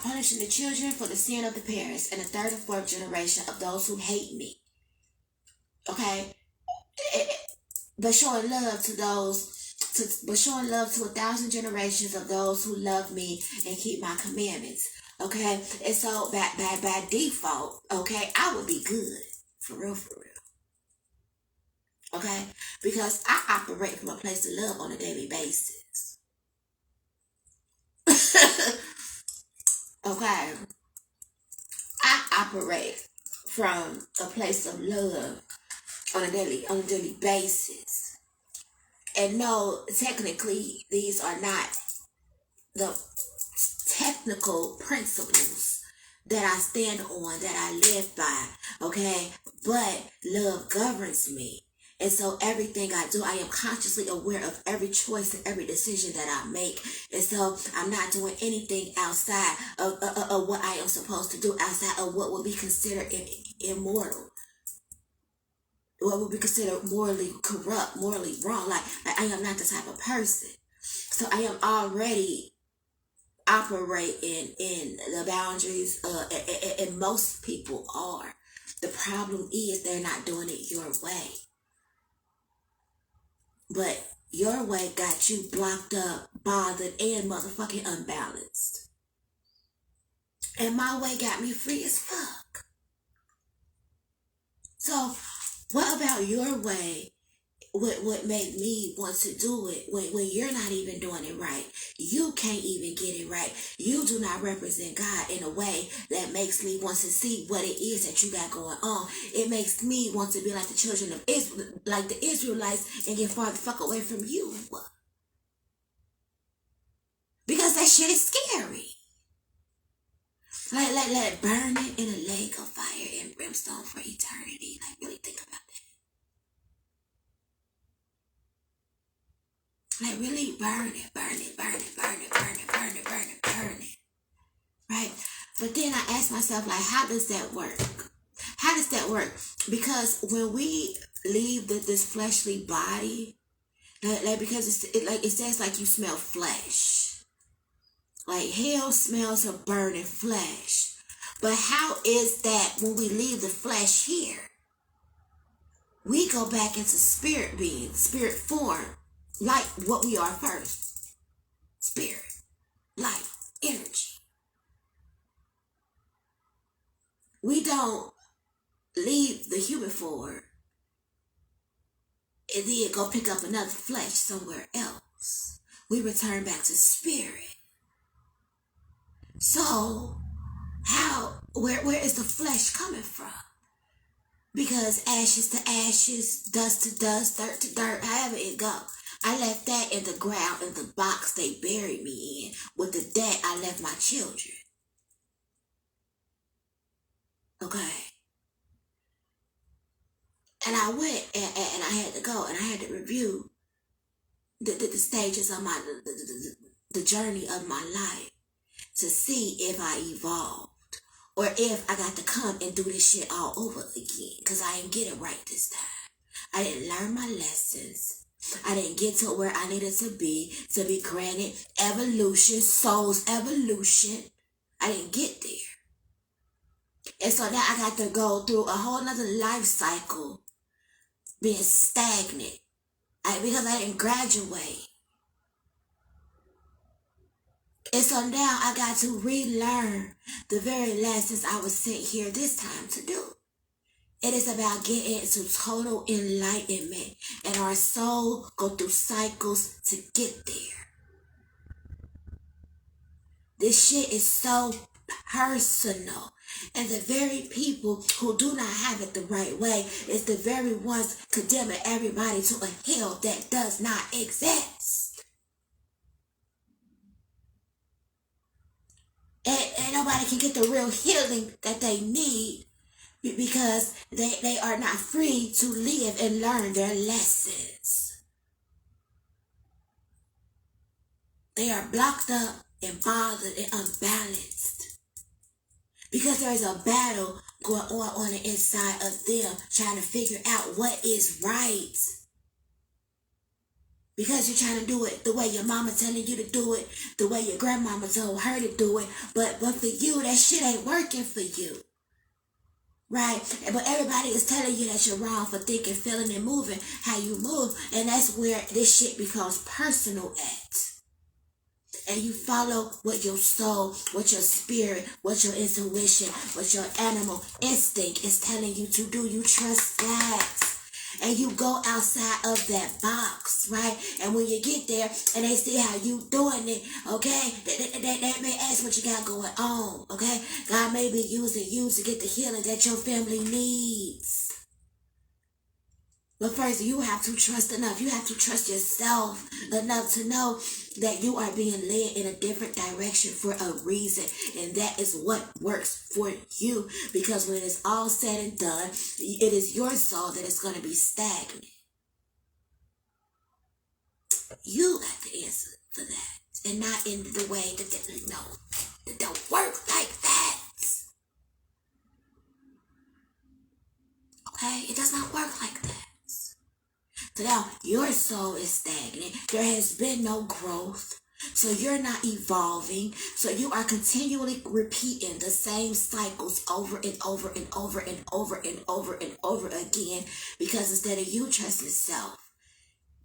punishing the children for the sin of the parents and the third and fourth generation of those who hate me. Okay? But showing love to 1,000 generations of those who love me and keep my commandments. Okay? And so by default, okay, I would be good. For real. Okay? Because I operate from a place of love on a daily basis. Okay? I operate from a place of love on a daily basis. And no, technically, these are not the technical principles that I stand on, that I live by, okay? But love governs me. And so everything I do, I am consciously aware of every choice and every decision that I make. And so I'm not doing anything outside of what I am supposed to do, outside of what would be considered immoral, what would be considered morally corrupt, morally wrong. Like I am not the type of person. So I am already operating in the boundaries, and most people are. The problem is they're not doing it your way. But your way got you blocked up, bothered, and motherfucking unbalanced. And my way got me free as fuck. So, what about your way would make me want to do it when you're not even doing it right? You can't even get it right. You do not represent God in a way that makes me want to see what it is that you got going on. It makes me want to be like the children of Israel, like the Israelites, and get far the fuck away from you. Because that shit is scary. Like burning in a lake of fire and brimstone for eternity. Like, really think about that. Like, really burn it. Right? But then I ask myself, like, how does that work? How does that work? Because when we leave this fleshly body, because it says like you smell flesh. Like hell smells of burning flesh. But how is that when we leave the flesh here? We go back into spirit being, spirit form, like what we are first. Spirit, life, energy. We don't leave the human form and then go pick up another flesh somewhere else. We return back to spirit. So, where is the flesh coming from? Because ashes to ashes, dust to dust, dirt to dirt, however it go. I left that in the ground, in the box they buried me in. With the debt, I left my children. Okay. And I went and I had to go and I had to review the stages of the journey of my life to see if I evolved or if I got to come and do this shit all over again, because I didn't get it right this time. I didn't learn my lessons. I didn't get to where I needed to be granted evolution, soul's evolution. I didn't get there. And so now I got to go through a whole nother life cycle being stagnant because I didn't graduate. And so now I got to relearn the very lessons I was sent here this time to do. It is about getting into total enlightenment, and our soul go through cycles to get there. This shit is so personal, and the very people who do not have it the right way is the very ones condemning everybody to a hell that does not exist. And nobody can get the real healing that they need because they are not free to live and learn their lessons. They are blocked up and bothered and unbalanced because there is a battle going on the inside of them trying to figure out what is right. Because you're trying to do it the way your mama telling you to do it, the way your grandmama told her to do it. But for you, that shit ain't working for you. Right? But everybody is telling you that you're wrong for thinking, feeling, and moving how you move. And that's where this shit becomes personal at. And you follow what your soul, what your spirit, what your intuition, what your animal instinct is telling you to do. You trust that. And you go outside of that box, right? And when you get there and they see how you doing it, okay, they may ask what you got going on, okay? God may be using you to get the healing that your family needs. But first, you have to trust enough. You have to trust yourself enough to know that you are being led in a different direction for a reason. And that is what works for you. Because when it's all said and done, it is your soul that is going to be stagnant. You got the answer for that. And not in the way that, no, it don't work like that. Okay? It does not work like that. So now your soul is stagnant. There has been no growth. So you're not evolving. So you are continually repeating the same cycles over and over and over and over and over and over again. Because instead of you trusting self,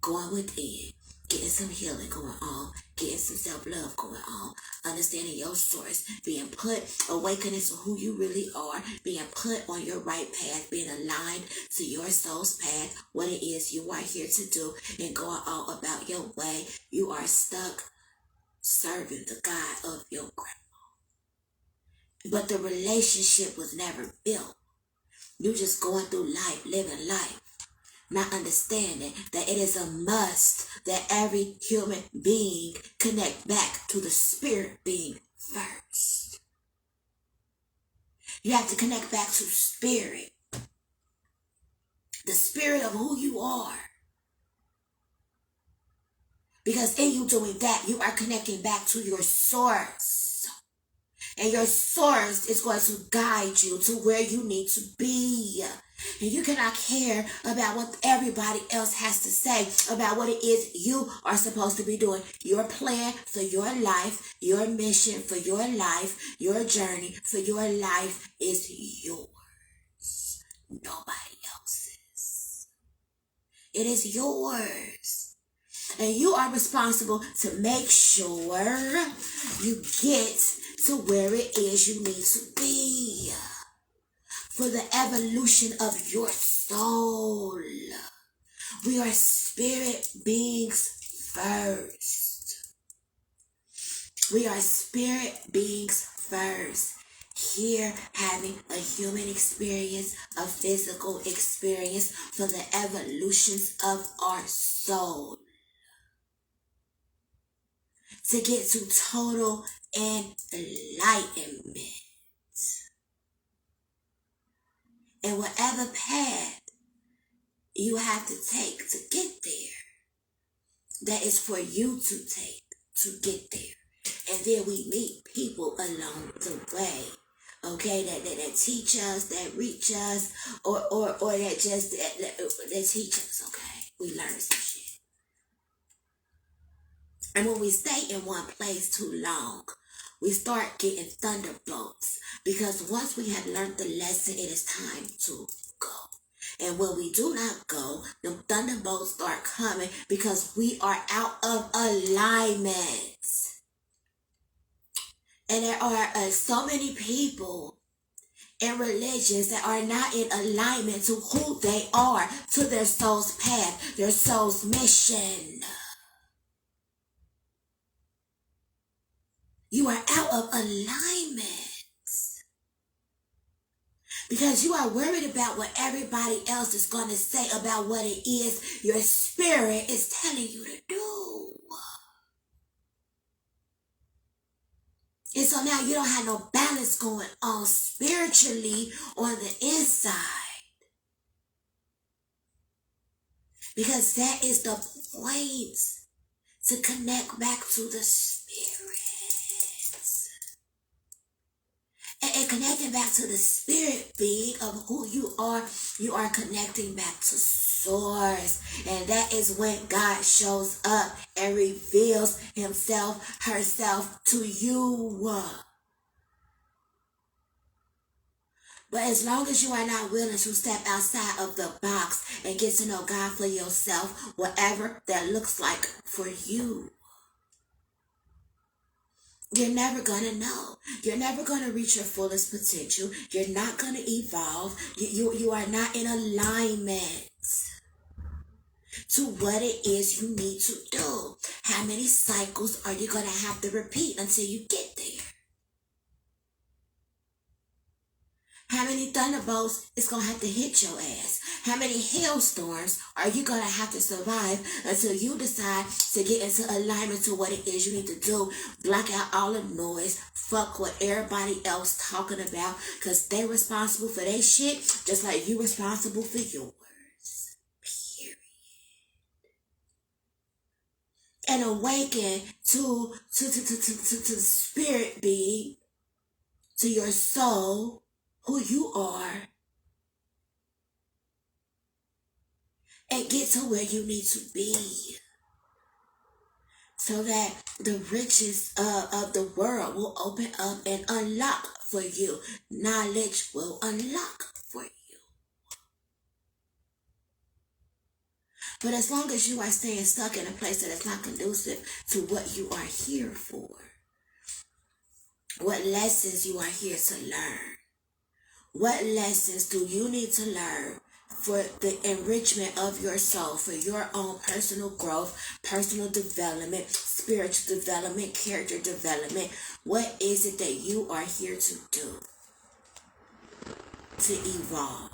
going within, getting some healing going on, getting some self-love going on, understanding your source, being put, awakening to who you really are, being put on your right path, being aligned to your soul's path, what it is you are here to do, and going all about your way. You are stuck serving the God of your grandma. But the relationship was never built. You just going through life, living life, not understanding that it is a must that every human being connect back to the spirit being first. You have to connect back to spirit. The spirit of who you are. Because in you doing that, you are connecting back to your source. And your source is going to guide you to where you need to be. And you cannot care about what everybody else has to say about what it is you are supposed to be doing. Your plan for your life, your mission for your life, your journey for your life is yours. Nobody else's. It is yours. And you are responsible to make sure you get to where it is you need to be. For the evolution of your soul. We are spirit beings first. We are spirit beings first. Here having a human experience, a physical experience for the evolutions of our soul. To get to total enlightenment. And whatever path you have to take to get there, that is for you to take to get there. And then we meet people along the way, okay, that teach us, that reach us, or that just that teach us, okay? We learn some shit. And when we stay in one place too long, we start getting thunderbolts. Because once we have learned the lesson, it is time to go. And when we do not go, the thunderbolts start coming because we are out of alignment. And there are so many people in religions that are not in alignment to who they are, to their soul's path, their soul's mission. You are out of alignment because you are worried about what everybody else is going to say about what it is your spirit is telling you to do. And so now you don't have no balance going on spiritually on the inside. Because that is the point, to connect back to the spirit. And connecting back to the spirit being of who you are connecting back to source. And that is when God shows up and reveals himself, herself to you. But as long as you are not willing to step outside of the box and get to know God for yourself, whatever that looks like for you, you're never going to know. You're never going to reach your fullest potential. You're not going to evolve. You are not in alignment to what it is you need to do. How many cycles are you going to have to repeat until you get there? How many thunderbolts is going to have to hit your ass? How many hailstorms are you going to have to survive until you decide to get into alignment to what it is you need to do? Block out all the noise. Fuck what everybody else talking about, because they're responsible for their shit just like you responsible for yours. Period. and awaken to the spirit being, to your soul, who you are, and get to where you need to be, so that the riches of the world will open up and unlock for you. Knowledge will unlock for you. But as long as you are staying stuck in a place that is not conducive to what you are here for, what lessons you are here to learn, what lessons do you need to learn for the enrichment of your soul, for your own personal growth, personal development, spiritual development, character development? What is it that you are here to do to evolve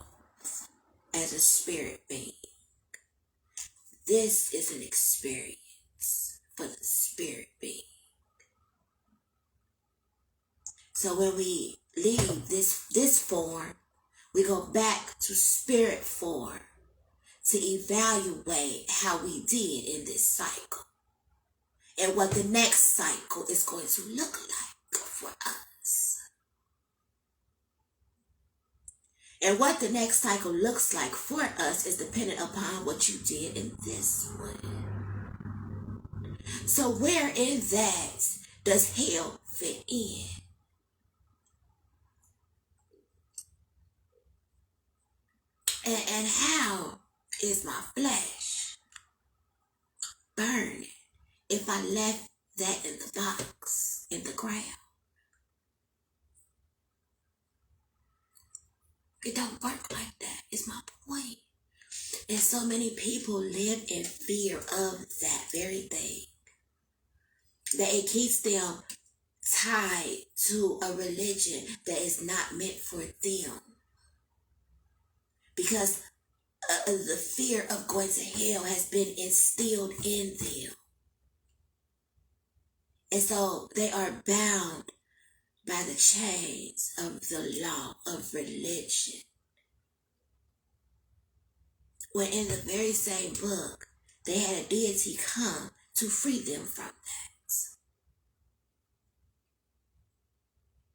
as a spirit being? This is an experience for the spirit being. So when we leave this form, we go back to spirit form to evaluate how we did in this cycle and what the next cycle is going to look like for us. And what the next cycle looks like for us is dependent upon what you did in this one. So where in that does hell fit in? And how is my flesh burning if I left that in the box, in the ground? It don't work like that, is my point. And so many people live in fear of that very thing, that it keeps them tied to a religion that is not meant for them. Because the fear of going to hell has been instilled in them. And so they are bound by the chains of the law of religion. When in the very same book, they had a deity come to free them from that.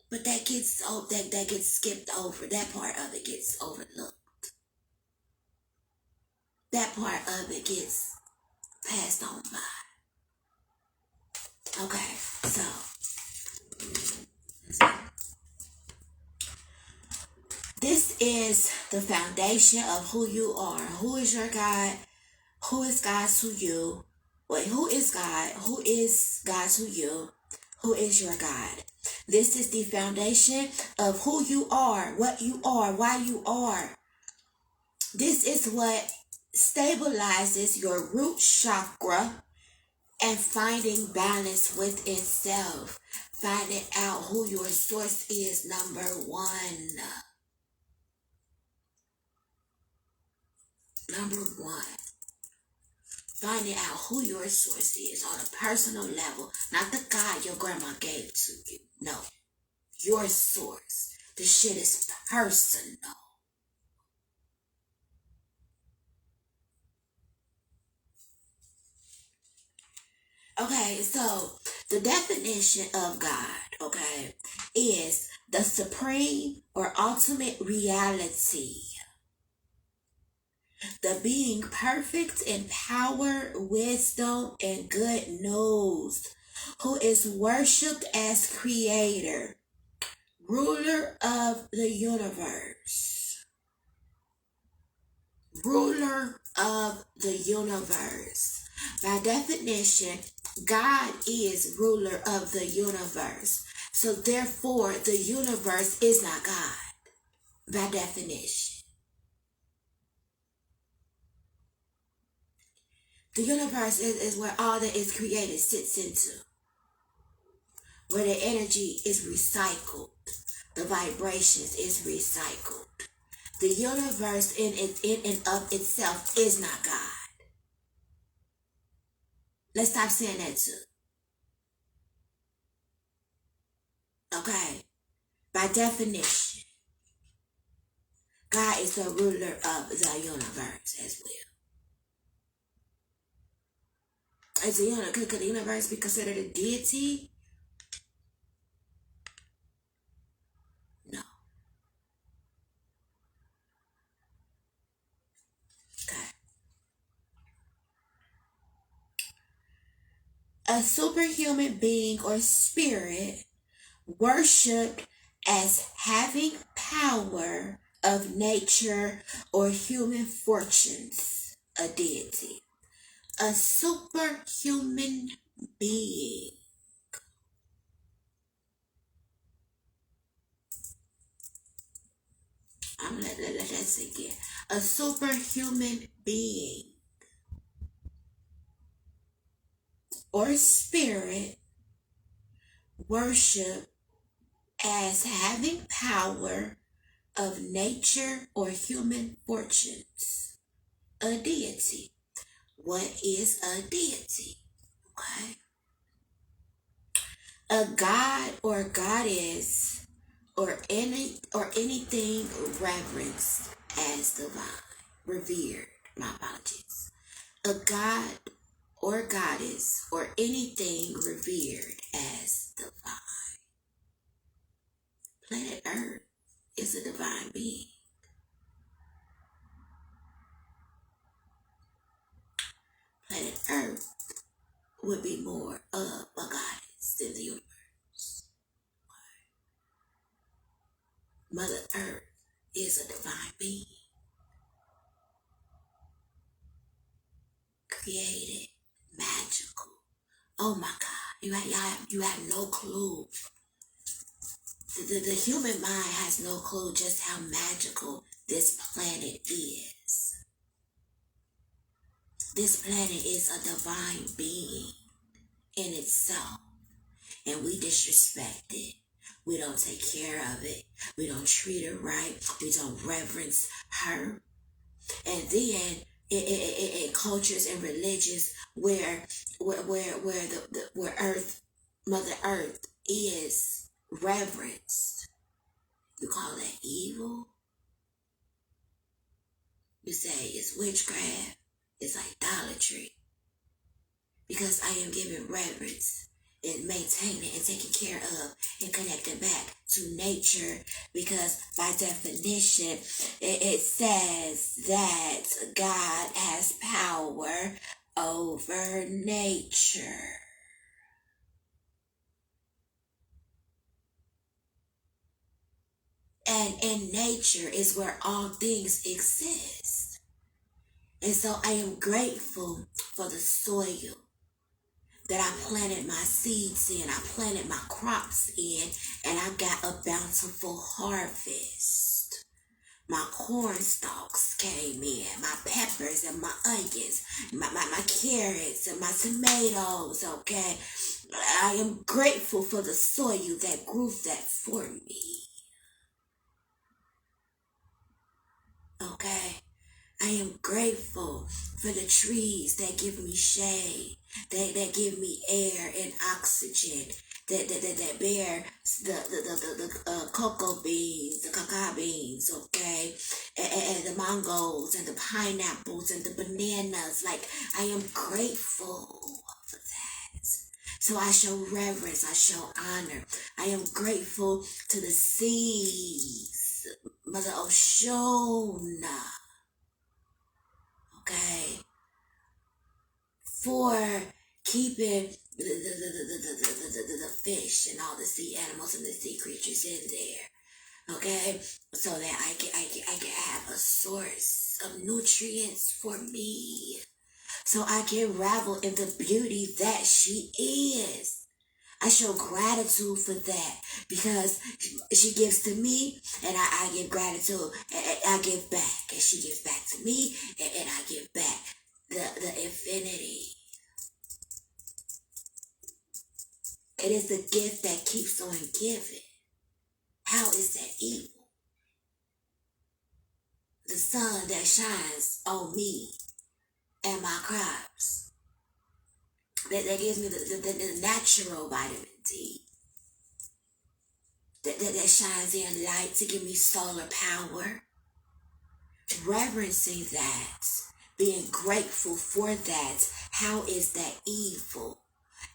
But that gets skipped over. That part of it gets overlooked. That part of it gets passed on by. Okay, so this is the foundation of who you are. Who is your God? Who is God to you? Wait, who is God? Who is God to you? Who is your God? This is the foundation of who you are, what you are, why you are. This is what stabilizes your root chakra and finding balance within self. Finding out who your source is, number one. Number one. Finding out who your source is on a personal level. Not the God your grandma gave to you. No. Your source. The shit is personal. Okay, so the definition of God, okay, is the supreme or ultimate reality. The being perfect in power, wisdom, and good news, who is worshipped as creator, ruler of the universe. Ruler of the universe. By definition, God is ruler of the universe. So therefore, the universe is not God. By definition. The universe is where all that is created sits into. Where the energy is recycled. The vibrations is recycled. The universe in and of itself is not God. Let's stop saying that too. Okay? By definition, God is the ruler of the universe as well. Is could the universe be considered a deity? No. Okay. A superhuman being or spirit worshipped as having power of nature or human fortunes, a deity. A superhuman being. Let's again. A superhuman being or spirit worship as having power of nature or human fortunes, a deity. What is a deity? Okay. A god or goddess or anything reverenced as divine, revered. My apologies. A god or goddess or anything revered as divine. Planet Earth is a divine being. Planet Earth would be more of a goddess than the universe. Mother Earth is a divine being. Created, magical. Oh my God, you have no clue. The human mind has no clue just how magical this planet is. This planet is a divine being in itself, and we disrespect it. We don't take care of it. We don't treat her right. We don't reverence her. And then in cultures and religions where Earth, Mother Earth is reverenced, you call that evil? You say it's witchcraft, it's idolatry. Because I am giving reverence and maintaining and taking care of and connecting back to nature, because by definition it says that God has power over nature. And in nature is where all things exist. And so I am grateful for the soil that I planted my seeds in, I planted my crops in, and I got a bountiful harvest. My corn stalks came in, my peppers and my onions, my carrots and my tomatoes, okay? I am grateful for the soil that grew that for me. Okay? I am grateful for the trees that give me shade, that give me air and oxygen, that bear the cocoa beans, the cacao beans, okay, and the mangoes and the pineapples and the bananas. Like, I am grateful for that. So I show reverence, I show honor. I am grateful to the seas, Mother Oshona. Okay, for keeping the fish and all the sea animals and the sea creatures in there. Okay, so that I can have a source of nutrients for me, so I can revel in the beauty that she is. I show gratitude for that, because she gives to me and I give gratitude, and I give back, and she gives back to me and I give back the infinity. It is the gift that keeps on giving. How is that evil? The sun that shines on me and my crops, that gives me the natural vitamin D, that shines in light to give me solar power. Reverencing that being grateful for that. How is that evil?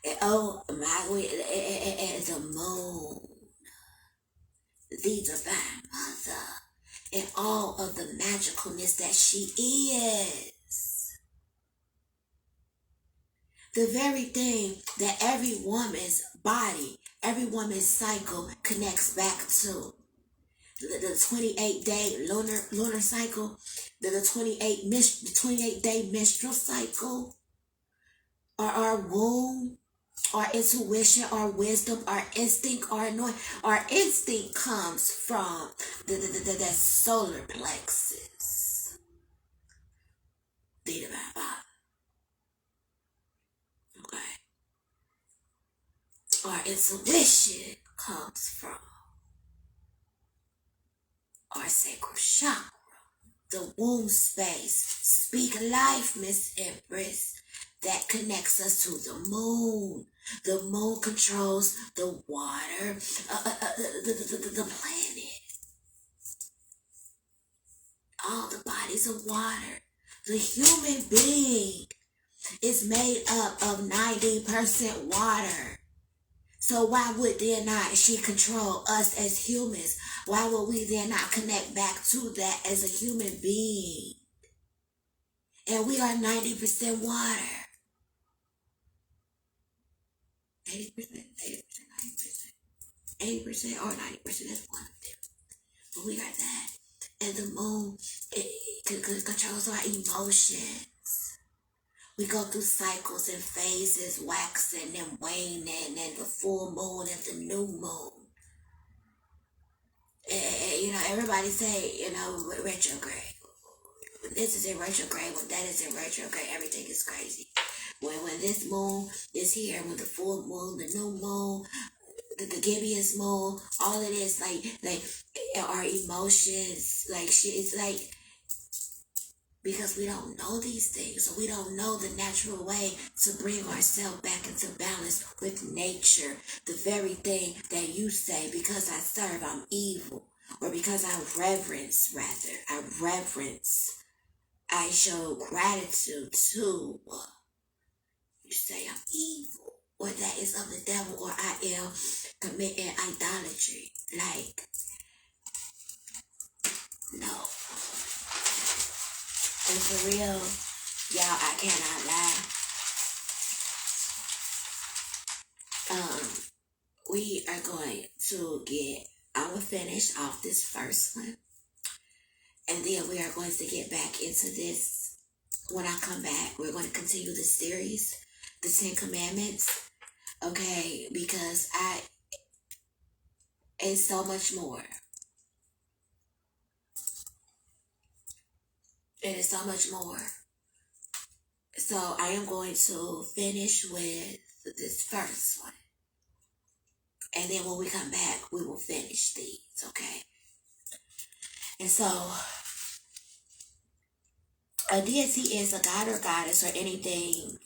And, oh my, and the moon, the divine mother, and all of the magicalness that she is. The very thing that every woman's body, every woman's cycle connects back to. The 28-day lunar cycle, the 28-day menstrual cycle, or our womb, our intuition, our wisdom, our instinct, our instinct comes from the solar plexus. The divine body. Okay. Our intuition comes from our sacral chakra, the womb space. Speak life, Miss Empress. That connects us to the moon. The moon controls the water, the planet. All the bodies of water. The human being is made up of 90% water. So why would then not she control us as humans? Why would we then not connect back to that as a human being? And we are 90% water. 80%, 80% or 90%, that's one of them. But we are that. And the moon, it controls our emotions. We go through cycles and phases, waxing and waning, and the full moon and the new moon. And, everybody say, retrograde. This is in retrograde, when that is in retrograde, everything is crazy. When this moon is here, when the full moon, the new moon, the gibbous moon, all of this, like our emotions, it's like, because we don't know these things, so we don't know the natural way to bring ourselves back into balance with nature. The very thing that you say, because I serve, I'm evil, or because I reverence, I show gratitude to. You say I'm evil, or that is of the devil, or I am committing idolatry. No. And for real, y'all, I cannot lie. We are going to I'm going to finish off this first one. And then we are going to get back into this. When I come back, we're going to continue the series, the 10 Commandments. Okay, because it's so much more. It is so much more. So I am going to finish with this first one. And then when we come back, we will finish these, okay? And so, a deity is a god or goddess or anything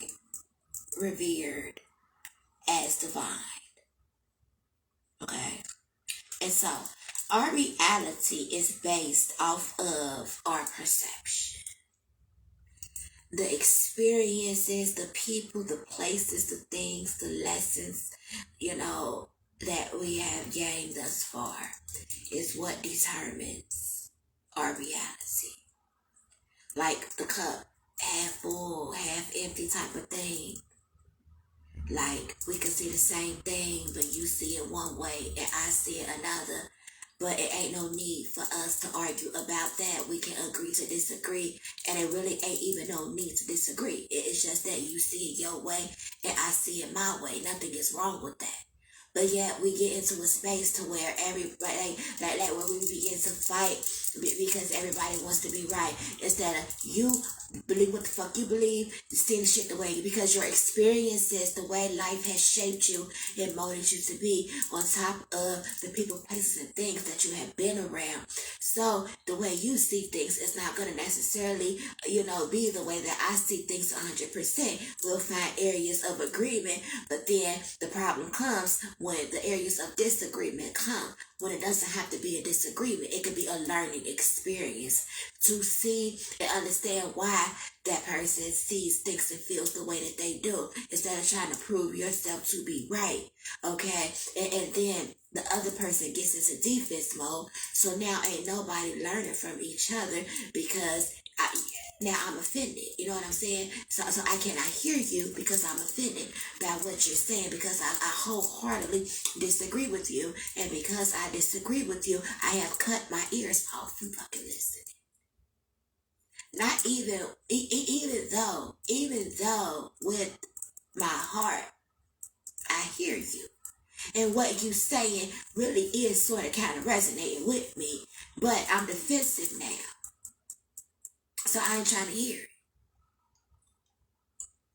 revered as divine. Okay? And so, our reality is based off of our perception. The experiences, the people, the places, the things, the lessons, that we have gained thus far is what determines our reality. Like the cup, half full, half empty type of thing. Like we can see the same thing, but you see it one way and I see it another. But it ain't no need for us to argue about that. We can agree to disagree. And it really ain't even no need to disagree. It's just that you see it your way and I see it my way. Nothing is wrong with that. But yet we get into a space to where everybody, where we begin to fight because everybody wants to be right. Instead of you believe what the fuck you believe, seeing shit the way, because your experiences, the way life has shaped you and molded you to be, on top of the people, places, and things that you have been around. So the way you see things is not going to necessarily, be the way that I see things 100%. We'll find areas of agreement, but then the problem comes when the areas of disagreement come. When it doesn't have to be a disagreement, it could be a learning experience to see and understand why that person sees, thinks, and feels the way that they do, instead of trying to prove yourself to be right. Okay, and then the other person gets into defense mode. So now ain't nobody learning from each other because now I'm offended. You know what I'm saying? So I cannot hear you because I'm offended by what you're saying, because I wholeheartedly disagree with you. And because I disagree with you, I have cut my ears off from fucking listening. Not even, even though with my heart, I hear you. And what you saying really is sort of kind of resonating with me, but I'm defensive now. So I ain't trying to hear it.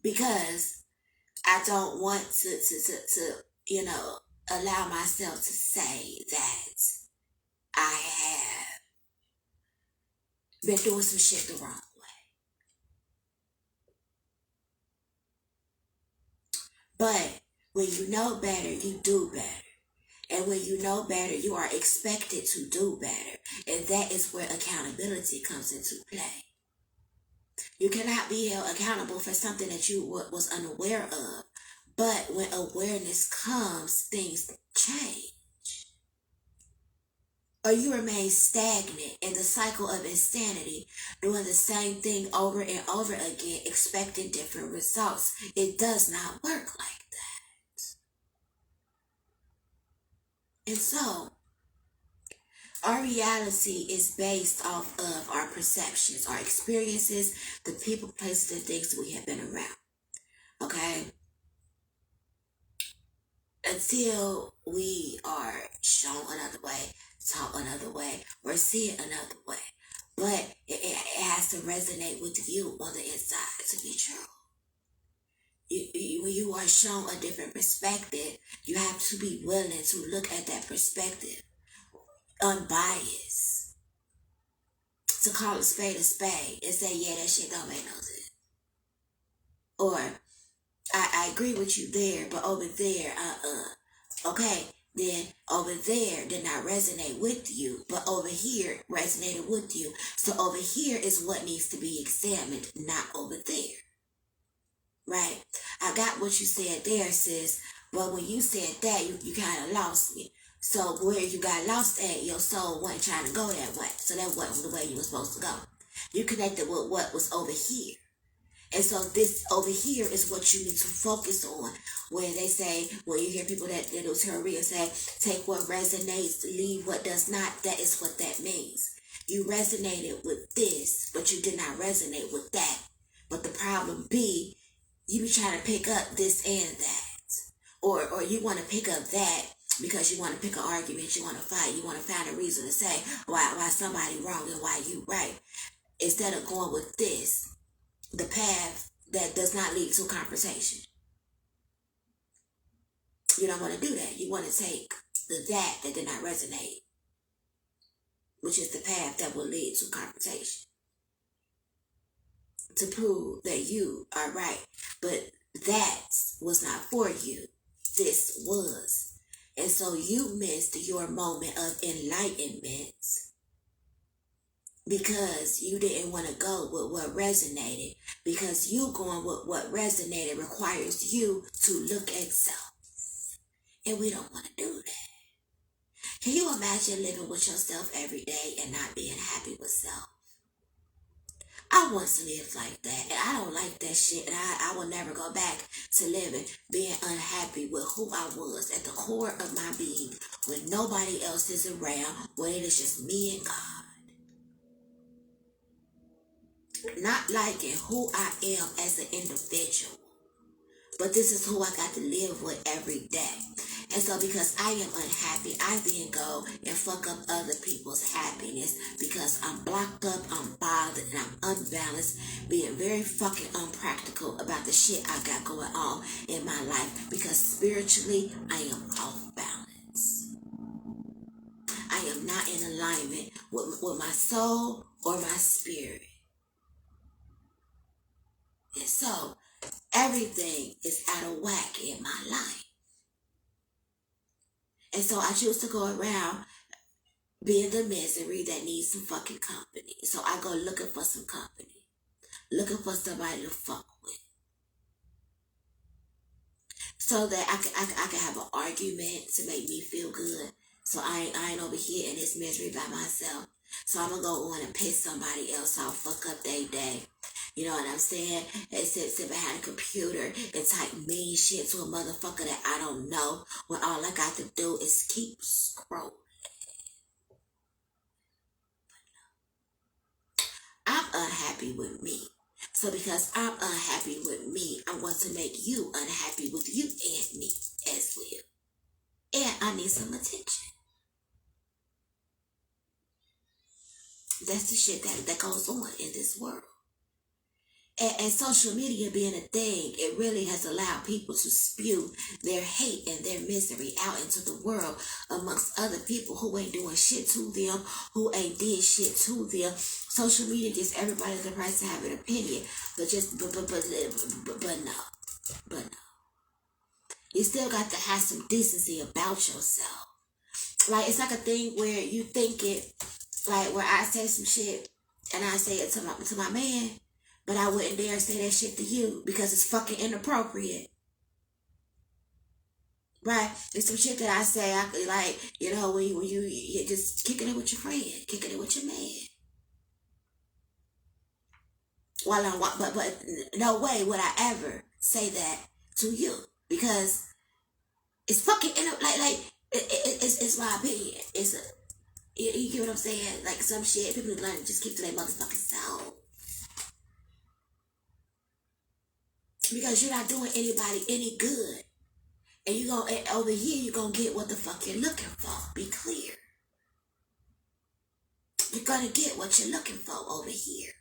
Because I don't want to allow myself to say that I have been doing some shit the wrong way. But when you know better, you do better. And when you know better, you are expected to do better. And that is where accountability comes into play. You cannot be held accountable for something that you was unaware of. But when awareness comes, things change. Or you remain stagnant in the cycle of insanity, doing the same thing over and over again, expecting different results. It does not work like that. And so, our reality is based off of our perceptions, our experiences, the people, places, and things that we have been around. Okay? Until we are shown another way, taught another way, or see it another way. But it has to resonate with you on the inside to be true. When you are shown a different perspective, you have to be willing to look at that perspective unbiased, to call a spade and say, yeah, that shit don't make no sense. Or, I agree with you there, but over there, okay, then over there did not resonate with you, but over here resonated with you. So over here is what needs to be examined, not over there. Right? I got what you said there, sis, but when you said that, you kind of lost me. So where you got lost at, your soul wasn't trying to go that way. So that wasn't the way you were supposed to go. You connected with what was over here. And so this over here is what you need to focus on. When they say, when you hear people that do theory and say, take what resonates, leave what does not, that is what that means. You resonated with this, but you did not resonate with that. But the problem be, you be trying to pick up this and that. Or you want to pick up that because you want to pick an argument, you want to fight, you want to find a reason to say why somebody wrong and why you right. Instead of going with this, the path that does not lead to confrontation. You don't want to do that. You want to take that did not resonate, which is the path that will lead to confrontation, to prove that you are right. But that was not for you. This was. And so you missed your moment of enlightenment because you didn't want to go with what resonated. Because you going with what resonated requires you to look at self. And we don't want to do that. Can you imagine living with yourself every day and not being happy with self? I once lived like that, and I don't like that shit, and I will never go back to living, being unhappy with who I was at the core of my being, when nobody else is around, when it is just me and God. Not liking who I am as an individual, but this is who I got to live with every day. And so because I am unhappy, I then go and fuck up other people's happiness because I'm blocked up, I'm bothered, and I'm unbalanced, being very fucking unpractical about the shit I got going on in my life, because spiritually I am off balance. I am not in alignment with my soul or my spirit. And so everything is out of whack in my life. And so I choose to go around being the misery that needs some fucking company. So I go looking for some company. Looking for somebody to fuck with. So that I can have an argument to make me feel good. So I ain't over here in this misery by myself. So I'm gonna go on and piss somebody else off, fuck up their day. You know what I'm saying? And sit behind a computer and type mean shit to a motherfucker that I don't know, when all I got to do is keep scrolling. I'm unhappy with me. So because I'm unhappy with me, I'm going to make you unhappy with you and me as well. And I need some attention. That's the shit that goes on in this world. And social media being a thing, it really has allowed people to spew their hate and their misery out into the world amongst other people who ain't doing shit to them, who ain't did shit to them. Social media gives everybody the right to have an opinion, but no. You still got to have some decency about yourself. Like, it's like a thing where you think it, like where I say some shit and I say it to my man, but I wouldn't dare say that shit to you because it's fucking inappropriate. Right? It's some shit that I say, like, you know, when you're just kicking it with your friend, kicking it with your man. But no way would I ever say that to you because it's fucking it's my opinion. You get what I'm saying? Like some shit people learn to just keep to their motherfucking self. Because you're not doing anybody any good. And over here, you're going to get what the fuck you're looking for. Be clear. You're going to get what you're looking for over here.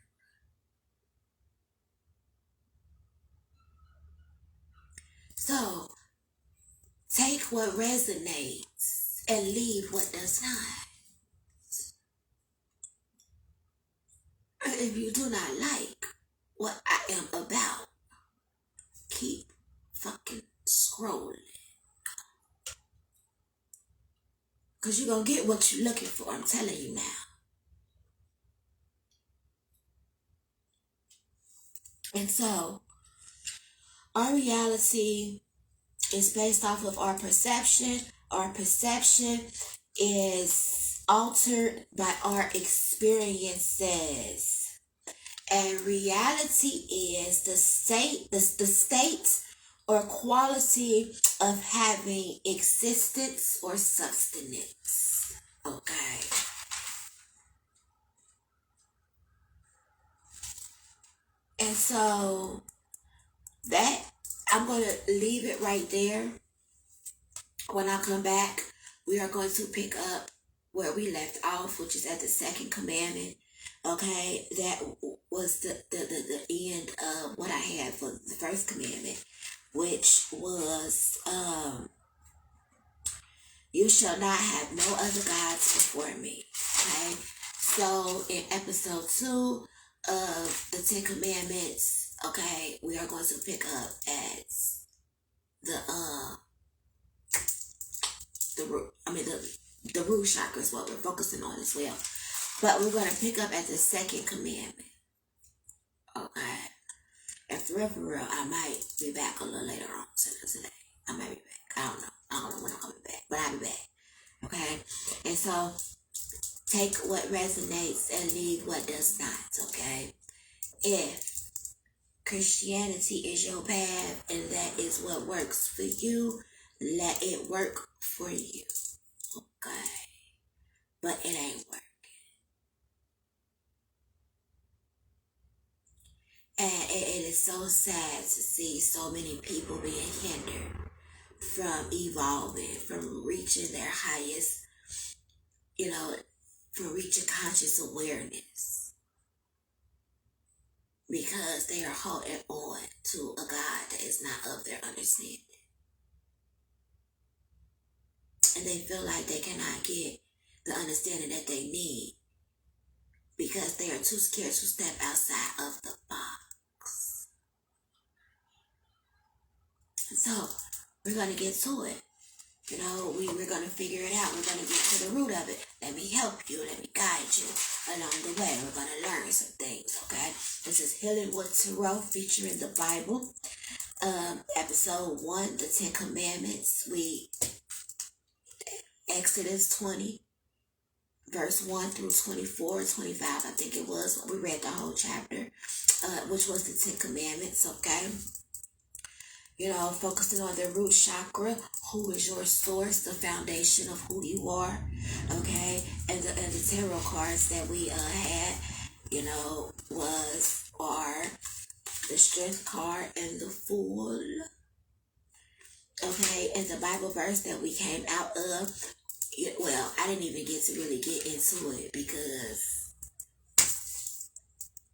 So, take what resonates and leave what does not. If you do not like what I am about, keep fucking scrolling. Because you're going to get what you're looking for. I'm telling you now. And so, our reality is based off of our perception. Our perception is altered by our experiences. And reality is the state or quality of having existence or sustenance. Okay. And so that I'm going to leave it right there. When I come back, we are going to pick up where we left off, which is at the second commandment. Okay, that was the end of what I had for the first commandment, which was you shall not have no other gods before me. Okay, so in episode 2 of the 10 Commandments, okay, we are going to pick up at the root chakra is what we're focusing on as well. But we're going to pick up at the second commandment. Okay. And for real, I might be back a little later on today. I might be back. I don't know when I'm coming back. But I'll be back. Okay. And so, take what resonates and leave what does not. Okay. If Christianity is your path and that is what works for you, let it work for you. Okay. But it ain't working. And it is so sad to see so many people being hindered from evolving, from reaching their highest, from reaching conscious awareness. Because they are holding on to a God that is not of their understanding. And they feel like they cannot get the understanding that they need because they are too scared to step outside of the box. So we're going to get to it. You know, we're going to figure it out. We're going to get to the root of it. Let me help you. Let me guide you along the way. We're going to learn some things, okay? This is Healing with Tarot featuring the Bible. Episode 1, the 10 Commandments. Exodus 20, verse 1 through 24, 25, I think it was. We read the whole chapter, which was the 10 Commandments, okay? You know, focusing on the root chakra, who is your source, the foundation of who you are, okay? And the tarot cards that we had, you know, are the Strength card and the Fool, okay? And the Bible verse that we came out of, well, I didn't even get to really get into it because,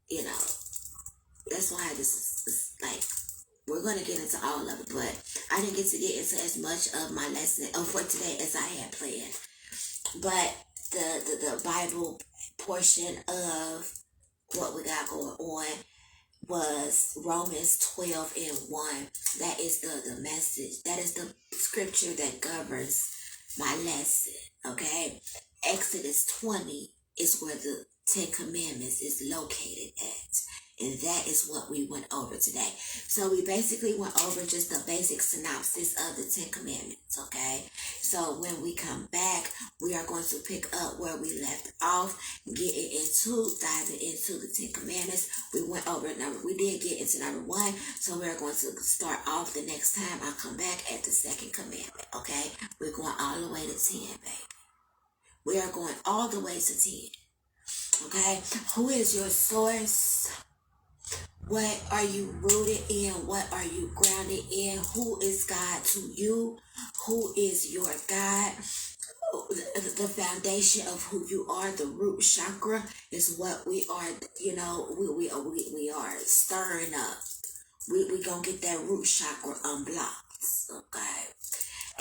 you know, that's why this is like, we're going to get into all of it, but I didn't get to get into as much of my lesson for today as I had planned. But the Bible portion of what we got going on was Romans 12 and 1. That is the message. That is the scripture that governs my lesson, okay? Exodus 20 is where the 10 Commandments is located at. And that is what we went over today. So we basically went over just the basic synopsis of the 10 Commandments, okay? So when we come back, we are going to pick up where we left off, diving into the 10 Commandments. We went over we did get into number 1, so we're going to start off the next time I come back at the 2nd commandment, okay? We're going all the way to 10, baby. We are going all the way to 10, okay? Who is your source? What are you rooted in? What are you grounded in? Who is God to you? Who is your God? The foundation of who you are, the root chakra, is what we are, you know, we are stirring up. We gonna get that root chakra unblocked, okay?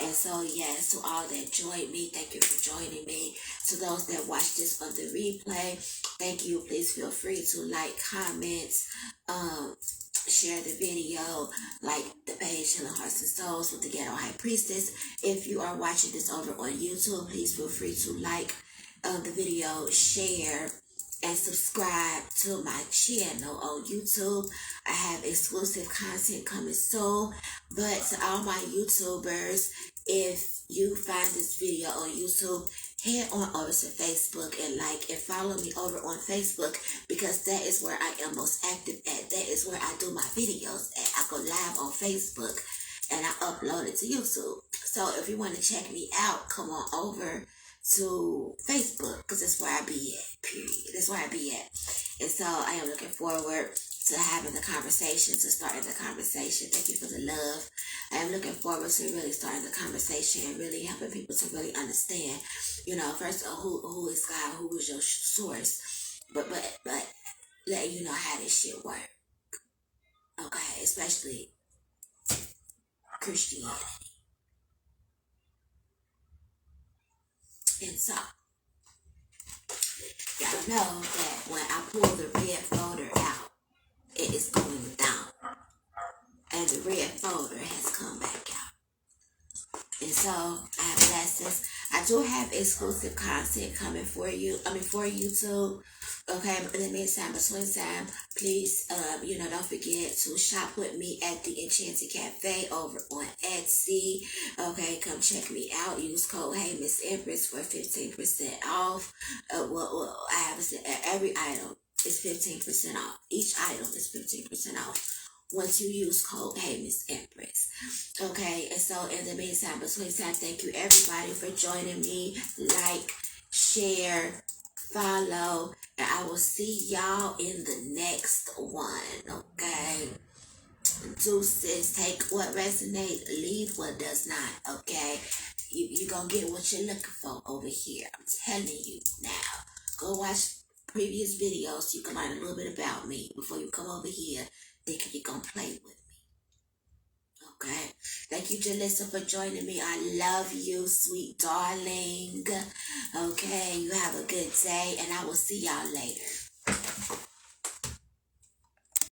And so, yes, to all that joined me, thank you for joining me. To those that watch this on the replay, thank you. Please feel free to like, comment, share the video, like the page Healing Hearts and Souls with the Ghetto High Priestess. If you are watching this over on YouTube, please feel free to like the video, share, and subscribe to my channel on YouTube. I have exclusive content coming soon. But to all my YouTubers, if you find this video on YouTube, head on over to Facebook and like and follow me over on Facebook, because that is where I am most active at. That is where I do my videos at. I go live on Facebook and I upload it to YouTube. So if you want to check me out, come on over to Facebook, because that's where I be at, period. That's where I be at. And so I am looking forward to having the conversation, to starting the conversation. Thank you for the love. I am looking forward to really starting the conversation and really helping people to really understand, you know, first of all, who is God, who is your source, but letting you know how this shit work, okay, especially Christianity. And so, y'all know that when I pull the red folder out, it is going down. And the red folder has come back out. And so, I have blessings. I do have exclusive content coming for you. For YouTube. Okay, but in the meantime, between time, please, don't forget to shop with me at the Enchanted Cafe over on Etsy. Okay, come check me out. Use code Empress for 15% off. I have every item is 15% off. Each item is 15% off once you use code Empress. Okay, and so in the meantime, between time, thank you everybody for joining me. Like, share, follow, and I will see y'all in the next one. Okay, deuces. Take what resonates, leave what does not. Okay, you gonna get what you're looking for over here. I'm telling you now. Go watch previous videos so you can learn a little bit about me before you come over here thinking you're gonna play with me. Okay. Thank you, Jalissa, for joining me. I love you, sweet darling. Okay. You have a good day, and I will see y'all later.